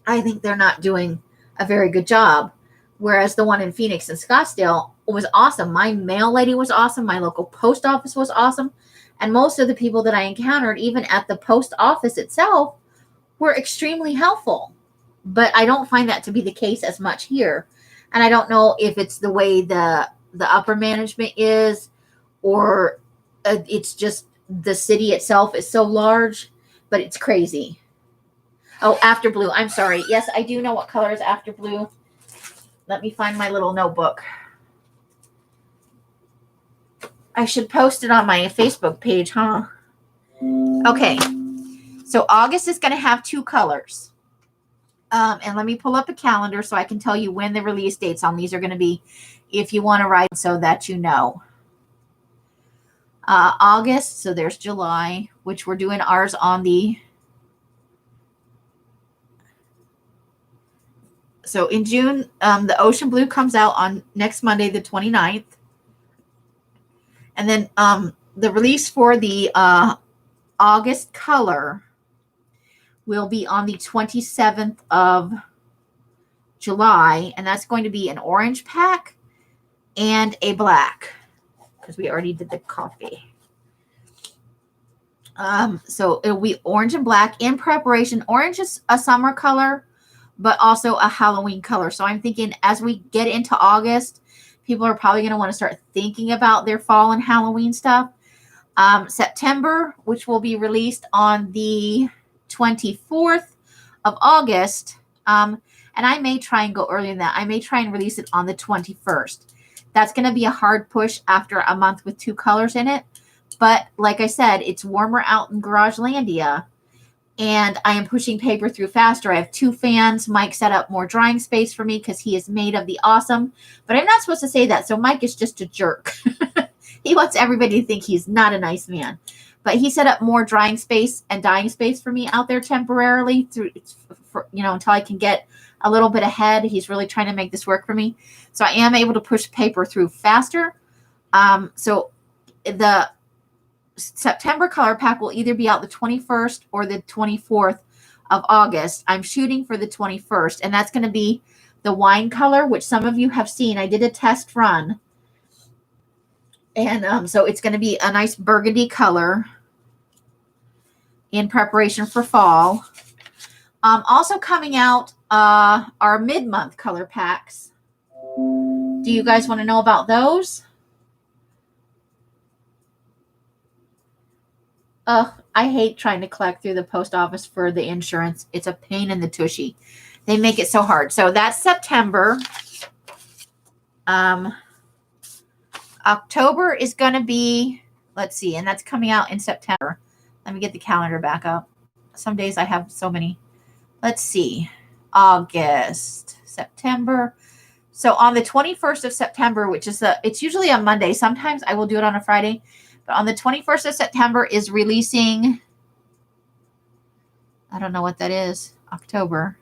I think they're not doing a very good job. Whereas the one in Phoenix and Scottsdale was awesome. My mail lady was awesome. My local post office was awesome. And most of the people that I encountered, even at the post office itself, were extremely helpful. But I don't find that to be the case as much here. And I don't know if it's the way the upper management is, or it's just the city itself is so large, but it's crazy. Oh, after blue. I'm sorry. Yes, I do know what color is after blue. Let me find my little notebook. I should post it on my Facebook page, huh? Okay. So August is going to have 2 colors. And let me pull up a calendar so I can tell you when the release dates on these are going to be, if you want to write so that you know. August, so there's July, which we're doing ours on the... So in June, the ocean blue comes out on next Monday, the 29th. And then the release for the August color will be on the 27th of July. And that's going to be an orange pack and a black, because we already did the coffee. So it'll be orange and black in preparation. Orange is a summer color, but also a Halloween color. So I'm thinking as we get into August, people are probably going to want to start thinking about their fall and Halloween stuff. September, which will be released on the 24th of August. And I may try and go earlier than that. I may try and release it on the 21st. That's going to be a hard push after a month with 2 colors in it. But like I said, it's warmer out in Garagelandia. And I am pushing paper through faster. I have 2 fans. Mike set up more drying space for me because he is made of the awesome. But I'm not supposed to say that. So Mike is just a jerk. He wants everybody to think he's not a nice man. But he set up more drying space and dyeing space for me out there temporarily until I can get a little bit ahead. He's really trying to make this work for me. So I am able to push paper through faster. So the September color pack will either be out the 21st or the 24th of August. I'm shooting for the 21st, and that's going to be the wine color, which some of you have seen. I did a test run, and so it's going to be a nice burgundy color in preparation for fall. Also coming out are mid-month color packs. Do you guys want to know about those? I hate trying to collect through the post office for the insurance. It's a pain in the tushy. They make it so hard. So that's September. October is going to be, let's see, and that's coming out in September. Let me get the calendar back up. Some days I have so many. Let's see. August, September. So on the 21st of September, which is it's usually a Monday. Sometimes I will do it on a Friday. But on the 21st of September is releasing, I don't know what that is, October.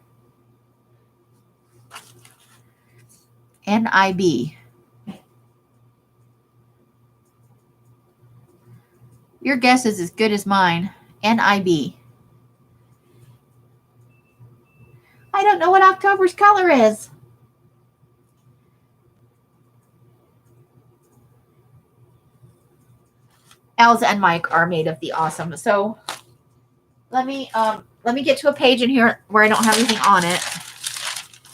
NIB. Your guess is as good as mine. NIB. I don't know what October's color is. Elsa and Mike are made of the awesome. So let me get to a page in here where I don't have anything on it.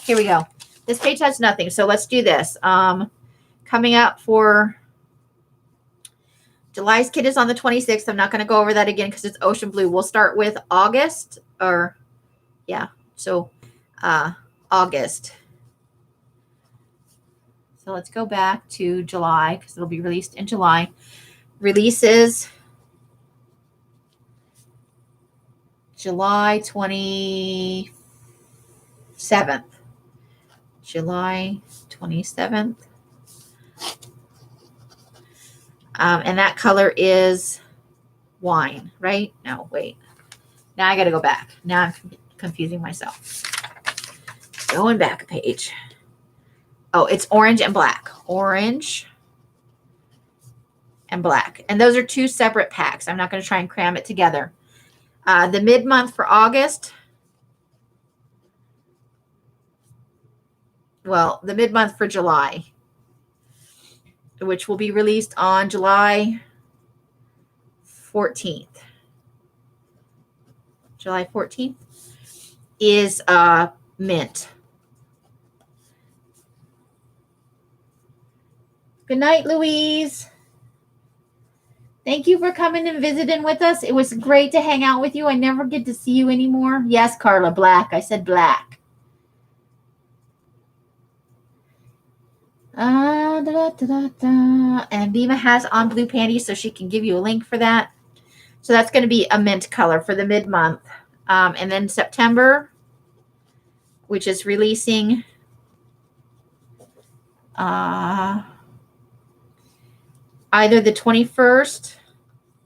Here we go. This page has nothing. So let's do this. Coming up for July's kit is on the 26th. I'm not going to go over that again because it's ocean blue. We'll start with August So August. So let's go back to July because it'll be released in July. Releases July 27th. July 27th. And that color is wine, right? No, wait. Now I got to go back. Now I'm confusing myself. Going back a page. Oh, it's orange and black. Orange and black. And those are two separate packs. I'm not going to try and cram it together. The mid-month for August. Well, the mid-month for July, which will be released on July 14th. July 14th is mint. Good night, Louise. Thank you for coming and visiting with us. It was great to hang out with you. I never get to see you anymore. Yes, Carla, black. I said black. And Bima has on blue panties, so she can give you a link for that. So that's going to be a mint color for the mid-month. And then September, which is releasing either the 21st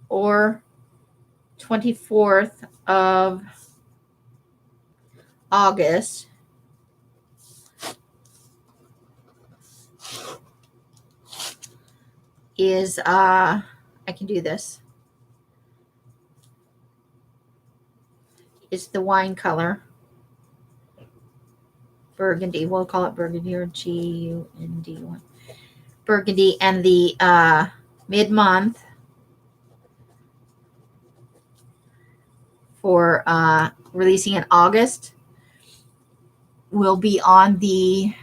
or 24th of August. Is I can do this. It's the wine color. Burgundy. We'll call it burgundy or G-U-N-D-Y. Burgundy. And the mid-month for releasing in August will be on the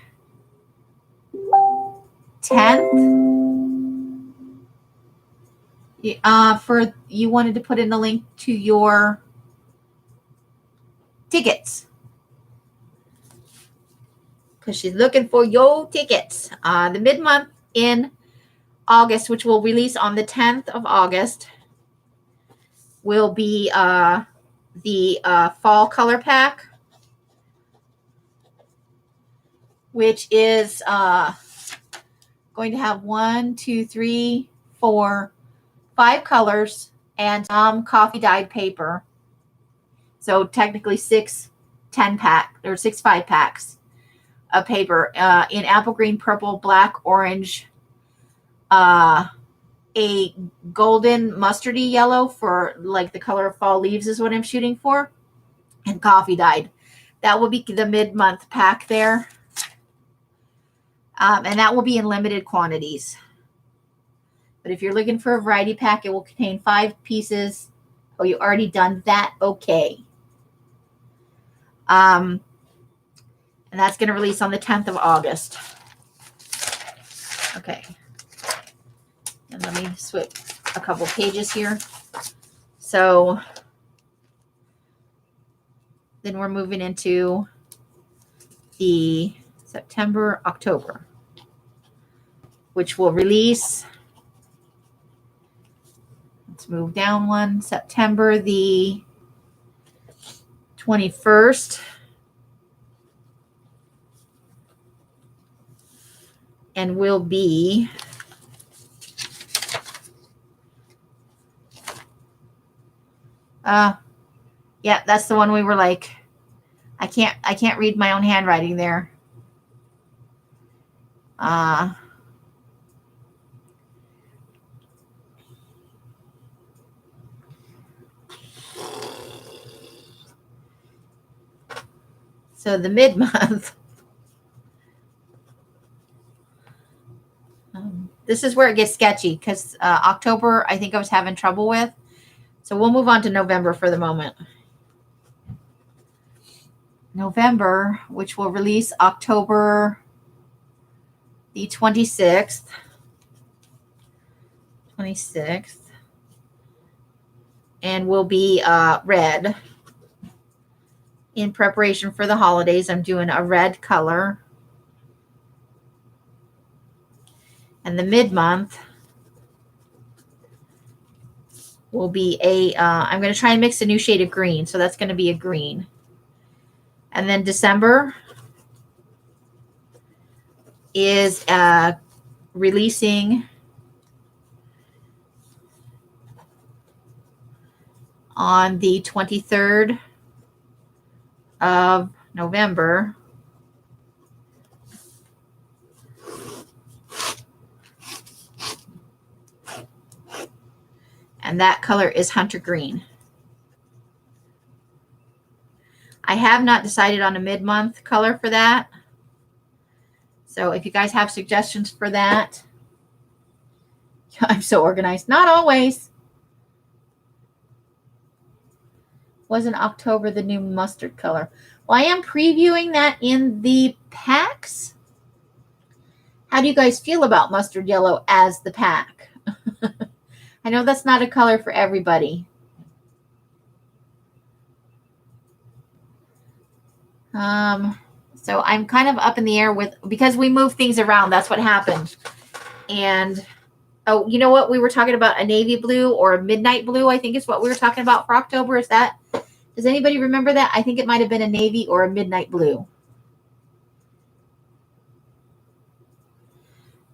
10th. For you wanted to put in a link to your tickets because she's looking for your tickets. The mid-month in August, which will release on the 10th of August, will be the fall color pack, which is going to have 5 colors and coffee dyed paper. So technically 6 10-pack or 6 5-packs of paper in apple green, purple, black, orange, a golden mustardy yellow for like the color of fall leaves is what I'm shooting for, and coffee dyed. That will be the mid-month pack there. And that will be in limited quantities. But if you're looking for a variety pack, it will contain 5 pieces. Oh, you already done that? Okay. And that's going to release on the 10th of August. Okay. And let me switch a couple pages here. So then we're moving into the September, October, which will release. Let's move down one. September the 21st. And will be yeah, that's the one we were like, I can't read my own handwriting there. So the mid-month, this is where it gets sketchy because October, I think I was having trouble with. So we'll move on to November for the moment. November, which will release October the 26th. 26th. And will be red. In preparation for the holidays, I'm doing a red color. And the mid-month will be I'm going to try and mix a new shade of green. So that's going to be a green. And then December is releasing on the 23rd of November. And that color is Hunter Green. I have not decided on a mid-month color for that. So if you guys have suggestions for that, I'm so organized. Not always. Wasn't October the new mustard color? Well, I am previewing that in the packs. How do you guys feel about mustard yellow as the pack? I know that's not a color for everybody. So I'm kind of up in the air with, because we move things around, that's what happened. And, oh, you know what? We were talking about a navy blue or a midnight blue, I think is what we were talking about for October. Is that, does anybody remember that? I think it might have been a navy or a midnight blue.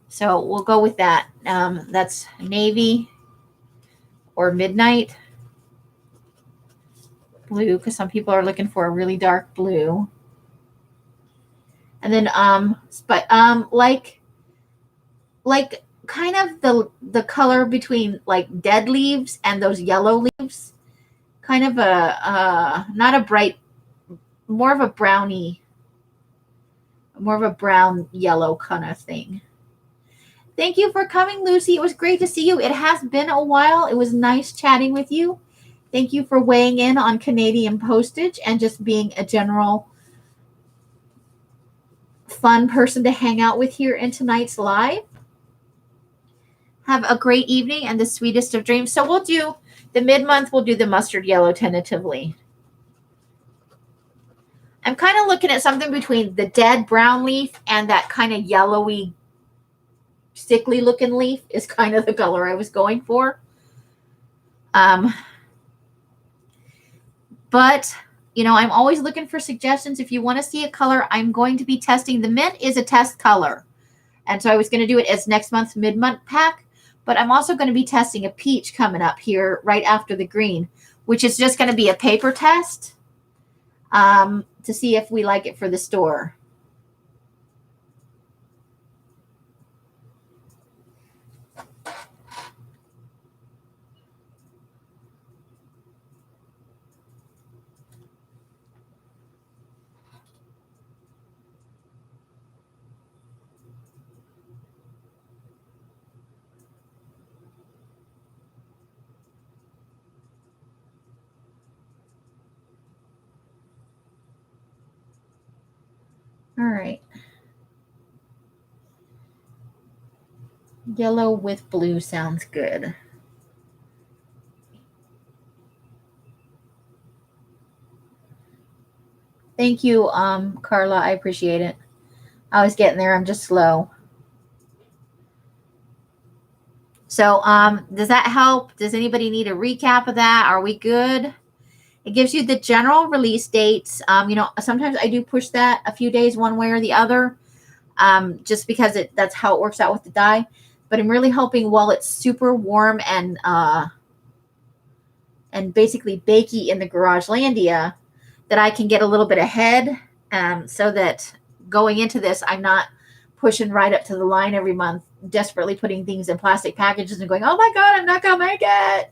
So we'll go with that. That's navy or midnight blue, because some people are looking for a really dark blue. And then like kind of the color between like dead leaves and those yellow leaves, kind of a not a bright, more of a brownie, more of a brown yellow kind of thing. Thank you for coming, Lucy. It was great to see you. It has been a while. It was nice chatting with you. Thank you for weighing in on Canadian postage and just being a general fun person to hang out with here in tonight's live. Have a great evening and the sweetest of dreams. So we'll do the mid-month, we'll do the mustard yellow tentatively. I'm kind of looking at something between the dead brown leaf and that kind of yellowy, sickly looking leaf is kind of the color I was going for. But, you know, I'm always looking for suggestions. If you want to see a color, I'm going to be testing. The mint is a test color. And so I was going to do it as next month's mid-month pack. But I'm also going to be testing a peach coming up here right after the green, which is just going to be a paper test to see if we like it for the store. All right. Yellow with blue sounds good. Thank you, Carla. I appreciate it. I was getting there. I'm just slow. So does that help? Does anybody need a recap of that? Are we good? It gives you the general release dates. You know, sometimes I do push that a few days one way or the other, just because that's how it works out with the die. But I'm really hoping while it's super warm and basically bakey in the Garagelandia, that I can get a little bit ahead, so that going into this, I'm not pushing right up to the line every month, desperately putting things in plastic packages and going, oh my God, I'm not going to make it.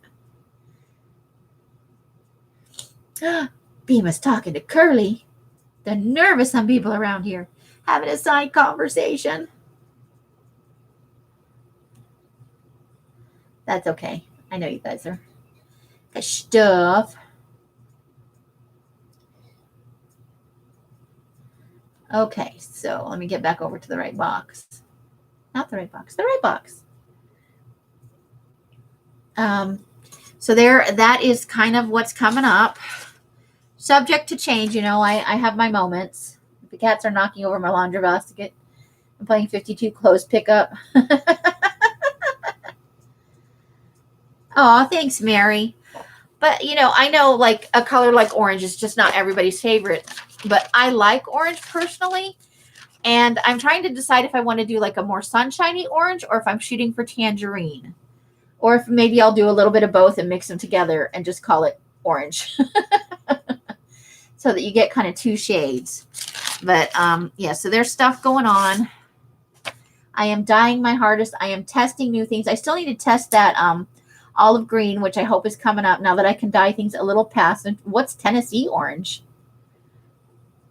Beamer's talking to Curly. The nerve of some people around here having a side conversation. That's okay. I know you guys are got stuff. Okay, so let me get back over to the right box. Not the right box, the right box. So there, that is kind of what's coming up. Subject to change, you know, I have my moments. The cats are knocking over my laundry basket. I'm playing 52 clothes pickup. Oh, thanks, Mary. But, you know, I know like a color like orange is just not everybody's favorite. But I like orange personally. And I'm trying to decide if I want to do like a more sunshiny orange or if I'm shooting for tangerine. Or if maybe I'll do a little bit of both and mix them together and just call it orange. So that you get kind of two shades. But yeah, so there's stuff going on. I am dying my hardest. I am testing new things. I still need to test that olive green, which I hope is coming up now that I can dye things a little past. And what's Tennessee orange?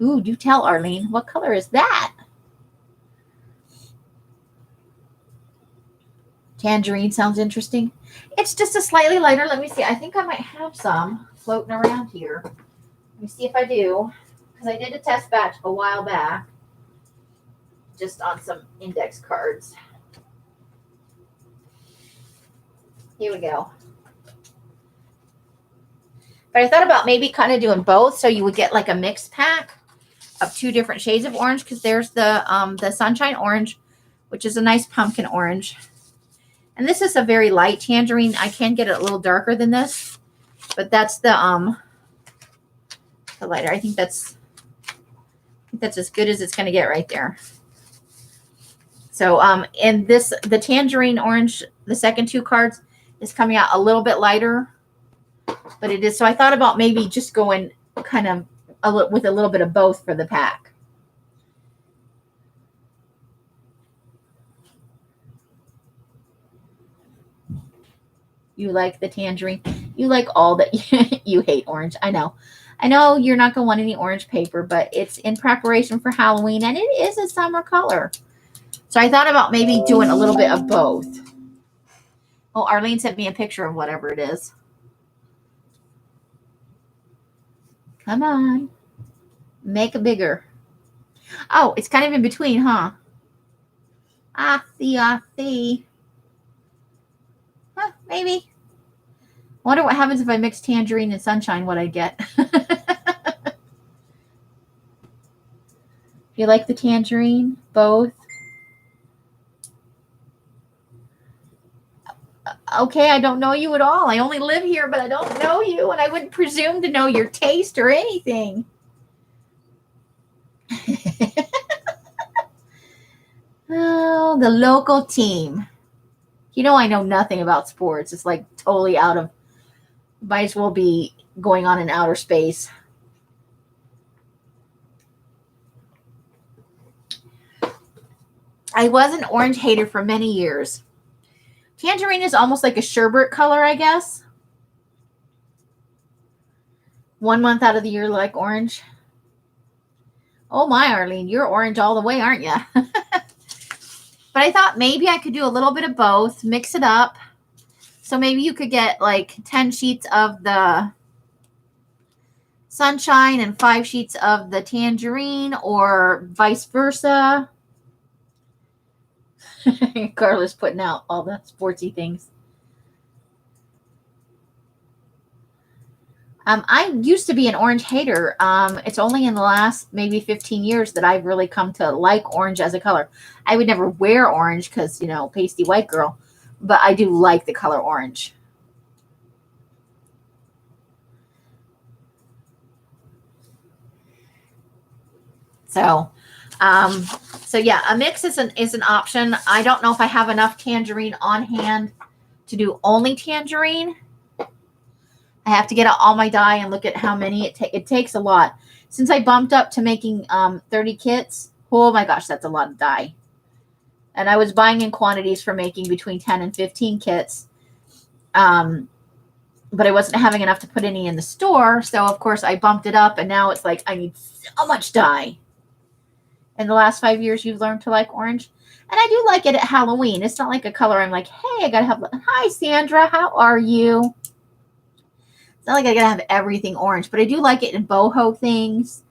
Ooh, do tell, Arlene. What color is that? Tangerine sounds interesting. It's just a slightly lighter. Let me see. I think I might have some floating around here. Let me see if I do. Because I did a test batch a while back. Just on some index cards. Here we go. But I thought about maybe kind of doing both. So you would get like a mixed pack of two different shades of orange. Because there's the Sunshine Orange, which is a nice pumpkin orange. And this is a very light tangerine. I can get it a little darker than this. But that's the lighter. I think that's as good as it's going to get right there. So and this, the tangerine orange, the second two cards is coming out a little bit lighter. But it is, so I thought about maybe just going kind of with a little bit of both for the pack. You like the tangerine. You like all that. You hate orange. I know. I know you're not going to want any orange paper, but it's in preparation for Halloween, and it is a summer color. So I thought about maybe doing a little bit of both. Oh, Arlene sent me a picture of whatever it is. Come on. Make it bigger. Oh, it's kind of in between, huh? I see. Huh, maybe. Wonder what happens if I mix tangerine and sunshine, what I get. You like the tangerine? Both? Okay, I don't know you at all. I only live here, but I don't know you, and I wouldn't presume to know your taste or anything. Oh, the local team. You know I know nothing about sports. It's like totally out of, might as well be going on in outer space. I was an orange hater for many years. Tangerine is almost like a sherbet color, I guess. 1 month out of the year like orange. Oh my, Arlene, you're orange all the way, aren't you? But I thought maybe I could do a little bit of both, mix it up. So maybe you could get like 10 sheets of the sunshine and 5 sheets of the tangerine, or vice versa. Carla's putting out all the sportsy things. I used to be an orange hater. It's only in the last maybe 15 years that I've really come to like orange as a color. I would never wear orange because, you know, pasty white girl, but I do like the color orange. So yeah, a mix is an option. I don't know if I have enough tangerine on hand to do only tangerine. I have to get out all my dye and look at how many it takes a lot. Since I bumped up to making 30 kits, oh my gosh, that's a lot of dye. And I was buying in quantities for making between 10 and 15 kits. but I wasn't having enough to put any in the store. So of course I bumped it up, and now it's like I need so much dye. In the last 5 years, you've learned to like orange. And I do like it at Halloween. It's not like a color I'm like, hey, I gotta have, hi Sandra, how are you? It's not like I gotta have everything orange, but I do like it in boho things.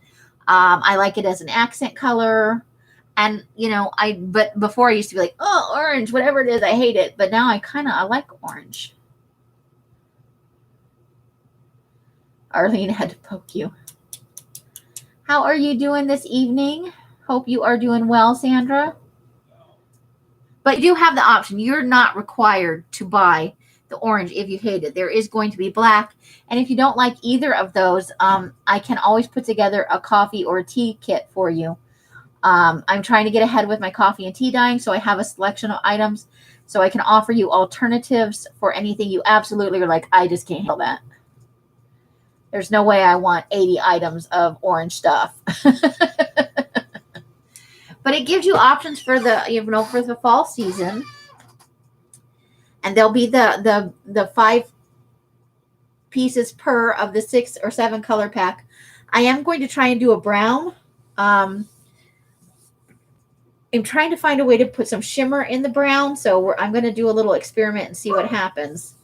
I like it as an accent color. And but before I used to be like, oh, orange, whatever it is, I hate it. But now I like orange. Arlene had to poke you. How are you doing this evening? Hope you are doing well, Sandra. But you do have the option. You're not required to buy the orange if you hate it. There is going to be black. And if you don't like either of those, I can always put together a coffee or a tea kit for you. I'm trying to get ahead with my coffee and tea dyeing, so I have a selection of items so I can offer you alternatives for anything you absolutely are like, I just can't handle that. There's no way I want 80 items of orange stuff. But it gives you options for the fall season. And there'll be the 5 pieces per of the 6 or 7 color pack. I am going to try and do a brown. I'm trying to find a way to put some shimmer in the brown. So I'm going to do a little experiment and see what happens.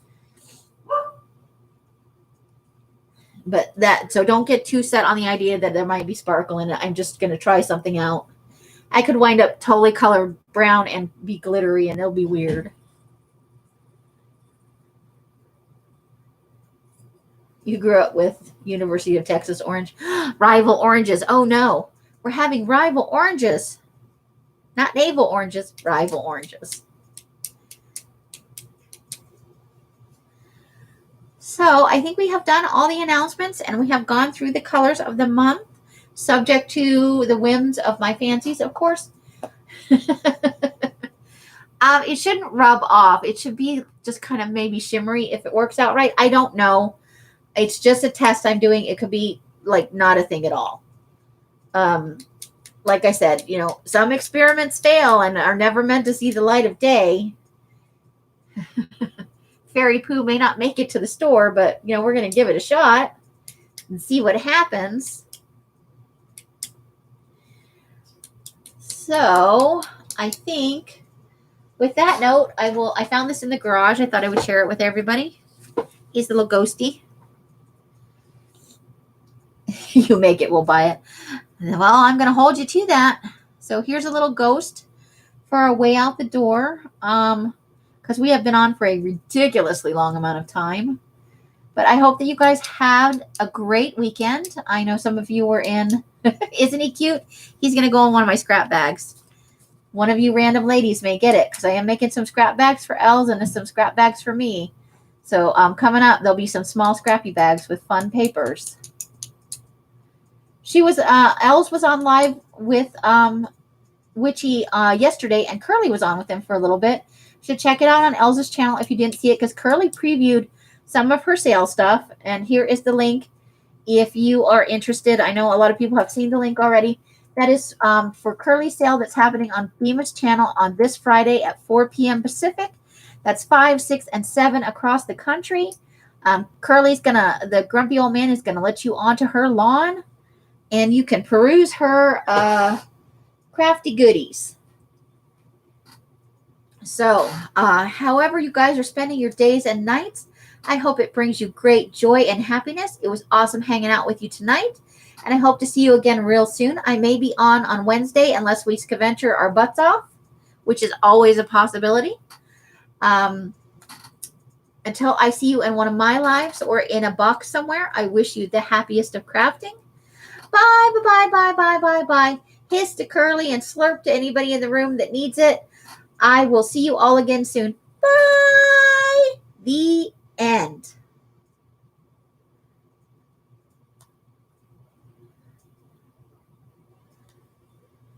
So don't get too set on the idea that there might be sparkle in it. I'm just going to try something out. I could wind up totally colored brown and be glittery, and it'll be weird. You grew up with University of Texas orange. Rival oranges. Oh no. We're having rival oranges. Not navel oranges, rival oranges. So I think we have done all the announcements, and we have gone through the colors of the month, subject to the whims of my fancies, of course. It shouldn't rub off. It should be just kind of maybe shimmery if it works out right. I don't know. It's just a test I'm doing. It could be like not a thing at all. Like I said, some experiments fail and are never meant to see the light of day. Fairy poo may not make it to the store, but we're going to give it a shot and see what happens. So I think with that note, I found this in the garage. I thought I would share it with everybody. He's a little ghosty. You make it, we'll buy it. Well, I'm going to hold you to that. So here's a little ghost for our way out the door. Because we have been on for a ridiculously long amount of time. But I hope that you guys had a great weekend. I know some of you were in. Isn't he cute? He's going to go in one of my scrap bags. One of you random ladies may get it, because I am making some scrap bags for Els and some scrap bags for me. So coming up, there'll be some small scrappy bags with fun papers. Els was on live with Witchy yesterday, and Curly was on with them for a little bit. Should check it out on Elsa's channel if you didn't see it, because Curly previewed some of her sale stuff, and here is the link if you are interested. I know a lot of people have seen the link already. That is for Curly's sale that's happening on Bemis channel on this Friday at 4 p.m. Pacific. That's 5, 6, and 7 across the country. Curly's the grumpy old man is gonna let you onto her lawn, and you can peruse her crafty goodies. So, however you guys are spending your days and nights, I hope it brings you great joy and happiness. It was awesome hanging out with you tonight, and I hope to see you again real soon. I may be on Wednesday unless we scaventure our butts off, which is always a possibility. Until I see you in one of my lives or in a box somewhere, I wish you the happiest of crafting. Bye, bye, bye, bye, bye, bye. Hiss to Curly and slurp to anybody in the room that needs it. I will see you all again soon. Bye. The end.